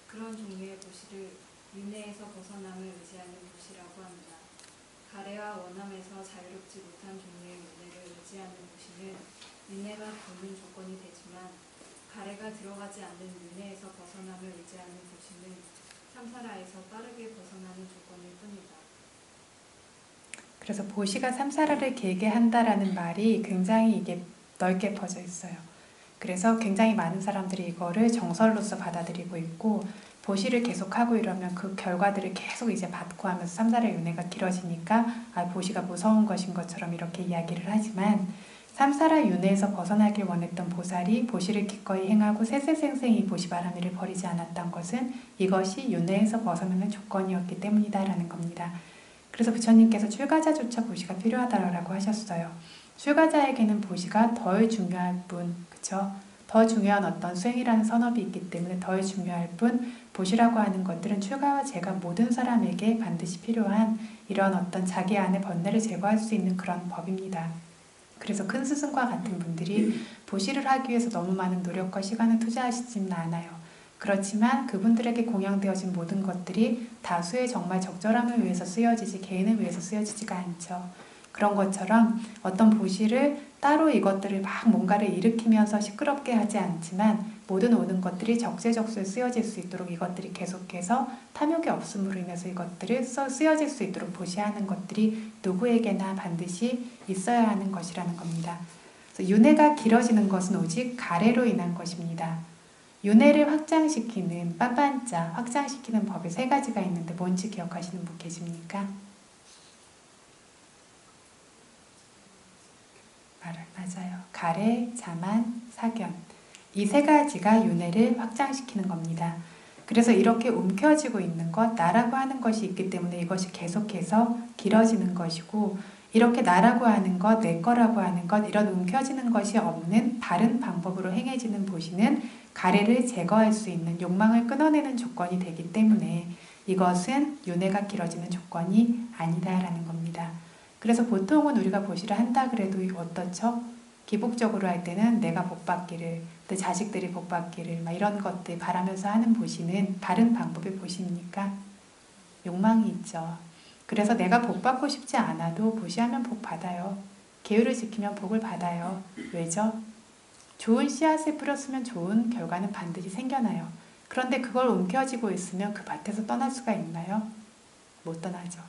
그런 종류의 보시를 윤회에서 벗어남을 의지하는 보시라고 한다. 가래와 원함에서 자유롭지 못한 종류의 윤회를 의지하는 보시는 윤회가 되는 조건이 되지만 가래가 들어가지 않는 윤회에서 벗어남을 의지하는 보시는 삼사라에서 빠르게 벗어나는 조건일 뿐이다. 그래서 보시가 삼사라를 길게 한다라는 말이 굉장히 이게 넓게 퍼져 있어요. 그래서 굉장히 많은 사람들이 이거를 정설로서 받아들이고 있고 보시를 계속하고 이러면 그 결과들을 계속 이제 받고 하면서 삼사라 윤회가 길어지니까 보시가 무서운 것인 것처럼 이렇게 이야기를 하지만 삼사라 윤회에서 벗어나길 원했던 보살이 보시를 기꺼이 행하고 세세생생히 보시 바라미를 버리지 않았던 것은 이것이 윤회에서 벗어나는 조건이었기 때문이다라는 겁니다. 그래서 부처님께서 출가자조차 보시가 필요하다라고 하셨어요. 출가자에게는 보시가 덜 중요할 뿐, 그쵸? 더 중요한 어떤 수행이라는 선업이 있기 때문에 덜 중요할 뿐 보시라고 하는 것들은 출가와 제가 모든 사람에게 반드시 필요한 이런 어떤 자기 안의 번뇌를 제거할 수 있는 그런 법입니다. 그래서 큰 스승과 같은 분들이 보시를 하기 위해서 너무 많은 노력과 시간을 투자하시지는 않아요. 그렇지만 그분들에게 공양되어진 모든 것들이 다수의 정말 적절함을 위해서 쓰여지지 개인을 위해서 쓰여지지가 않죠. 그런 것처럼 어떤 보시를 따로 이것들을 막 뭔가를 일으키면서 시끄럽게 하지 않지만 모든 오는 것들이 적재적소에 쓰여질 수 있도록 이것들이 계속해서 탐욕이 없음으로 인해서 이것들을 쓰여질 수 있도록 보시하는 것들이 누구에게나 반드시 있어야 하는 것이라는 겁니다. 그래서 윤회가 길어지는 것은 오직 가래로 인한 것입니다. 윤회를 확장시키는 빤빤짜 확장시키는 법이 3가지가 있는데 뭔지 기억하시는 분 계십니까? 맞아요. 가래, 자만, 사견. 이 3가지가 윤회를 확장시키는 겁니다. 그래서 이렇게 움켜쥐고 있는 것, 나라고 하는 것이 있기 때문에 이것이 계속해서 길어지는 것이고 이렇게 나라고 하는 것, 내 거라고 하는 것, 이런 움켜쥐는 것이 없는 다른 방법으로 행해지는 보시는 가래를 제거할 수 있는 욕망을 끊어내는 조건이 되기 때문에 이것은 윤회가 길어지는 조건이 아니다라는 겁니다. 그래서 보통은 우리가 보시를 한다 그래도 어떻죠? 기복적으로 할 때는 내가 복받기를, 내 자식들이 복받기를 막 이런 것들 바라면서 하는 보시는 다른 방법의 보시니까 욕망이 있죠. 그래서 내가 복받고 싶지 않아도 보시하면 복 받아요. 계율을 지키면 복을 받아요. 왜죠? 좋은 씨앗을 뿌렸으면 좋은 결과는 반드시 생겨나요. 그런데 그걸 움켜쥐고 있으면 그 밭에서 떠날 수가 있나요? 못 떠나죠.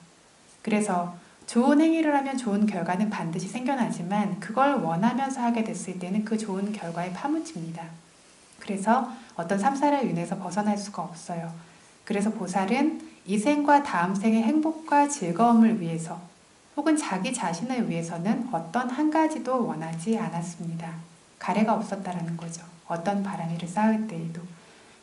그래서 좋은 행위를 하면 좋은 결과는 반드시 생겨나지만 그걸 원하면서 하게 됐을 때는 그 좋은 결과에 파묻힙니다. 그래서 어떤 삼사라 윤회에서 벗어날 수가 없어요. 그래서 보살은 이 생과 다음 생의 행복과 즐거움을 위해서 혹은 자기 자신을 위해서는 어떤 한 가지도 원하지 않았습니다. 가래가 없었다라는 거죠. 어떤 바람이를 쌓을 때에도.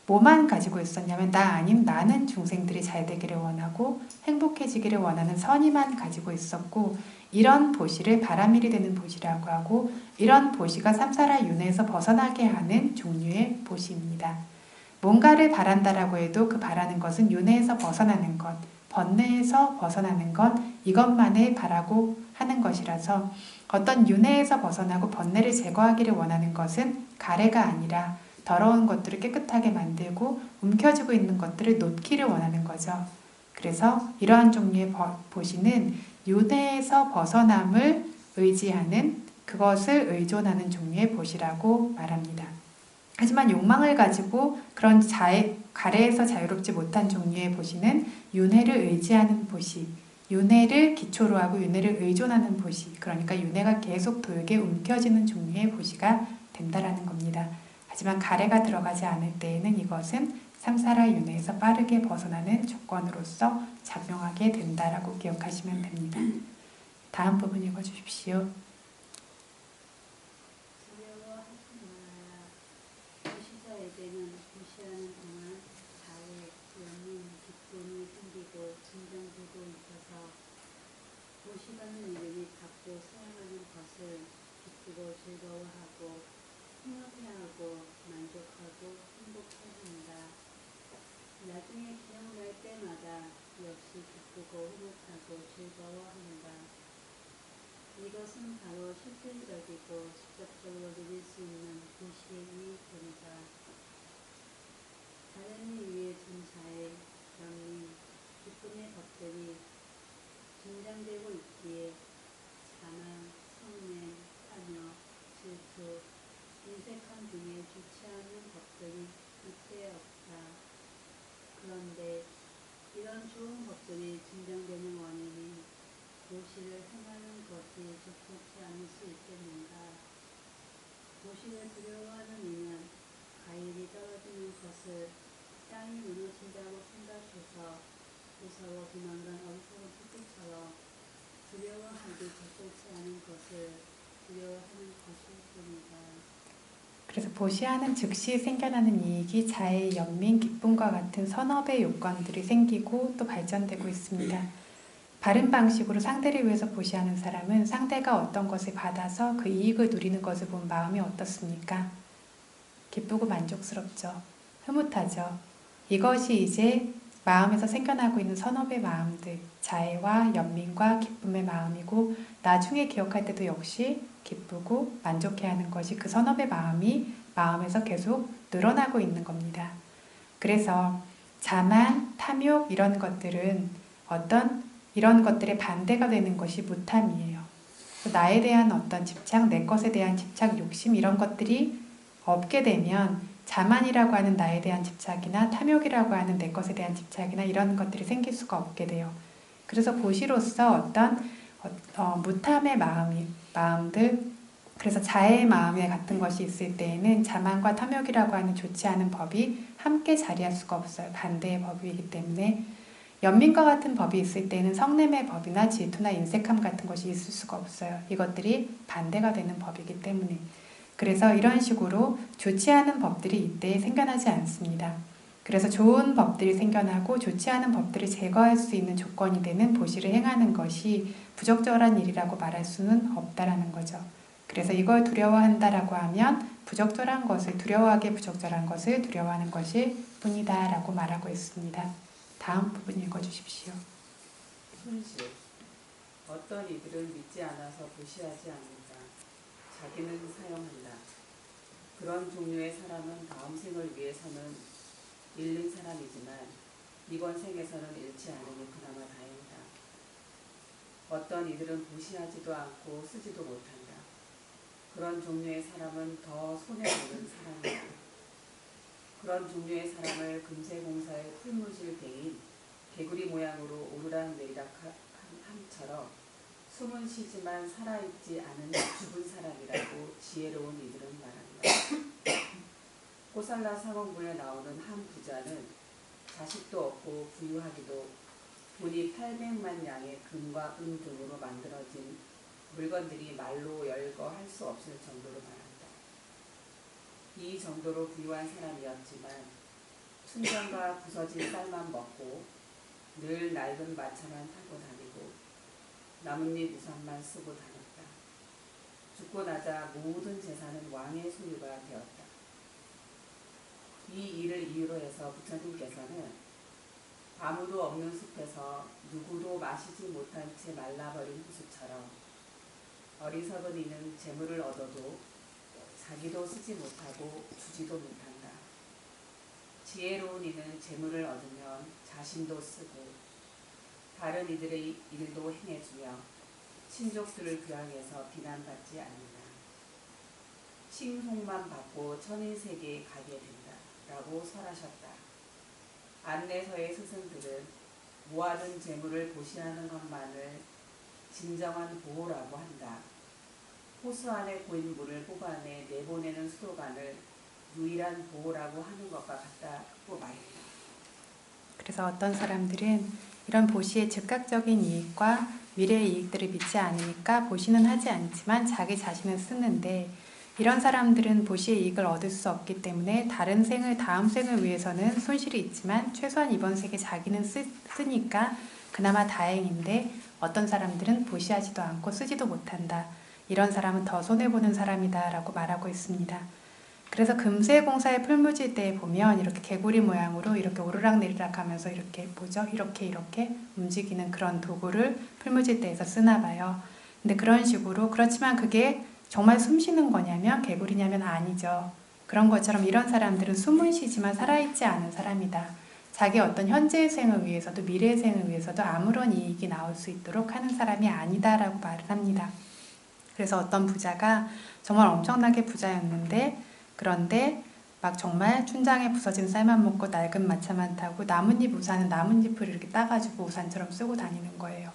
뭐만 가지고 있었냐면 나 아닌 나는 중생들이 잘 되기를 원하고 행복해지기를 원하는 선의만 가지고 있었고 이런 보시를 바람일이 되는 보시라고 하고 이런 보시가 삼사라 윤회에서 벗어나게 하는 종류의 보시입니다. 뭔가를 바란다라고 해도 그 바라는 것은 윤회에서 벗어나는 것, 번뇌에서 벗어나는 것 이것만을 바라고 하는 것이라서 어떤 윤회에서 벗어나고 번뇌를 제거하기를 원하는 것은 가래가 아니라 더러운 것들을 깨끗하게 만들고 움켜쥐고 있는 것들을 놓기를 원하는 거죠. 그래서 이러한 종류의 보시는 윤회에서 벗어남을 의지하는 그것을 의존하는 종류의 보시라고 말합니다. 하지만 욕망을 가지고 그런 가래에서 자유롭지 못한 종류의 보시는 윤회를 의지하는 보시, 윤회를 기초로 하고 윤회를 의존하는 보시, 그러니까 윤회가 계속 돌게 움켜쥐는 종류의 보시가 된다라는 겁니다. 하지만 가래가 들어가지 않을 때에는 이것은 삼사라 윤회에서 빠르게 벗어나는 조건으로서 작용하게 된다라고 기억하시면 됩니다. 다음 부분 읽어주십시오. 두려워하지 말아야. 보시자에게는 보시하는 동안 자애, 연민, 기쁨이 생기고 진정되고 있어서 보시라는 이름이 받고 사용하는 것을 기쁘고 즐거워하고 흥분해하고 만족하고 행복해합니다. 나중에 기억날 때마다 역시 기쁘고 흐뭇하고 즐거워합니다. 이것은 바로 실질적이고 직접적으로 누릴 수 있는 보시의 유익입니다. 다른 일 위해 둔 자의 연민, 기쁨의 것들이 긴장되고 있기에 자만, 성냄, 탐욕, 질투, 인색함 등의 좋지 않은 것들이 이때 없다. 그런데 이런 좋은 것들이 진정되는 원인이 보시를 행하는 것이 적절치 않을 수 있겠는가. 보시를 두려워하는 이는 과일이 떨어지는 것을 땅이 무너진다고 생각해서 무서워 도망간 어리석은 토끼처럼 두려워하기 적절치 않은 것을 두려워하는 것일 뿐이다. 그래서 보시하는 즉시 생겨나는 이익이 자의 연민, 기쁨과 같은 선업의 요건들이 생기고 또 발전되고 있습니다. 바른 방식으로 상대를 위해서 보시하는 사람은 상대가 어떤 것을 받아서 그 이익을 누리는 것을 본 마음이 어떻습니까? 기쁘고 만족스럽죠. 흐뭇하죠. 이것이 이제 마음에서 생겨나고 있는 선업의 마음들, 자애와 연민과 기쁨의 마음이고 나중에 기억할 때도 역시 기쁘고 만족해하는 것이 그 선업의 마음이 마음에서 계속 늘어나고 있는 겁니다. 그래서 자만, 탐욕 이런 것들은 이런 것들의 반대가 되는 것이 무탐이에요. 나에 대한 어떤 집착, 내 것에 대한 집착, 욕심 이런 것들이 없게 되면 자만이라고 하는 나에 대한 집착이나 탐욕이라고 하는 내 것에 대한 집착이나 이런 것들이 생길 수가 없게 돼요. 그래서 보시로서 어떤 무탐의 마음들, 그래서 자애의 마음에 같은 것이 있을 때에는 자만과 탐욕이라고 하는 좋지 않은 법이 함께 자리할 수가 없어요. 반대의 법이기 때문에. 연민과 같은 법이 있을 때는 성냄의 법이나 질투나 인색함 같은 것이 있을 수가 없어요. 이것들이 반대가 되는 법이기 때문에. 그래서 이런 식으로 좋지 않은 법들이 이때 생겨나지 않습니다. 그래서 좋은 법들이 생겨나고 좋지 않은 법들을 제거할 수 있는 조건이 되는 보시를 행하는 것이 부적절한 일이라고 말할 수는 없다라는 거죠. 그래서 이걸 두려워한다라고 하면 부적절한 것을 두려워하기에 부적절한 것을 두려워하는 것일 뿐이다 라고 말하고 있습니다. 다음 부분 읽어주십시오. 손실. 어떤 이들은 믿지 않아서 보시하지 않는다. 자기는 사용한다. 그런 종류의 사람은 다음 생을 위해서는 잃는 사람이지만 이번 생에서는 잃지 않으니 그나마 다행이다. 어떤 이들은 보시하지도 않고 쓰지도 못한다. 그런 종류의 사람은 더 손해보는 사람이다. 그런 종류의 사람을 금세공사의 풀무질 대인 개구리 모양으로 오르락내리락 함처럼 숨은 쉬지만 살아있지 않은 죽은 사람이라고 지혜로운 이들은 말한다. 고살라 상원군에 나오는 한 부자는 자식도 없고 부유하기도 돈이 800만 양의 금과 은 등으로 만들어진 물건들이 말로 열거할 수 없을 정도로 많았다. 이 정도로 부유한 사람이었지만 순정과 부서진 쌀만 먹고 늘 낡은 마차만 타고 다니고 나뭇잎 우산만 쓰고 다녔다. 죽고 나자 모든 재산은 왕의 소유가 되었다. 이 일을 이유로 해서 부처님께서는 아무도 없는 숲에서 누구도 마시지 못한 채 말라버린 호수처럼 어리석은 이는 재물을 얻어도 자기도 쓰지 못하고 주지도 못한다. 지혜로운 이는 재물을 얻으면 자신도 쓰고 다른 이들의 일도 행해주며 친족들을 교양해서 비난받지 않는다. 칭송만 받고 천인세계에 가게 된다. 라고 설하셨다. 안내서의 스승들은 모아둔 재물을 보시하는 것만을 진정한 보호라고 한다. 호수 안에 고인 물을 뽑아내 내보내는 수도관을 유일한 보호라고 하는 것과 같다고 말했다. 그래서 어떤 사람들은 이런 보시의 즉각적인 이익과 미래의 이익들을 믿지 않으니까 보시는 하지 않지만 자기 자신을 쓰는데, 이런 사람들은 보시의 이익을 얻을 수 없기 때문에 다른 생을, 다음 생을 위해서는 손실이 있지만 최소한 이번 생에 자기는 쓰니까 그나마 다행인데, 어떤 사람들은 보시하지도 않고 쓰지도 못한다. 이런 사람은 더 손해보는 사람이다 라고 말하고 있습니다. 그래서 금세공사의 풀무질대에 보면 이렇게 개구리 모양으로 이렇게 오르락내리락 하면서 이렇게 뭐죠? 이렇게 움직이는 그런 도구를 풀무질대에서 쓰나 봐요. 근데 그런 식으로, 그렇지만 그게 정말 숨 쉬는 거냐면 개구리냐면 아니죠. 그런 것처럼 이런 사람들은 숨은 쉬지만 살아있지 않은 사람이다. 자기 어떤 현재의 생을 위해서도 미래의 생을 위해서도 아무런 이익이 나올 수 있도록 하는 사람이 아니다라고 말을 합니다. 그래서 어떤 부자가 정말 엄청나게 부자였는데, 그런데 막 정말 춘장에 부서진 쌀만 먹고 낡은 마차만 타고 나뭇잎 우산은 나뭇잎을 이렇게 따가지고 우산처럼 쓰고 다니는 거예요.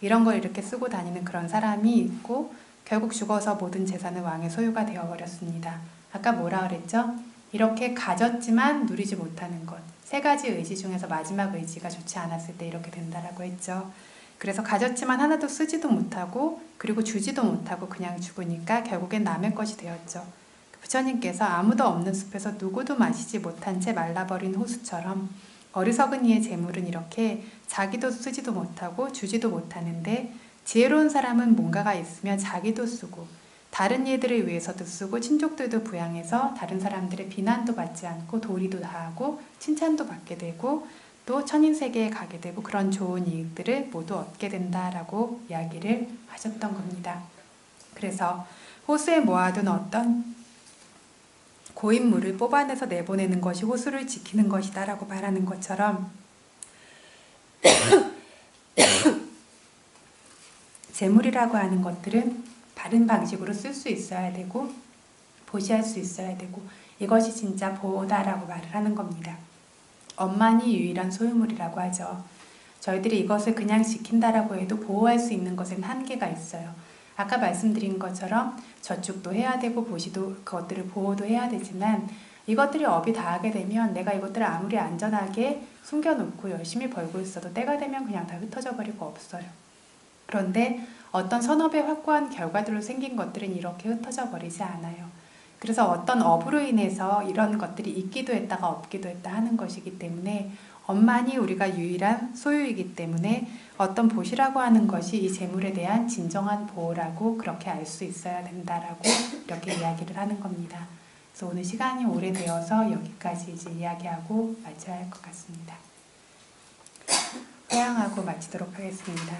이런 걸 이렇게 쓰고 다니는 그런 사람이 있고, 결국 죽어서 모든 재산은 왕의 소유가 되어버렸습니다. 아까 뭐라 그랬죠? 이렇게 가졌지만 누리지 못하는 것. 세 가지 의지 중에서 마지막 의지가 좋지 않았을 때 이렇게 된다라고 했죠. 그래서 가졌지만 하나도 쓰지도 못하고 그리고 주지도 못하고 그냥 죽으니까 결국엔 남의 것이 되었죠. 부처님께서 아무도 없는 숲에서 누구도 마시지 못한 채 말라버린 호수처럼 어리석은 이의 재물은 이렇게 자기도 쓰지도 못하고 주지도 못하는데, 지혜로운 사람은 뭔가가 있으면 자기도 쓰고 다른 이들을 위해서도 쓰고 친족들도 부양해서 다른 사람들의 비난도 받지 않고 도리도 다하고 칭찬도 받게 되고 또 천인세계에 가게 되고 그런 좋은 이익들을 모두 얻게 된다라고 이야기를 하셨던 겁니다. 그래서 호수에 모아둔 어떤 고인물을 뽑아내서 내보내는 것이 호수를 지키는 것이다 라고 말하는 것처럼 재물이라고 하는 것들은 바른 방식으로 쓸 수 있어야 되고 보시할 수 있어야 되고 이것이 진짜 보호다라고 말을 하는 겁니다. 엄만이 유일한 소유물이라고 하죠. 저희들이 이것을 그냥 지킨다라고 해도 보호할 수 있는 것에는 한계가 있어요. 아까 말씀드린 것처럼 저축도 해야 되고 보시도 그것들을 보호도 해야 되지만 이것들이 업이 닿게 되면 내가 이것들을 아무리 안전하게 숨겨놓고 열심히 벌고 있어도 때가 되면 그냥 다 흩어져 버리고 없어요. 그런데 어떤 선업의 확고한 결과들로 생긴 것들은 이렇게 흩어져 버리지 않아요. 그래서 어떤 업으로 인해서 이런 것들이 있기도 했다가 없기도 했다 하는 것이기 때문에 엄만이 우리가 유일한 소유이기 때문에 어떤 보시라고 하는 것이 이 재물에 대한 진정한 보호라고 그렇게 알 수 있어야 된다라고 이렇게 이야기를 하는 겁니다. 그래서 오늘 시간이 오래되어서 여기까지 이제 이야기하고 마쳐야 할 것 같습니다. 회양하고 마치도록 하겠습니다.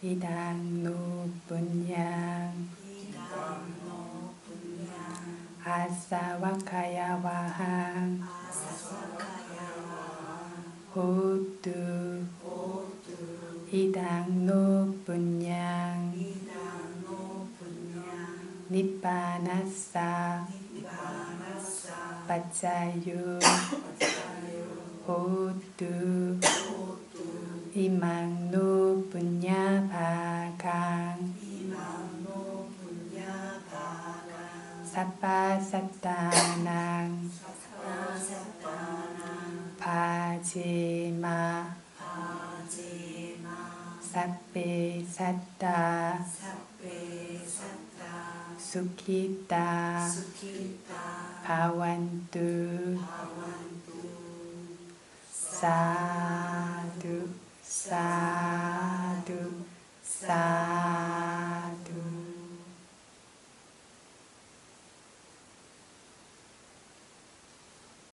이당노 분양 아사와카야와항 호두 이당노 분양 니빠나사 빠짜유 호두 이망노 분야바강 사빠사따낭 바지마 사빼사따 수키따 바완뚜 사